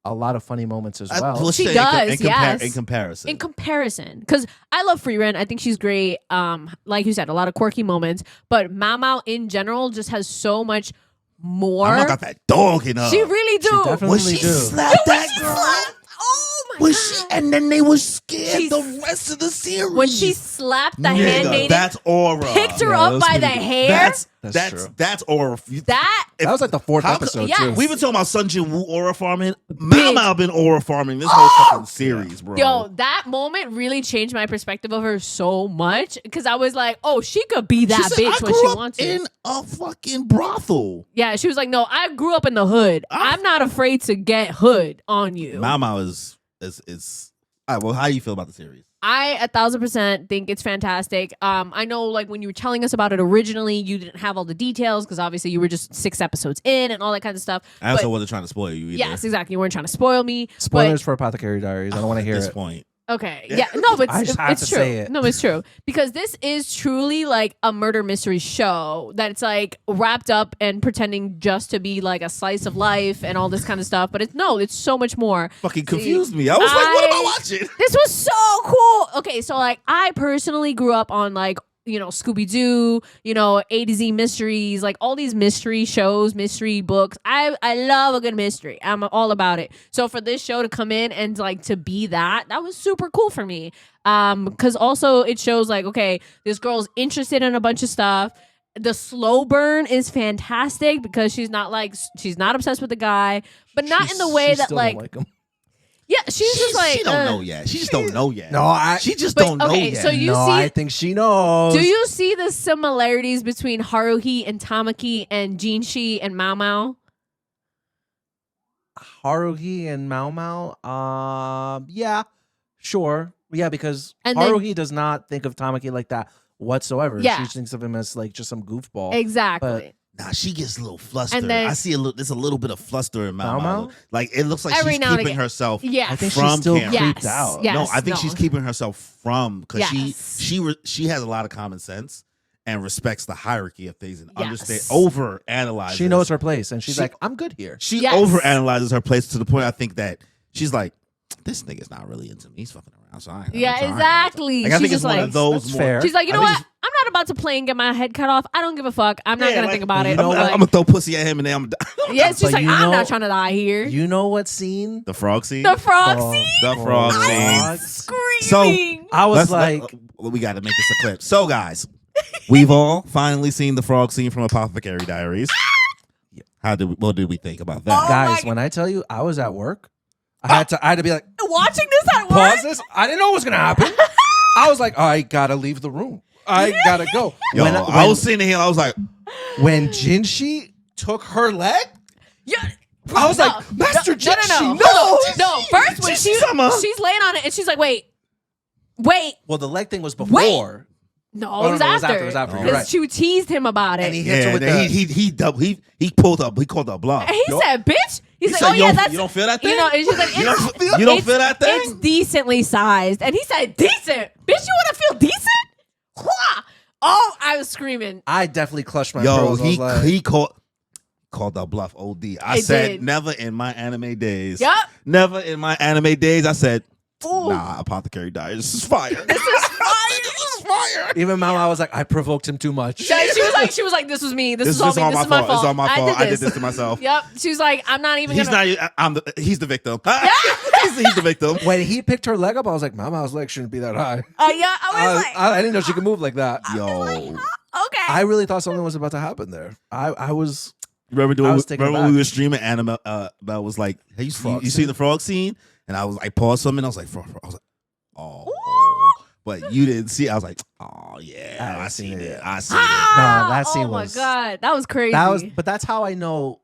a lot of funny moments as well. She does, yes. In comparison. In comparison. Because I love Freerun. I think she's great. Like you said, a lot of quirky moments. But Mau Mau in general just has so much more. Mau Mau got that dog in her. She really do. She definitely when she do. slapped that girl. Oh when and then they were scared She's- the rest of the series. When she slapped the Nigga, handmaiden, that's aura. picked her Yeah, that up was by the pretty good. hair. That's true. That's aura. That That was like the fourth How- episode yes. too. We've been talking about Sun Jin Woo aura farming. Mao been aura farming this whole fucking series, bro. Yo, that moment really changed my perspective of her so much because I was like, oh, she could be that She said, bitch I when grew she up wants to. in a fucking brothel. Yeah, she was like, no, I grew up in the hood. I'm not afraid to get hood on you. Mao is. All right, well, how do you feel about the series? I 1,000% think it's fantastic. I know, like when you were telling us about it originally, you didn't have all the details because obviously you were just 6 episodes in and all that kind of stuff. I also But- wasn't trying to spoil you either. yes, exactly. You weren't trying to spoil me. Spoilers for Apothecary Diaries. I don't want to At hear this it. point. Okay. Yeah. No, but I just have it's to true. say it. No, it's true. Because this is truly like a murder mystery show that's like wrapped up and pretending just to be like a slice of life and all this kind of stuff. But it's so much more. Fucking confused me. I was like, what am I watching? This was so cool. Okay, so like I personally grew up on like, Scooby-Doo, A to Z mysteries, like all these mystery shows, mystery books. I love a good mystery. I'm all about it. So for this show to come in and like to be that was super cool for me. Because also it shows like, okay, this girl's interested in a bunch of stuff. The slow burn is fantastic because she's not obsessed with the guy, but not in the way She that still like, don't like him. yeah, she's just like she don't know yet. She just don't know yet. No, she just But, don't know okay, yet. so you no, see- I think she knows. Do you see the similarities between Haruhi and Tamaki and Jinshi and Mao Mao? Haruhi and Mao Mao? Yeah, sure. Yeah, because And then- Haruhi does not think of Tamaki like that whatsoever. Yeah. She thinks of him as like just some goofball. Exactly. Nah, she gets a little flustered. And then- I see there's a little bit of fluster in Mao Mao Mao. Mao? Like it looks like Every she's now and keeping again. herself. Yes. I think From she's still camera. creeped Yes. out. Yeah. No, Yes, I think no. she's keeping herself from because Yes. she has a lot of common sense and respects the hierarchy of things and Yes. understand over analyzes. She knows her place, and she's She- like, "I'm good here." She Yes. over analyzes her place to the point I think that she's like, this nigga's not really into me. He's fucking around. So I ain't Yeah, exactly. Like, I She's think just it's one like, of those That's more. fair. she's like, you I know think what? I'm not about to play and get my head cut off. I don't give a fuck. I'm not Yeah, gonna like, think about you it. know I'm what? gonna throw pussy at him and then I'm Yeah, she's But like, you I'm know- not trying to die here. You know what scene? the frog scene. The frog Oh, scene. The frog frog. Screaming. I was Let's- we got to make this a clip. So, guys, we've all finally seen the frog scene from Apothecary Diaries. What did we think about that? Oh Guys, my- when I tell you I was at work, I had to be like, Watching this at work. pause this. I didn't know what was gonna happen. I was like, I gotta leave the room. I gotta go. Yo, when, I was sitting here. I was like, when Jinshi took her leg, Yeah. I was No. like, Master Jinshi, No. First, when Jinshi-sama. she's laying on it and she's like, wait. Well, the leg thing was before, No, Oh, it was no, it was after. after, it was after, you're Because right. she teased him about it. and he hit her yeah, with then the. he pulled up. He called up bluff. And he said, bitch. He's He like, said, oh, you yeah, don't- that's. you don't feel that thing? You know, and she's like, You don't it's- feel- you don't it's- feel that thing? It's decently sized. And he said, decent? Bitch, you want to feel decent? Wah! Oh, I was screaming. I definitely clutched my Yo, pearls. I was like, he called up bluff. OD. I It said did. never in my anime days. Yup. Never in my anime days. I said, Ooh. nah, Apothecary Diaries. This is fire. This is fire. This is fire. even Mama was like, I provoked him too much. She was like, this was me. This This is all is me. all This my is my fault. It's fault. all my fault. I did this this to myself. Yep. She was like, I'm not even He's gonna. not. He's the victim. he's the victim. When he picked her leg up, I was like, Mama's leg shouldn't be that high. Yeah, I was like, I didn't know she could move like that. Yo, okay. I really thought something was about to happen there. I was. remember I was taken when we aback. were streaming? Anime Bell was like, "Hey, you Frog see scene. the frog scene?" And I was like, paused something. I was like, frog. I was like, oh. But you didn't see. I was like, oh yeah, I seen it. I seen it. Nah, that scene oh my was- god, that was crazy. But that's how I know.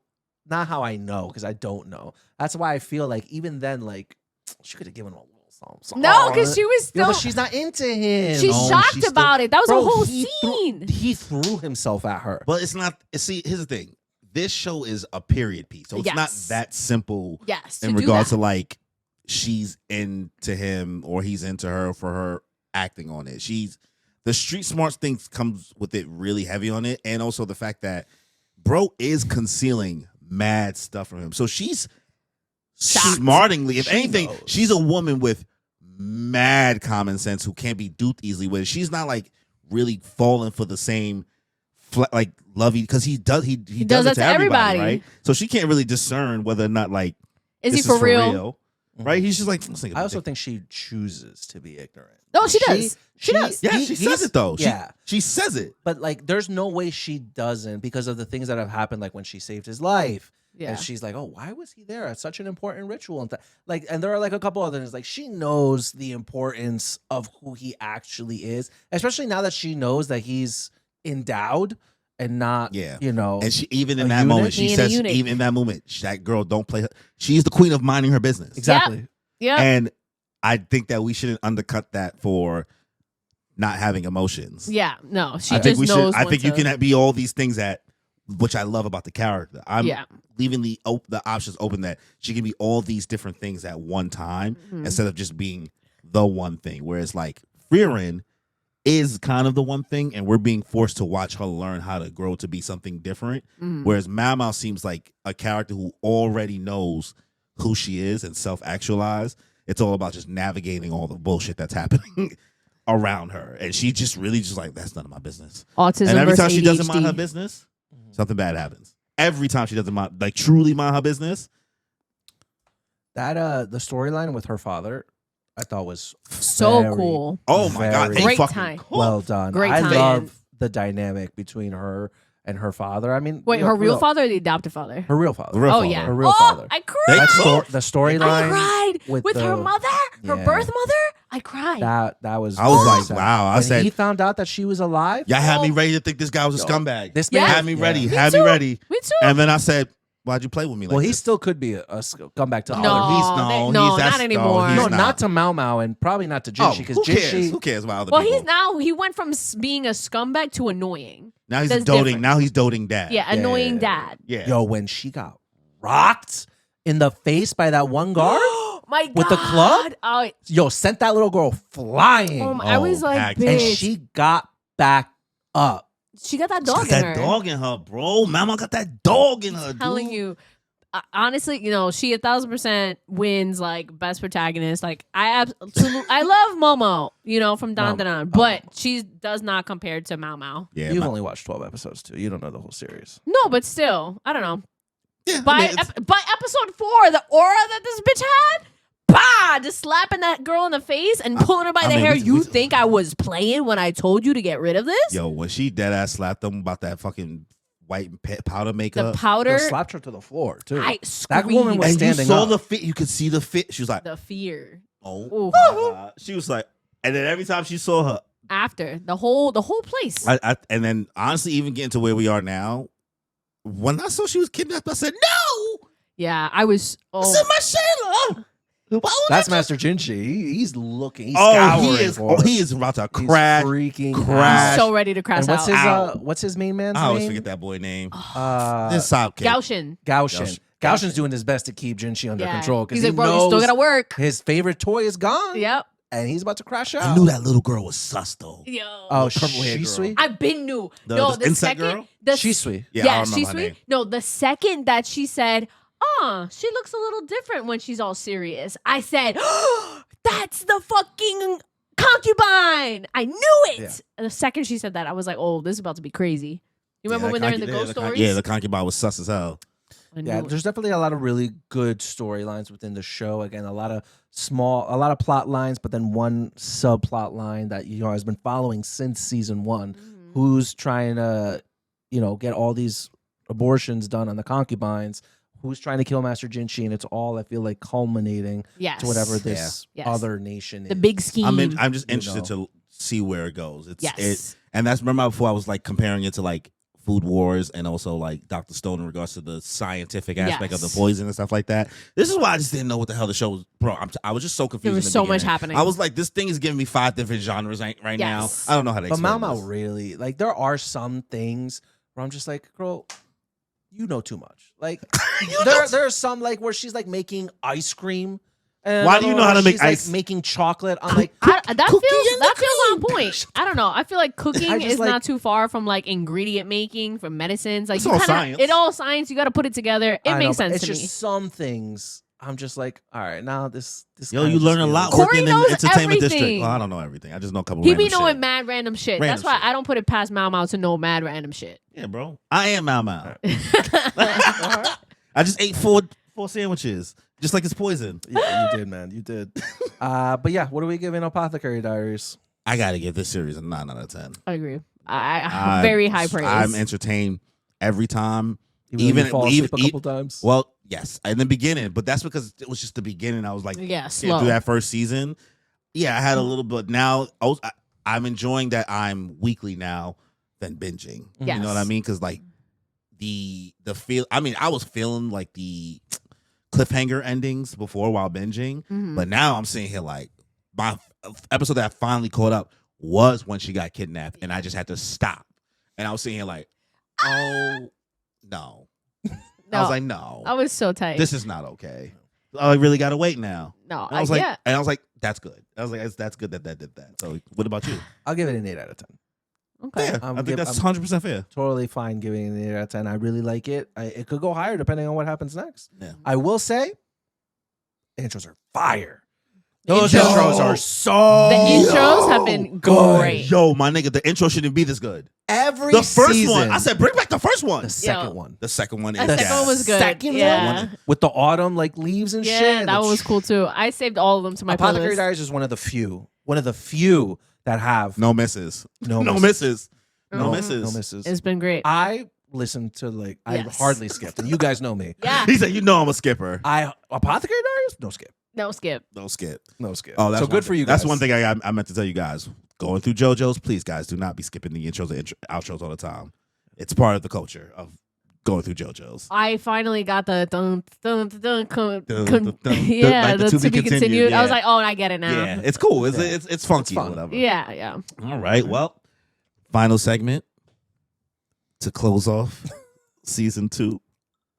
Not how I know, because I don't know. That's why I feel like even then, like she could have given him a little something. no, because she was Yeah, still. but she's not into him. she's No, shocked she's about it. That was Bro, a whole he scene. He threw himself at her. But it's not. See, here's the thing. This show is a period piece, so it's not Yes. that simple Yes, in to do regards that. to like she's into him or he's into her for her acting on it. She's the street smarts thing comes with it really heavy on it, and also the fact that bro is concealing mad stuff from him. So she's Shocked. smartingly, if She anything, knows. she's a woman with mad common sense who can't be duped easily with it. She's not like really falling for the same like lovey because he does it to everybody, right? So she can't really discern whether or not like Is he this for real? right? He's just like, this nigga I also dick. think she chooses to be ignorant. No, she does. She does. Yeah, she says it though. Yeah. She says it. But like, there's no way she doesn't because of the things that have happened, like when she saved his life. Yeah. And she's like, oh, why was he there? It's such an important ritual. And there are like a couple other things. Like, she knows the importance of who he actually is, especially now that she knows that he's endowed and not, you know. And she, even in a that eunuch? moment, she says, even in that moment, that girl don't play her. She's the queen of minding her business. Exactly. Yeah. And I think that we shouldn't undercut that for not having emotions. Yeah. No, she I think just we knows. should. I think you can be all these things that, which I love about the character. I'm leaving the options open that she can be all these different things at one time instead of just being the one thing. Whereas like Frieren is kind of the one thing, and we're being forced to watch her learn how to grow to be something different. Whereas Mau Mau seems like a character who already knows who she is and self-actualize. It's all about just navigating all the bullshit that's happening around her, and she just really just like, that's none of my business. Autism. And every time versus she doesn't mind ADHD. her business, something bad happens. Every time she doesn't mind, like truly mind her business. That the storyline with her father, I thought was So very, cool. Oh my god, very they Great fucking time. cool. well done. Great I tie-in. love the dynamic between her and her father. I mean, Wait, you know, her real father or the adopted father? Her real father. The real Oh father. yeah. Her real oh, father. I cried. They The storyline. I cried with with her the- mother, her Yeah. birth mother. I cried. That was. I was very like, sad. wow. I When said, he found out that she was alive. y'all had me ready to think this guy was a scumbag. This Yeah. man Had me ready. Yeah. Had me too. ready. Me too. And then I said, why'd you play with me like Well, he this? still could be a scumbag to No, others. no, not anymore. he's No, not. not to Mau Mau and probably not to Jinshi because who cares? Jinshi. Who cares about other well, people? he went from being a scumbag to annoying. Now he's That's doting. different. Now he's doting dad. Yeah, annoying dad. Yeah. Yo, when she got rocked in the face by that one guard, My God. With the club? Oh, yo, sent that little girl flying. I was like, packed. bitch. And she got back up. She got that She's dog got in that her. dog in her, bro. Mama got that dog in her. I'm telling dude. you. Honestly, you know, she 1,000% wins like best protagonist. Like I absolutely, I love Momo, you know, from Don Momo. Don, but she does not compare to Mau Mau. Yeah, You've Ma- only watched 12 episodes too. You don't know the whole series. No, but still, I don't know. yeah, By I mean, it's- by episode 4, the aura that this bitch had, bah, just slapping that girl in the face and pulling her by I the mean, hair. we- You we- think I was playing when I told you to get rid of this? yo, when she dead ass slapped them about that fucking white powder The makeup, powder, They slapped her to the floor too. I That woman screamed. was and you standing saw up. the fit. You could see the fit. She was like, The fear oh Ooh. my god. She was like, and then every time she saw her, after the whole place. and then honestly, even getting to where we are now, when I saw she was kidnapped, I said, no, Yeah, I was. this is my Shayla. Why would That's I Master Jinshi. He's looking. He's Oh, scouring he is. for her. He is about to He's crash. freaking crash. I'm so ready to crash And what's out. his what's his main man's I always name? forget that boy name. Oh, This sidekick. Gaoshin. Gaoshin. Gaoshin's doing his best to keep Jinshi under Yeah. control because He's he like, bro, you knows still gotta work. his favorite toy is gone. Yep. And he's about to crash out. I knew that little girl was sus though. Yo. Oh, Purple-haired girl. Shisui? I've been new. The No, the insect second. girl? The Shisui. Yeah, I Yeah, don't remember she's her sweet. name. No, the second that she said, "Oh, she looks a little different when she's all serious," I said, oh, "That's the fucking concubine." I knew it. Yeah. And the second she said that, I was like, "Oh, this is about to be crazy." You remember Yeah, when that they're in the concu- ghost the con- stories? Yeah, the concubine was sus as hell. I knew Yeah, it. there's definitely a lot of really good storylines within the show. Again, a lot of plot lines, but then one subplot line that has been following since season 1. Mhm. Who's trying to, get all these abortions done on the concubines? Who's trying to kill Master Jinshi? And it's all, I feel like, culminating Yes. to whatever this Yes. other nation The is. big scheme. I'm just You interested to see where it goes. It's Yes. and that's remember before I was like comparing it to like Food Wars and also like Dr. Stone in regards to the scientific aspect of the Yes. poison and stuff like that. This is why I just didn't know what the hell the show was. Bro, I was just so confused. There in was the so much beginning. happening. I was like, this thing is giving me 5 different genres right Yes. now. I don't know how to But explain Mau Mau this. really, like, there are some things where I'm just like, girl, you know too much. Like, there are some like where she's like making ice cream. And Why do you know how to make she's, like, ice? making chocolate? I'm like, that cookie feels and that the feels on cream. point. I don't know. I feel like cooking I just is like- not too far from like ingredient making from medicines. Like It's you all kinda, science. It all science. You got to put it together. It I know, makes but sense it's to just me. some things. I'm just like, all right, now this. Yo, kinda you just learn a feels- lot Corey working in the knows entertainment district. everything. Well, I don't know everything. I just know a couple He be random knowing shit. mad random shit. Random That's why shit. I don't put it past Mau Mau to know mad random shit. Yeah, bro. I am Mau Mau. I just ate 4 sandwiches, just like it's poison. Yeah, you did, man. You did. But yeah, what are we giving Apothecary Diaries? I gotta give this series a 9 out of 10. I agree. I very high praise. I'm entertained every time. Even fall asleep a couple times. Well, yes, in the beginning, but that's because it was just the beginning. I was like, slow. through that first season. Yeah, I had a little bit. Now I'm enjoying that I'm weekly now than binging. Yes. You know what I mean? Because like the feel. I mean, I was feeling like the cliffhanger endings before while binging, but now I'm sitting here like my episode that I finally caught up was when she got kidnapped, and I just had to stop. And I was sitting here like, oh no. I was like, no. I was so tight. This is not okay. I really gotta wait now. No, and I was like, that's good. I was like, that's good that did that. So what about you? I'll give it an 8 out of 10. Okay. Yeah, I think that's 100% fair. Totally fine giving it an 8 out of 10. I really like it. It could go higher depending on what happens next. Yeah. I will say, intros are fire. Those intros are so The intros have been great. Yo, my nigga, the intro shouldn't be this good. Every The first season, one. I said, bring back the first one. the second one. The second one is The second one was good. Second one with the autumn like leaves and Yeah, shit. that one was cool too. I saved all of them to my Apothecary playlist. Diaries is one of the few that have No misses. no No misses. misses. No misses. No misses. It's been great. I listened to I Yes. hardly skipped, and you guys know me. Yeah. He said, you know I'm a skipper. Apothecary Diaries, no skip, No skip. No skip. no skip. Oh, that's so one good thing. for you guys. That's one thing I meant to tell you guys. Going through JoJo's, please, guys, do not be skipping the intros and outros all the time. It's part of the culture of going through JoJo's. I finally got the Dun, dun, yeah, like the to be continued. yeah. I was like, oh, I get it now. Yeah, it's cool. It's funky or fun. whatever. Yeah. All right. Well, final segment to close off season 2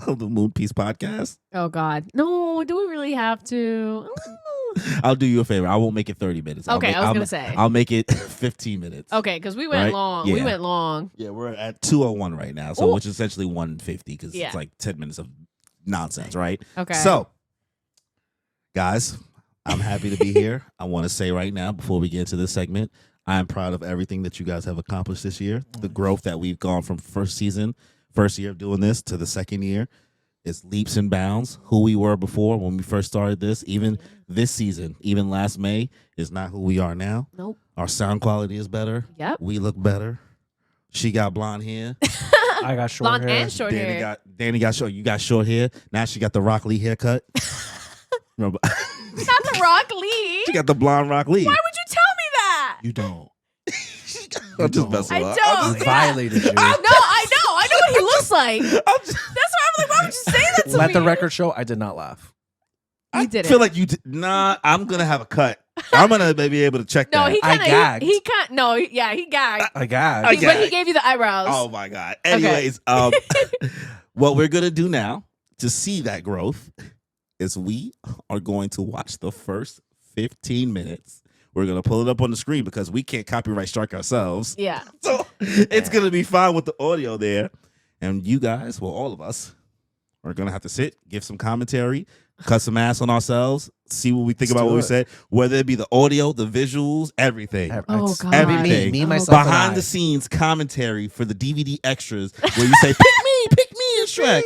of the Moon Piece podcast. Oh God, no! Do we really have to? I'll do you a favor. I won't make it 30 minutes. Okay, I was gonna say. I'll make it 15 minutes. Okay, because we went Right? long. Yeah. We went long. Yeah, we're at 201 right now, so Ooh. which is essentially 150 because Yeah. it's like 10 minutes of nonsense, right? Okay. So, guys, I'm happy to be here. I want to say right now, before we get into this segment, I'm proud of everything that you guys have accomplished this year. The growth that we've gone from first year of doing this to the second year is leaps and bounds. Who we were before when we first started this, even this season, even last May, is not who we are now. Nope. Our sound quality is better. Yep. We look better. She got blonde hair. I got short Blonde hair. and short hair. Danny got short. You got short hair. Now she got the Rock Lee haircut. Remember? Not the Rock Lee. She got the blonde Rock Lee. Why would you tell me that? You don't. I'm just messing I with don't. her. Yeah. Violated you. No, I know. I know what he looks like. That's why I'm like, why would you say that to me? Let the record show I did not laugh. You did feel it. like you did. Nah, I'm gonna have a cut. I'm gonna be able to check No, that. he kind of. gagged. He can't. No, yeah, he gagged. I gagged. I But gagged. he gave you the eyebrows. Oh my god. Anyways, what we're gonna do now to see that growth is we are going to watch the first 15 minutes. We're gonna pull it up on the screen because we can't copyright strike ourselves. Yeah. So it's gonna be fine with the audio there. And you guys, well, all of us, are gonna have to sit, give some commentary, cut some ass on ourselves, see what we think Let's about do what we it. said, whether it be the audio, the visuals, everything. Oh, God. Everything. Me, myself, Behind and the I. scenes commentary for the DVD extras where you say, pick me, and Shrek.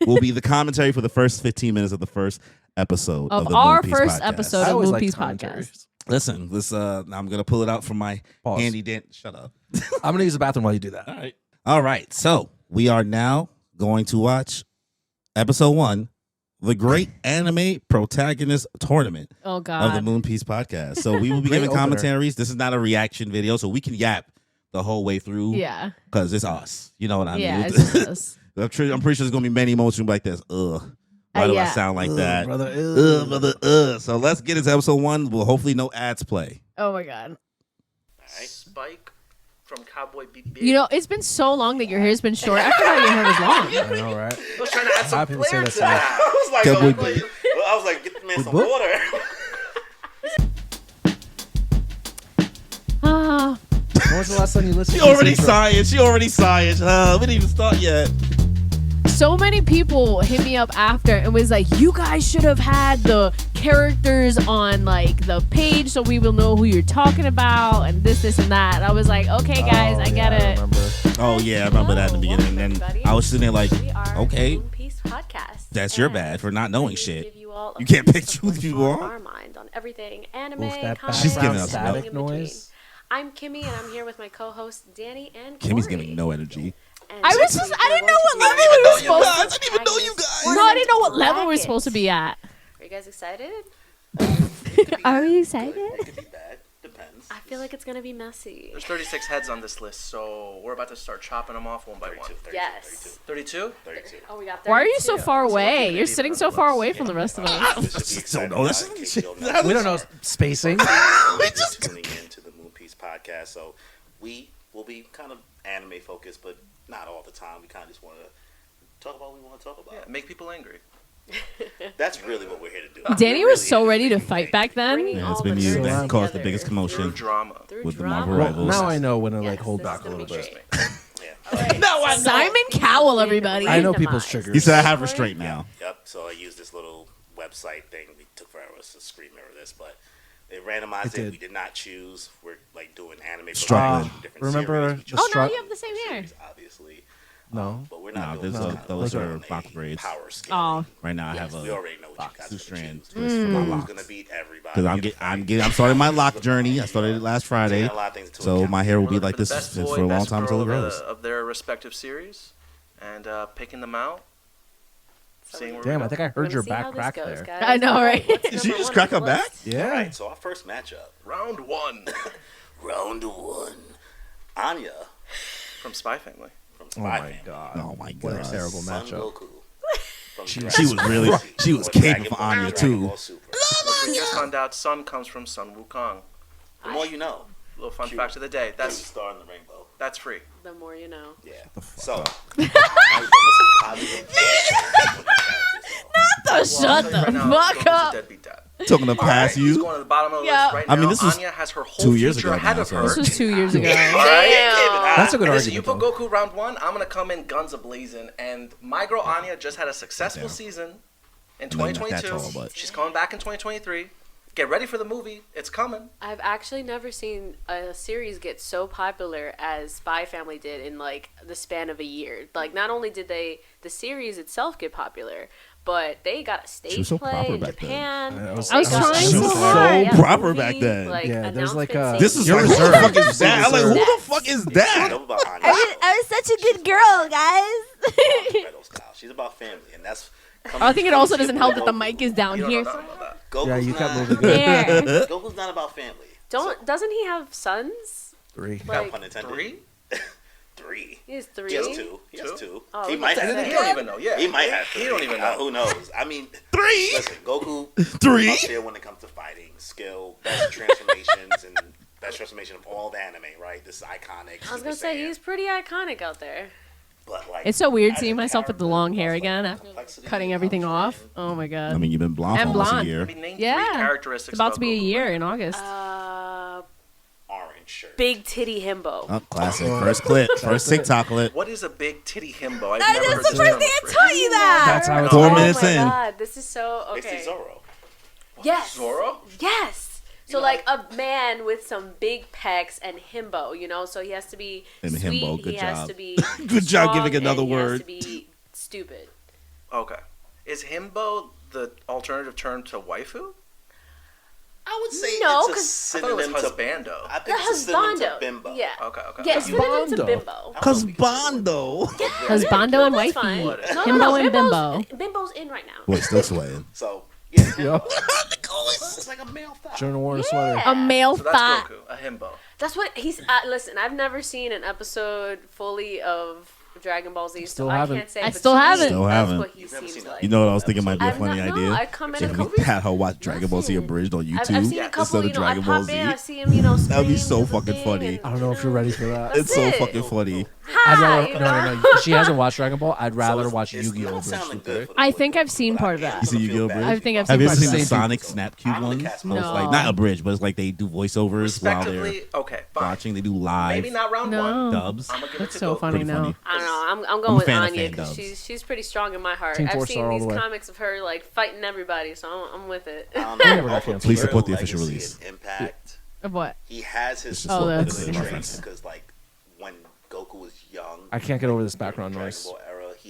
Will be the commentary for the first 15 minutes of the first episode of the our Moon Piece first podcast. episode I of always Moon like Piece commentaries. Podcast. Listen, this I'm gonna pull it out from my Pause. handy dan. Shut up. I'm gonna use the bathroom while you do that. All right. All right. So we are now going to watch episode 1, the Great Anime Protagonist Tournament Oh God. of the Moon Piece podcast. So we will be Great giving opener. commentaries. This is not a reaction video, so we can yap the whole way through. Yeah. Because it's us. You know what I Yeah. mean? It's just us. I'm pretty sure there's gonna be many moments like this. Ugh. Why do I Yeah. sound like Ugh, that? brother. Ugh, brother. Ugh. So let's get into episode 1. Well, hopefully no ads play. Oh my God. Spike from Cowboy Bebop. You know, it's been so long that your hair's been short. I forgot your hair was long. I know, right? I was trying to add some Happy to say flair that to to me. that. I was like, Cowboy I was like, get the man some What? water. Ah. When was the last time you listened She to this already intro? signed. She already signed. We didn't even start yet. So many people hit me up after and was like, you guys should have had the characters on like the page so we will know who you're talking about and this and that. And I was like, okay guys, I get I it. remember. Oh yeah, I remember that in the beginning. And then I was sitting there like, We are okay. Moon Piece Podcast. That's your bad for not knowing shit. Give you all a You can't pick piece of truth what's people on are. our mind on everything anime, Oof, that comics, She's giving us everything static in between. noise. I'm Kimmy, and I'm here with my co-host Danny and Kimmy's Cory. giving no energy. And I was today I didn't know what we're level going we to were be supposed to. I didn't even know you guys. No, I didn't know what level we were brackets. supposed to be at. Are you guys excited? Are you excited? It could be bad. Depends. I feel like it's gonna be messy. There's 36 heads on this list, so we're about to start chopping them off one by one. Yes. 32? 32. Oh, we got. Why are you so 32. far away? looking You're at sitting these so far numbers. away from the rest of us. I just don't know. We don't know spacing. We just tuning in to the Moonpiece podcast. So we will be kind of anime focused, but not all the time. We kind of just want to talk about what we want to talk about. Yeah, make people angry. That's really what we're here to do. Danny We're was really so here to ready to make fight back then. Bringing Yeah, it's all been the you nerds that caused the together biggest Through commotion drama. through with the drama. Marvel Well, Rivals. now I know when to like Yes, hold this back is a little gonna be bit. great. Yeah. No, I know. Simon Cowell, everybody. I know people's Randomized. triggers. He said I have restraint now. Yep. So I used this little website thing. We took forever to screen mirror this, but they randomized It it. did. We did not choose. We're like doing anime. Struggling. different Remember series. We the chose Oh, now struck? you have the same hair. series, obviously. No. But we're No, not doing those this are- kind of those like are a box braids. Power scale. Oh, Right now I Yes, have we a already know what you guys are 2 gonna strands choose. twist for my Who's locks. gonna beat everybody? Because I'm starting my lock journey. I started it last Friday, Taking a lot of things into so account. my hair will We're be looking like for the this best for boy, a long best time girl until it of grows. of their respective series, and picking them out. Seeing where we Damn, go. I think I We're heard gonna your see how back this crack goes, there. guys. I know, All right? what's Did you number just one crack on her the back? list? Yeah. All right, so our first matchup, Round 1 round 1, Anya from Spy Family. from Oh Spy my Family. god. Oh my What a god. terrible Son matchup. Goku. From She Dragon was Ball really Z, she was or caping Dragon for Ball- Anya Dragon too. Ball Super. Which we just found out Sun comes from Sun Wukong. The more you know. Little fun Cute. fact of the day. That's That's star in the rainbow. that's free. The more you know. Yeah. The fuck So, up. shut Right the now, fuck Goku's up. a deadbeat dad. Talking to pass He's you. going to the bottom of the Yeah. list right I now. mean, this was Anya has her whole 2 years future ago ahead now, of so her. This was 2 years ago. All right? That's a good Listen, you argument. put though. Goku round 1, I'm gonna come in guns a-blazing. And my girl Anya just had a successful Damn. season in Maybe not that 2022. tall, but- She's coming back in 2023. Get ready for the movie. It's coming. I've actually never seen a series get so popular as Spy Family did in like the span of a year. Like not only did the series itself get popular, but they got a was stage so play proper in back then. Japan. I was They got trying a so movie, hard. yeah, proper movie, back then. Like, Yeah, there's like announcement a- This is saying- like, who the fuck is that? I'm like, who the fuck is that? Know about Anya. I was such a good girl, guys. Red style. She's about family, and that's. I think it also doesn't help that the mic is down You don't here. know nothing about that. Goku's Yeah, you not, kept moving. There. Goku's not about family. Doesn't he have sons? 3. No Like pun intended. 3? 3. he has 3. He has 2. He has 2. Oh, He we might can have say He that. don't even know. Yeah. He might have 3. He don't even know. Who knows? I mean, 3? listen, Goku 3? up there when it comes to fighting, skill, best transformations, and best transformation of all the anime, right? This is iconic. I was Super gonna say Saiyan. he's pretty iconic out there. But like, It's so weird as seeing a myself with the character, long hair plus, again like, after complexity, cutting everything off. Oh my I god. mean, you've been blonde for And almost a blonde. year. I mean, name Yeah. 3 characteristics. It's about to be a Goku. year in August. Orange shirt. Big titty himbo. Oh, classic. First clip. First TikTok clip. What is a big titty himbo? I've That's never heard the this first term thing I before. taught you that. That's how it's 4 Oh minutes my in. god, this is so okay. Basically Zoro. Yes. Zoro? Yes. So like a man with some big pecs and himbo, you know, so he has to be And sweet, himbo, good he has job. to be Good job strong, giving another and he has word. to be stupid. Okay. Is himbo the alternative term to waifu? I would say No, it's a 'cause I thought it was synonym to. husbando. I The think it's a synonym to husbando. bimbo. Yeah. Okay, okay. Yeah, synonym to Husbando. bimbo. Husbando. Husbando and That's wifey. fine. What? Himbo and bimbo. Bimbo's in right now. Wait, still swaying. So yeah, Yo. it's like a male thigh. Shouldn't have worn a sweater. A male So that's thought. Goku, a himbo. That's what he's. Listen, I've never seen an episode fully of Dragon Ball Z, Still so haven't. I can't say. I but still to me, haven't. Still that's haven't. what he You've never seems seen like. You know what I was thinking might be a I've funny not- idea? No, I come in a If we couple. had her watch Dragon Ball Z Nothing. abridged on YouTube I've seen a couple. instead You of know, I Dragon Ball pop Z. in, I see him. You know, That'd be scream, so do the fucking thing, funny. and, I don't know if you're ready for that. It's so it. fucking funny. I'd Hi, rather you no, know? no, no. She hasn't watched Dragon Ball. I'd rather So watch it's Yu-Gi-Oh! not sounding Abridged good with for her. the I boys, think I've but seen part of that. You see Yu-Gi-Oh! feel bad. Abridged? I think I've Have seen you part ever of seen the that. Sonic Snap Cube I'm the ones? cast No. member. Like not abridged, but it's like they do voiceovers while they're Respectively, okay, fine. watching. They do live Maybe not round No. one. dubs. I'm gonna give That's it to so Goku. funny Pretty now. funny. I don't know. I'm I'm going a with fan of Anya fan because dubs. she's pretty strong in my heart. Team I've Four Star seen all these the way. comics of her like fighting everybody, so I'm with it. I don't I know. never got Also, canceled. Please support the Legacy official and release. Impact. Of what? He has his It's just Oh, a- that's it's a good. reference. because like when Goku was young, I can't get over this during background Dragon noise. Ball era, he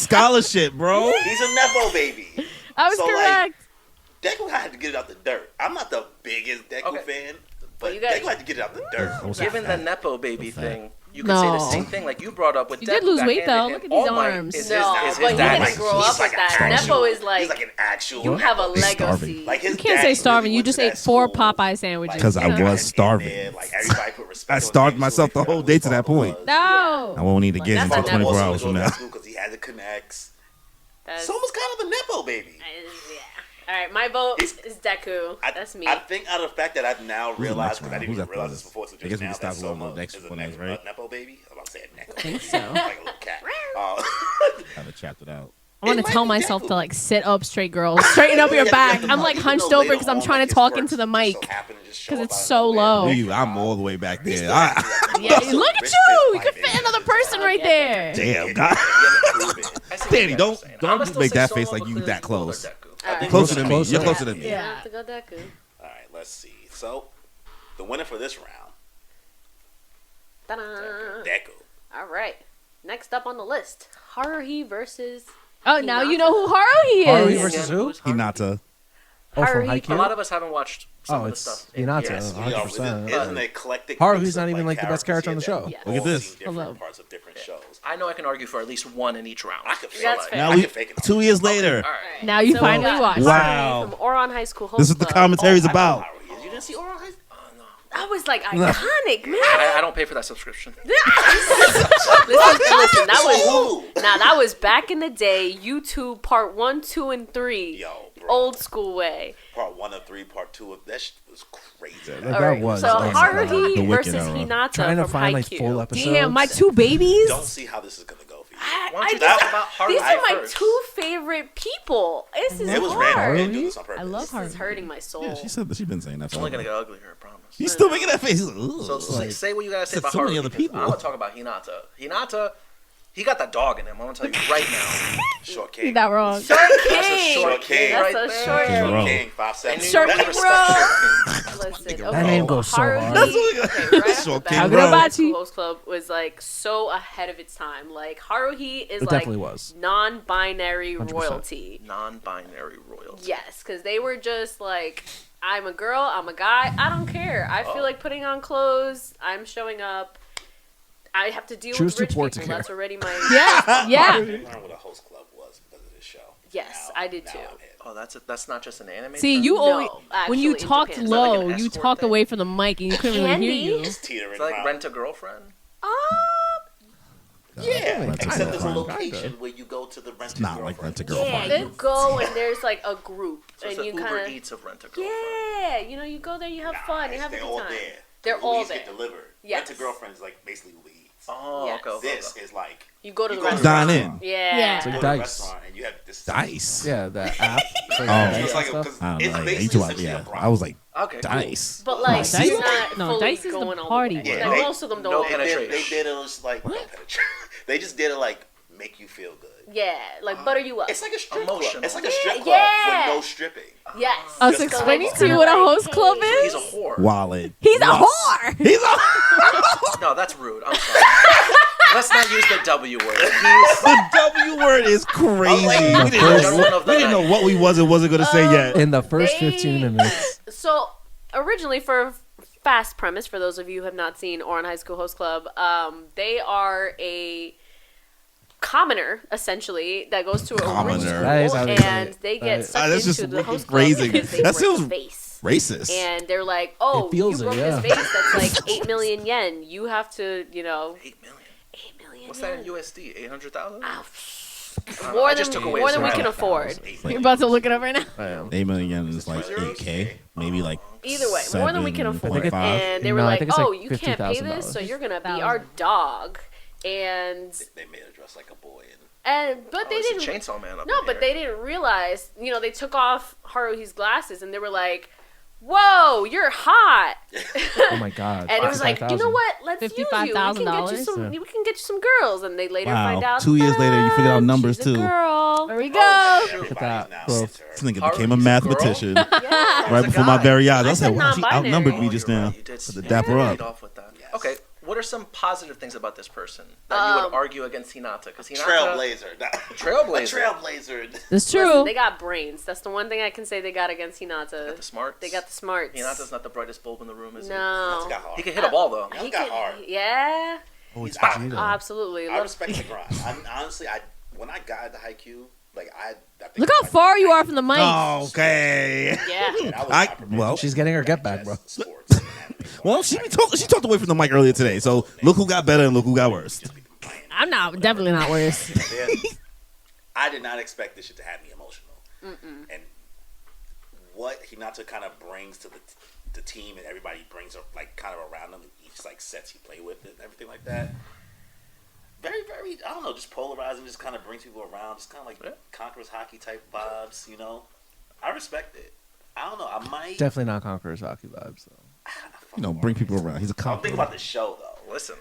scholarship, bro. He's a nepo baby. I was So, correct. Deku had to get it out the dirt. I'm not the biggest Deku fan, but Deku had to get it out the dirt. Given the Nepo baby thing, you could say the same thing. Like you brought up with You Deku. did lose got weight, handed though. him Look at these All Might arms. Is No, his but he dad. didn't grow up with that. Nepo is like, he's like an actual. you have a legacy. starving. Like his You can't dad say starving. really You went just to ate that 4 school. Popeye sandwiches. Because I Like, was starving. Like everybody put respect I on starved his name, myself so the he whole forgot day who to his that father point. was. No. I won't eat again That's until a 24 Also hours from go to now. that school because he had the connects. So was kind of a Nepo baby. Yeah. All right, my vote is Deku. That's me. I think out of the fact that I've now Who's the realized, next because I round? didn't Who's even after realize this? this before, so I guess just we now can that stop on Soma the next is a one is, Nepo, right? Nepo baby. I'm about to say Nepo. I think so. Like a little cat. Have it chapped it out. I want It to might tell be myself Deku. to like sit up straight, girls. Straighten up your back. I'm like hunched over because I'm trying to talk into the mic because it's so low. I'm all the way back there. Yeah, look at you. You can fit another person right there. Damn, God. Danny, don't make that face like you that close. Alright. Closer to me. Closer. You're closer to me. Yeah, I have to go Deku. All right, let's see. So, the winner for this round, Ta-da. Deku. All right. Next up on the list, Haruhi versus. Oh, now you know who Haruhi Haruhi is. versus who? Hinata. Oh, from Haruhi. Haikyuu? A lot of us haven't watched some Oh, of the it's stuff. Hinata. Yes, 100%. it's an eclectic. Haruhi's mix of, not even, like, the best character on the show. Yeah. Look at this. Different Hello. parts of different shows. I know I can argue for at least one in each round. I could fake That's it. fair. Now I we could fake it. 2 years later. All right. Now you So finally we got watched. Wow. From Ouran High School. This is what the Club. commentary's I about. know Haruhi is. You didn't see Ouran High School? That was like iconic, man. I don't pay for that subscription. Listen, that was back in the day. YouTube part 1, 2, and 3. Yo, bro. Old school way. Part 1 of 3, part 2 of that shit was crazy. That All right, was so awesome. Haruhi The Wicked versus era. Hinata Trying to from find like Haikyuu. full episodes. Damn, my 2 babies. Don't see how this is gonna go for you. Why don't you I talk just- about Haruhi These are my first? 2 favorite people. This is It was hard. random. They didn't do this on purpose. I love This is Haruhi. hurting my soul. Yeah, she said that she's been saying that. It's only gonna get uglier, I promise. He's still making that face. He's like, So "Ugh." say what you gotta say Said about so many Haruhi. other because people. I'm gonna talk about Hinata. Hinata, he got that dog in him. I'm gonna tell you right now. Short You're king. not wrong. Short That's a King. short king That's right a there. short King. king. Bro. King, 5'7". Short You king, respect bro. Short King. Listen, That name goes so hard. Haruhi, That's what- okay, right off Short the king, bat, bro. High School Host Club was like so ahead of its time. Like Haruhi is It like definitely was. non-binary 100%. royalty. Non-binary royalty. Yes, because they were just like, I'm a girl, I'm a guy, I don't care. I feel like putting on clothes, I'm showing up. I have to deal Choose with to rich port people. to care. That's already my Yeah, yeah. I learned what a host club was because of this show. Yes, Now- I did now too. I'm in. Oh, that's not just an anime. See, term? you No, always when you actually, in talked Japan. low, Is that like an you escort talked thing? away from the mic and you couldn't really hear you. It's teetering It's like around. Rent a Girlfriend. Yeah, Rent a except there's a Girlfriend. location where you go to the rent a Not like girlfriend. Rent a Girlfriend. Yeah, you go and there's like a group, So it's and like you Uber kind of Eats of Rent a Girlfriend. yeah, you know, you go there, you have fun, you have a They're good all time. there. They're The all Uber Eats get there. delivered. Yes. Rent a girlfriend is like basically Uber Eats. Oh, Yes. okay. This is like You go to the you go restaurant. Dine in. Yeah. Yeah. It's you like go to a Dice. restaurant and you have this Dice. Yeah, the app. For Oh. dice It's like stuff. because I don't it's know. Yeah, basically you two, essentially a yeah. brothel. I was like, Okay. cool. Dice. But like, Dice? you're not No, fully Dice is the going all party the way. one. Like, Yeah, most of them don't. no go. penetration. They did it just like no penetration. They just did it like make you feel good. Yeah, like butter you up. It's like a strip Emotional. club. It's like a Yeah, strip club yeah. with no stripping. Yes. I was Just explaining like- to you what a host club So is. he's a whore. Wallet. He's a whore. He's a. No, that's rude. I'm sorry. Let's not use the W word. He's The W word is crazy. like, We gentleman of the didn't know night. what we wasn't going to say yet. In the first They- 15 minutes. So originally, for fast premise, for those of you who have not seen Ouran High School Host Club, they are a commoner essentially that goes to a Commoner. rich school, That is how they say and it. they That get is- sucked that's into just the host phrasing. club because they That break sounds the vase. Racist. And they're like, "Oh, It feels you it, broke yeah. this vase that's like 8 million yen. You have to, 8 million. 8 million What's yen. that in USD? 800,000? Ow. I More just than took away more his than we round. can afford. You're about to look it up right now. I am. 8 million is like 8K. Maybe like. Either way, more than we can afford. 7.5. And they were No, I like, think it's like "Oh, you can't pay this, $50,000. so you're gonna be our dog." And They made her dress like a boy. but they It's a didn't. Chainsaw Man up No, in but here. they didn't realize. They took off Haruhi's glasses and they were like, "Whoa, you're hot!" Oh my god. And it was like, you know what? Let's use you. We can get you $55,000? some. Yeah. We can get you some girls. And they later find Wow. out. 2 years later, you figured out "Ta-da, numbers she's a too. girl. There we go. Look at Everybody's that. now Bro. into her. This nigga Haruhi's became a a girl? mathematician Yeah. right before my very eyes. I I said, said wow, she non-binary. outnumbered me Oh, just you're now. right. You did Had to dap her lead up. off with that. Yes. Okay, what are some positive things about this person that you would argue against Hinata? Because Trailblazer. Trailblazer. That's true. Listen, they got brains. That's the one thing I can say they got against Hinata. They got the smarts. They got the smarts. Hinata's not the brightest bulb in the room, is he? No. He can hit a ball, though. He got hard. Yeah. Oh, it's Oh, absolutely. I respect the grind. Honestly, when I got into Haikyuu, like I think Look how far you are from the mic. Okay. Yeah. she's getting her get back, bro. Well, she talked away from the mic earlier today. So look who got better and look who got worse. I'm definitely not worse. I did not expect this shit to have me emotional. And what Hinata kind of brings to the team, and everybody brings like kind of around them, each like sets he play with and everything like that. Very, very, I don't know, just polarizing, just kind of brings people around, just kind of like Conquerors hockey type vibes, you know. I respect it. I don't know, I might Definitely not Conquerors hockey vibes, though. You know, bring people around. He's a I'm conqueror. thinking about the show though. Listen,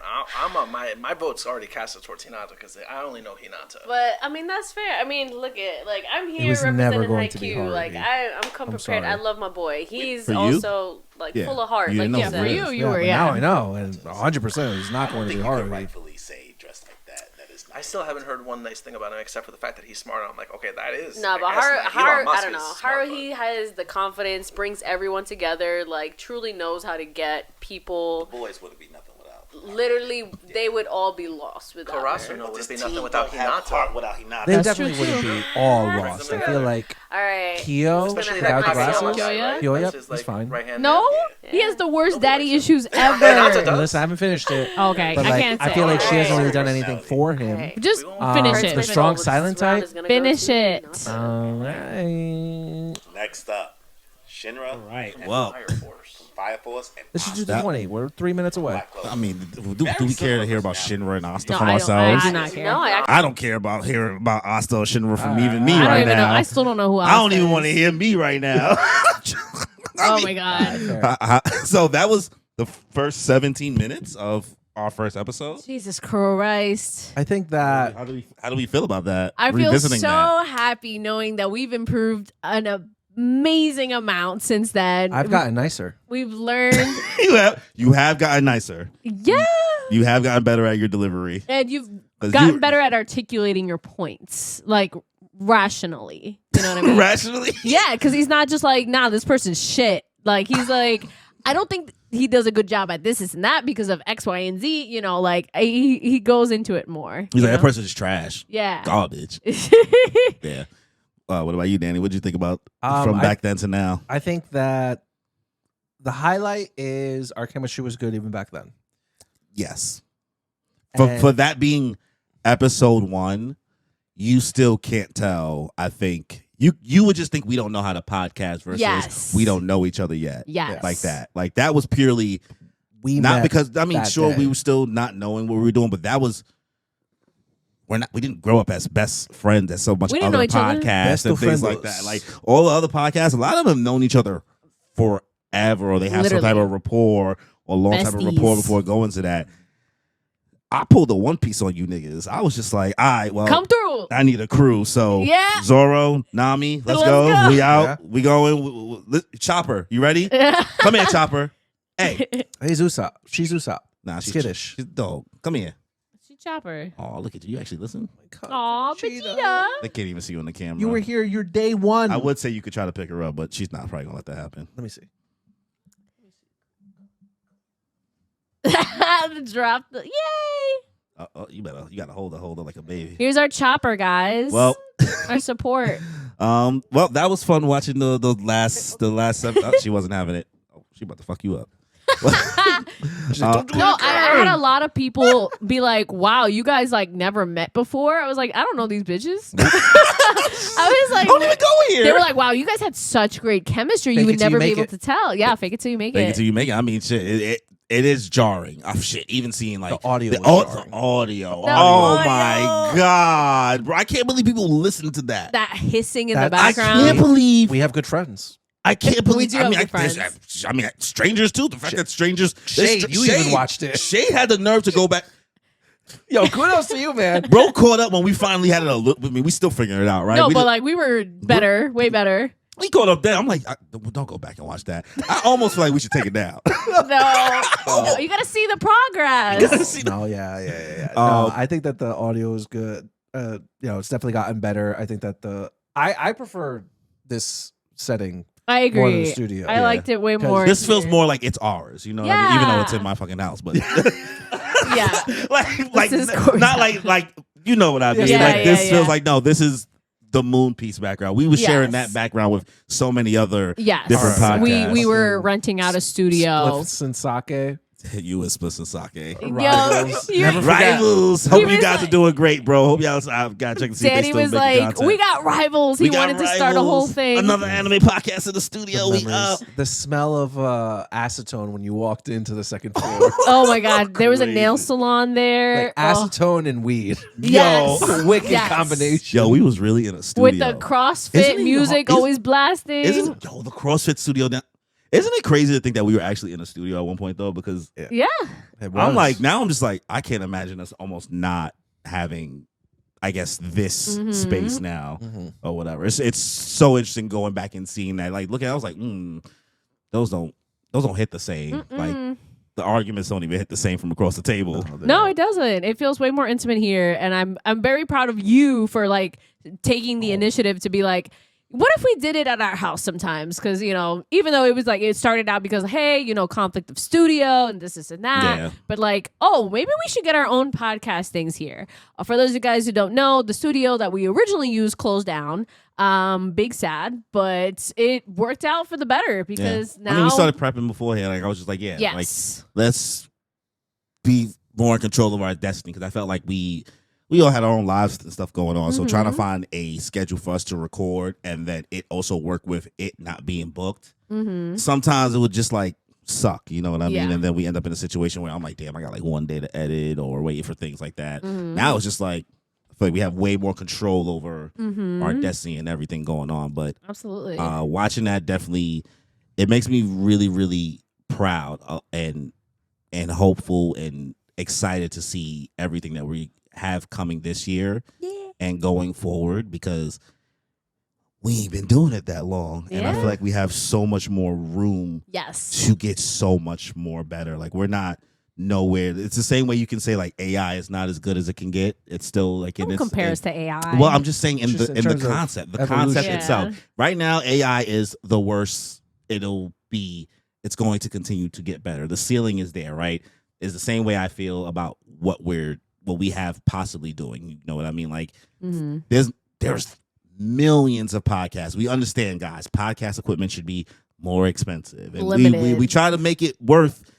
my vote's already casted towards Hinata because I only know Hinata. But I mean that's fair. I mean, look at like I'm here was never representing going to be Haikyuu. hard, Like dude. I'm come prepared. I sorry. love my boy. He's For you? also like Yeah. full of heart. You Like didn't know you for said. real. You were, but yeah. Now I know, and 100% he's not going to be You hard. can rightfully say dressed like that. That is. I still haven't heard one nice thing about him except for the fact that he's smart. I'm like, okay, that is. No, but I guess not. Haru, Elon Musk I don't is know. smart, Haruhi has the confidence, brings everyone together, like truly knows how to get people. Boys wouldn't be nothing without. Literally, they would all be lost but without Karasu her. no would This be team nothing without don't have heart Hinata. without Hinata. They That's definitely true, wouldn't too. be all That's lost. I true. feel like All right. Kyo, Especially without that the Kageyama glasses. guy, right? Kyo, That's yep, his, he's like, fine. right-hand No, man. he has the worst daddy issues Hinata ever. does. Listen, I haven't finished it. Okay, But I like, can't I say. feel like she hasn't Alright. really done anything for him. Okay. Just We finish the it. strong This silent round type? is gonna Finish go to it. Hinata. Alright. Next up, Shinra. Right. and Well, Fire Force. Fire Force and This is just That- 20. We're 3 minutes away. Black Clover. I mean, do we care to hear about Shinra and Asta No, from I ourselves? do not care. No, I I don't care about hearing about Asta or Shinra from even me I don't right even know. now. I still don't know who. I don't Asta even is. want to hear me right now. Oh my god. So that was the first 17 minutes of our first episode. Jesus Christ. I think that How do we feel about that? I feel so Revisiting that. happy knowing that we've improved an amazing amount since then. I've gotten nicer. We've learned. you have gotten nicer. Yeah. You have gotten better at your delivery. And you've 'Cause gotten you- better at articulating your points, like rationally. You know what I mean? Rationally. Yeah, because he's not just like, nah, this person's shit. Like, he's like, I don't think he does a good job at this and that because of X, Y, and Z. You know, like, he goes into it more. He's you like, that know? person's trash. Yeah. Garbage. Yeah. What about you, Danny? What did you think about Um, from I- back then to now? I think that the highlight is our chemistry was good even back then. Yes. And- For that being episode 1, you still can't tell. I think you would just think we don't know how to podcast versus Yes. we don't know each other yet. Yes. Like that. Like that was purely We not met because I mean, that sure, day. we were still not knowing what we were doing, but that was we didn't grow up as best friends as so much We didn't other know each other. podcasts Best and of things like friendos. that. Like all the other podcasts, a lot of them have known each other forever, or they have some type Literally. of rapport or long type of rapport Besties. before going to that. I pulled a One Piece on you niggas. I was just like, all right, well, Come through. I need a crew. So Yeah. Zoro, Nami, let's Let's go. go. We out. Yeah. We going. Chopper, you ready? Come here, Chopper. Hey. He's Usopp. She's Usopp. Nah, she's skittish. She's dope. Come here. She chopper. Oh, look at you. You actually listen? Aw, Vegeta. They can't even see you on the camera. You were here. You're day one. I would say you could try to pick her up, but she's not probably gonna let that happen. Let me see. Drop the yay. You gotta hold her like a baby. Here's our chopper, guys. Well, our support. well, that was fun watching the last she wasn't having it. Oh, she about to fuck you up. No, I had a lot of people be like, "Wow, you guys like never met before." I was like, "I don't know these bitches." I was like, Don't even go here. They were like, "Wow, you guys had such great chemistry. Fake You it would till you never be make able it. to tell." Yeah, fake it till you make Make it it. till you make it. I mean, shit, it is jarring. Oh, shit, even seeing like The audio the was jarring. audio. The Oh audio. my god, bro! I can't believe people listen to that. That hissing in That- the I background. can't believe. We have good friends. I can't believe. do I have mean, good friends. I mean, strangers too. The fact that strangers. Shade, you even watched it. Shade had the nerve to go back. Yo, kudos to you, man. Bro caught up when we finally had it a look. I mean, we still figuring it out, right? No, We but just- like we were better, way better. We caught up there. I'm like, don't go back and watch that. I almost feel like we should take it down. No, you gotta see the progress. Yeah. No, I think that the audio is good. It's definitely gotten better. I think that I prefer this setting. I agree. More than the studio. I liked it way more. This feels more like it's ours. You know what I mean? Even though it's in my fucking house, but yeah, like not like you know what I mean. This feels like no. This is the Moon Piece background. We were sharing that background with so many other different podcasts. We were renting out a studio. Spliffs and sake. You and Spliffs and sake. Rivals. Hope you guys are doing great, bro. Hope y'all got to check and see if they Danny still was making like, content. we got rivals. He wanted to start a whole thing. Another anime podcast in the studio. The smell of acetone when you walked into the second floor. Oh my God. There was a nail salon there. Like acetone and weed. Yes. Yo, wicked combination. Yo, we was really in a studio. With the CrossFit music always blasting. The CrossFit studio now. Isn't it crazy to think that we were actually in a studio at one point though? Because I'm like, now I'm just like, I can't imagine us almost not having, I guess, this space now or whatever. It's so interesting going back and seeing that. Like, I was like, those don't hit the same. Like the arguments don't even hit the same from across the table. No, it doesn't. It feels way more intimate here, and I'm very proud of you for like taking the initiative to be like, what if we did it at our house sometimes? Because, even though it was like, it started out because, hey, conflict of studio and this and that. Yeah. But like, maybe we should get our own podcast things here. For those of you guys who don't know, the studio that we originally used closed down. Big sad, but it worked out for the better because now. We started prepping beforehand. Like, I was just like, like, let's be more in control of our destiny. Because I felt like we all had our own lives and stuff going on. So trying to find a schedule for us to record and then it also work with it not being booked. Sometimes it would just like suck, you know what I mean? And then we end up in a situation where I'm like, damn, I got like one day to edit or waiting for things like that. Now it's just like, I feel like we have way more control over our destiny and everything going on. But absolutely, watching that definitely, it makes me really, really proud and hopeful and excited to see everything that we have coming this year and going forward, because we ain't been doing it that long and I feel like we have so much more room to get so much more better. Like, we're not nowhere. It's the same way you can say like AI is not as good as it can get. It's still like don't compare us to AI. Well, I'm just saying in the concept itself. Right now AI is the worst it's going to continue to get better. The ceiling is there, right? It's the same way I feel about what we have possibly doing. You know what I mean? Like there's millions of podcasts. We understand, guys, podcast equipment should be more expensive. And we try to make it worth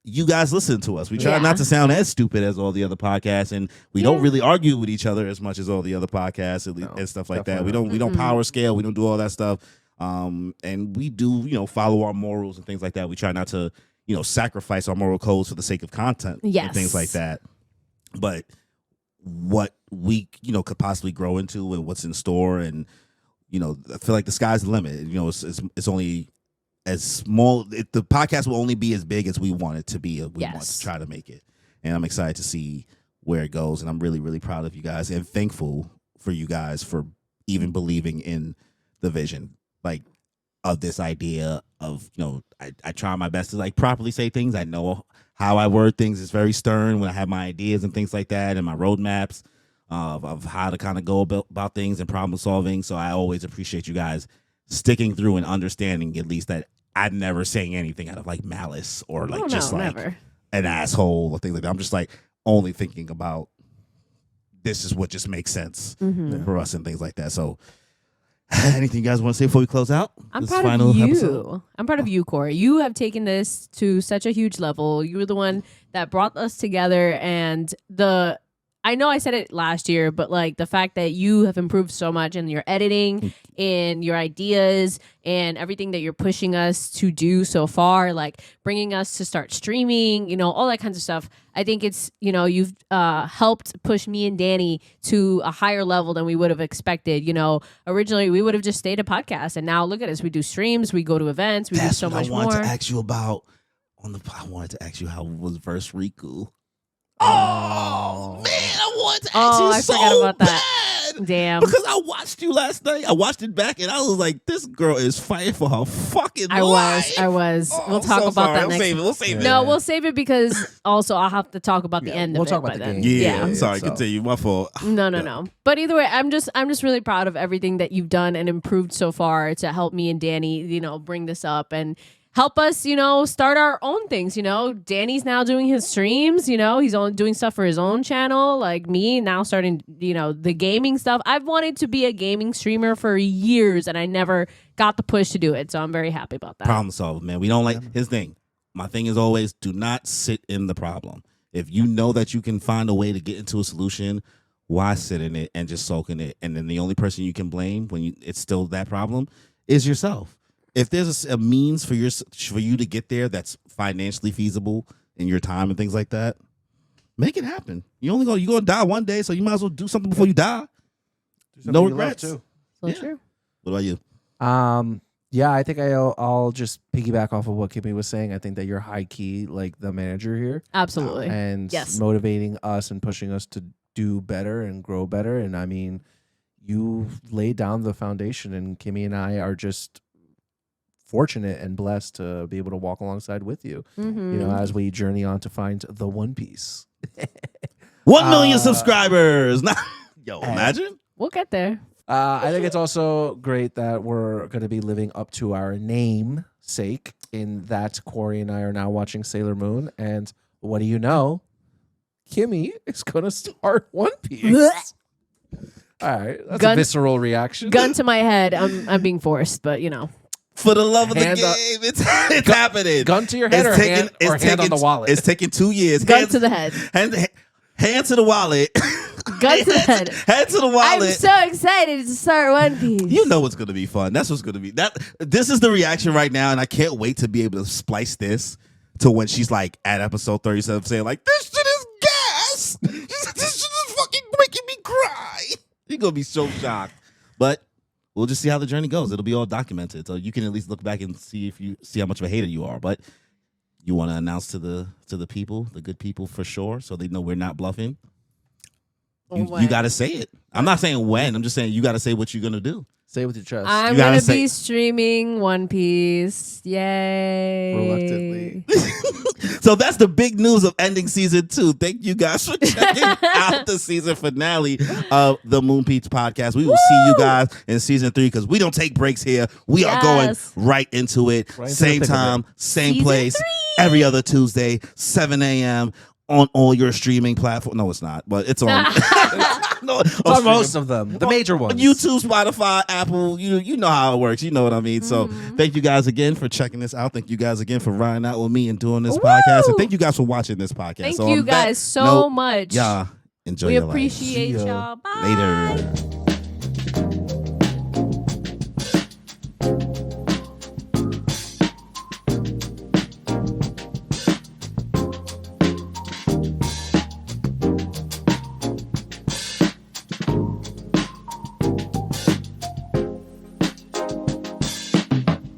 you guys listen to us. We try not to sound as stupid as all the other podcasts, and we don't really argue with each other as much as all the other podcasts and stuff like that. We don't power scale. We don't do all that stuff. And we do, follow our morals and things like that. We try not to, sacrifice our moral codes for the sake of content and things like that. But what we, could possibly grow into and what's in store, and I feel like the sky's the limit. It's only as small. The podcast will only be as big as we want it to be. We want to try to make it, and I'm excited to see where it goes. And I'm really, really proud of you guys and thankful for you guys for even believing in the vision, like, of this idea of, I try my best to like properly say things. I know how I word things is very stern when I have my ideas and things like that, and my roadmaps of how to kind of go about things and problem solving. So I always appreciate you guys sticking through and understanding at least that I'm never saying anything out of like malice or like never. An asshole or things like that. I'm just like only thinking about this is what just makes sense for us and things like that. So anything you guys want to say before we close out? I'm proud of you. I'm proud of you, Cory. You have taken this to such a huge level. You were the one that brought us together, and I know I said it last year, but like the fact that you have improved so much in your editing and your ideas and everything that you're pushing us to do so far, like bringing us to start streaming, all that kinds of stuff. I think it's, you've helped push me and Danny to a higher level than we would have expected. Originally we would have just stayed a podcast, and now look at us. We do streams, we go to events, we do so much more. I wanted to ask you about I wanted to ask you how was Verse Riku. Oh man, I wanted to ask you I forgot about that. Damn. Because I watched you last night. I watched it back and I was like, this girl is fighting for her fucking life. I was. Oh, we'll I'm talk so about sorry. that next. We'll save it. No, we'll save it because also I'll have to talk about the end we'll of talk it about by the then. game. Yeah, sorry, continue. My fault. No. But either way, I'm just really proud of everything that you've done and improved so far to help me and Danny, bring this up and help us, start our own things. Danny's now doing his streams, he's doing stuff for his own channel, like me now starting, the gaming stuff. I've wanted to be a gaming streamer for years and I never got the push to do it. So I'm very happy about that. Problem solved, man. We don't like his thing. My thing is always do not sit in the problem. If you know that you can find a way to get into a solution, why sit in it and just soak in it? And then the only person you can blame when it's still that problem is yourself. If there's a means for you to get there that's financially feasible in your time and things like that, make it happen. You're gonna die one day, so you might as well do something before you die. No regrets. So true. What about you? Yeah, I think I'll just piggyback off of what Kimmy was saying. I think that you're high key like the manager here, Absolutely. and Yes. motivating us and pushing us to do better and grow better. And I mean, you laid down the foundation, and Kimmy and I are just fortunate and blessed to be able to walk alongside with you, as we journey on to find the One Piece. 1 million subscribers. Yo, imagine. We'll get there. I think it's also great that we're going to be living up to our namesake in that Cory and I are now watching Sailor Moon. And what do you know? Kimmy is going to start One Piece. All right. That's a visceral reaction. Gun to my head. I'm being forced, but For the love of the game, it's happening. Gun to your head hand on the wallet. It's taking 2 years. Gun to the head. Hand to the wallet. Gun to the head. Hand to the wallet. I'm so excited to start One Piece. You know what's going to be fun. That's what's going to be. This is the reaction right now, and I can't wait to be able to splice this to when she's like at episode 37 saying like, this shit is gas. This shit is fucking making me cry. You're going to be so shocked. But we'll just see how the journey goes. It'll be all documented. So you can at least look back and see how much of a hater you are. But you want to announce to the people, the good people for sure, so they know we're not bluffing. You got to say it. I'm not saying when. I'm just saying you got to say what you're going to do. Say it with your chest. I'm going to be streaming One Piece. Yay. Reluctantly. So that's the big news of ending season 2. Thank you guys for checking out the season finale of the Moon Piece podcast. We will see you guys in season 3 because we don't take breaks here. We are going right into it. Same time, same Season place, 3. every other Tuesday, 7 a.m. on all your streaming platforms. No, it's not, but it's on. No, It's on most of them, the major ones. YouTube, Spotify, Apple, you know how it works. You know what I mean? So thank you guys again for checking this out. Thank you guys again for riding out with me and doing this podcast. And thank you guys for watching this podcast. Thank you guys so much. Yeah, enjoy We your life. appreciate y'all. Bye. Later.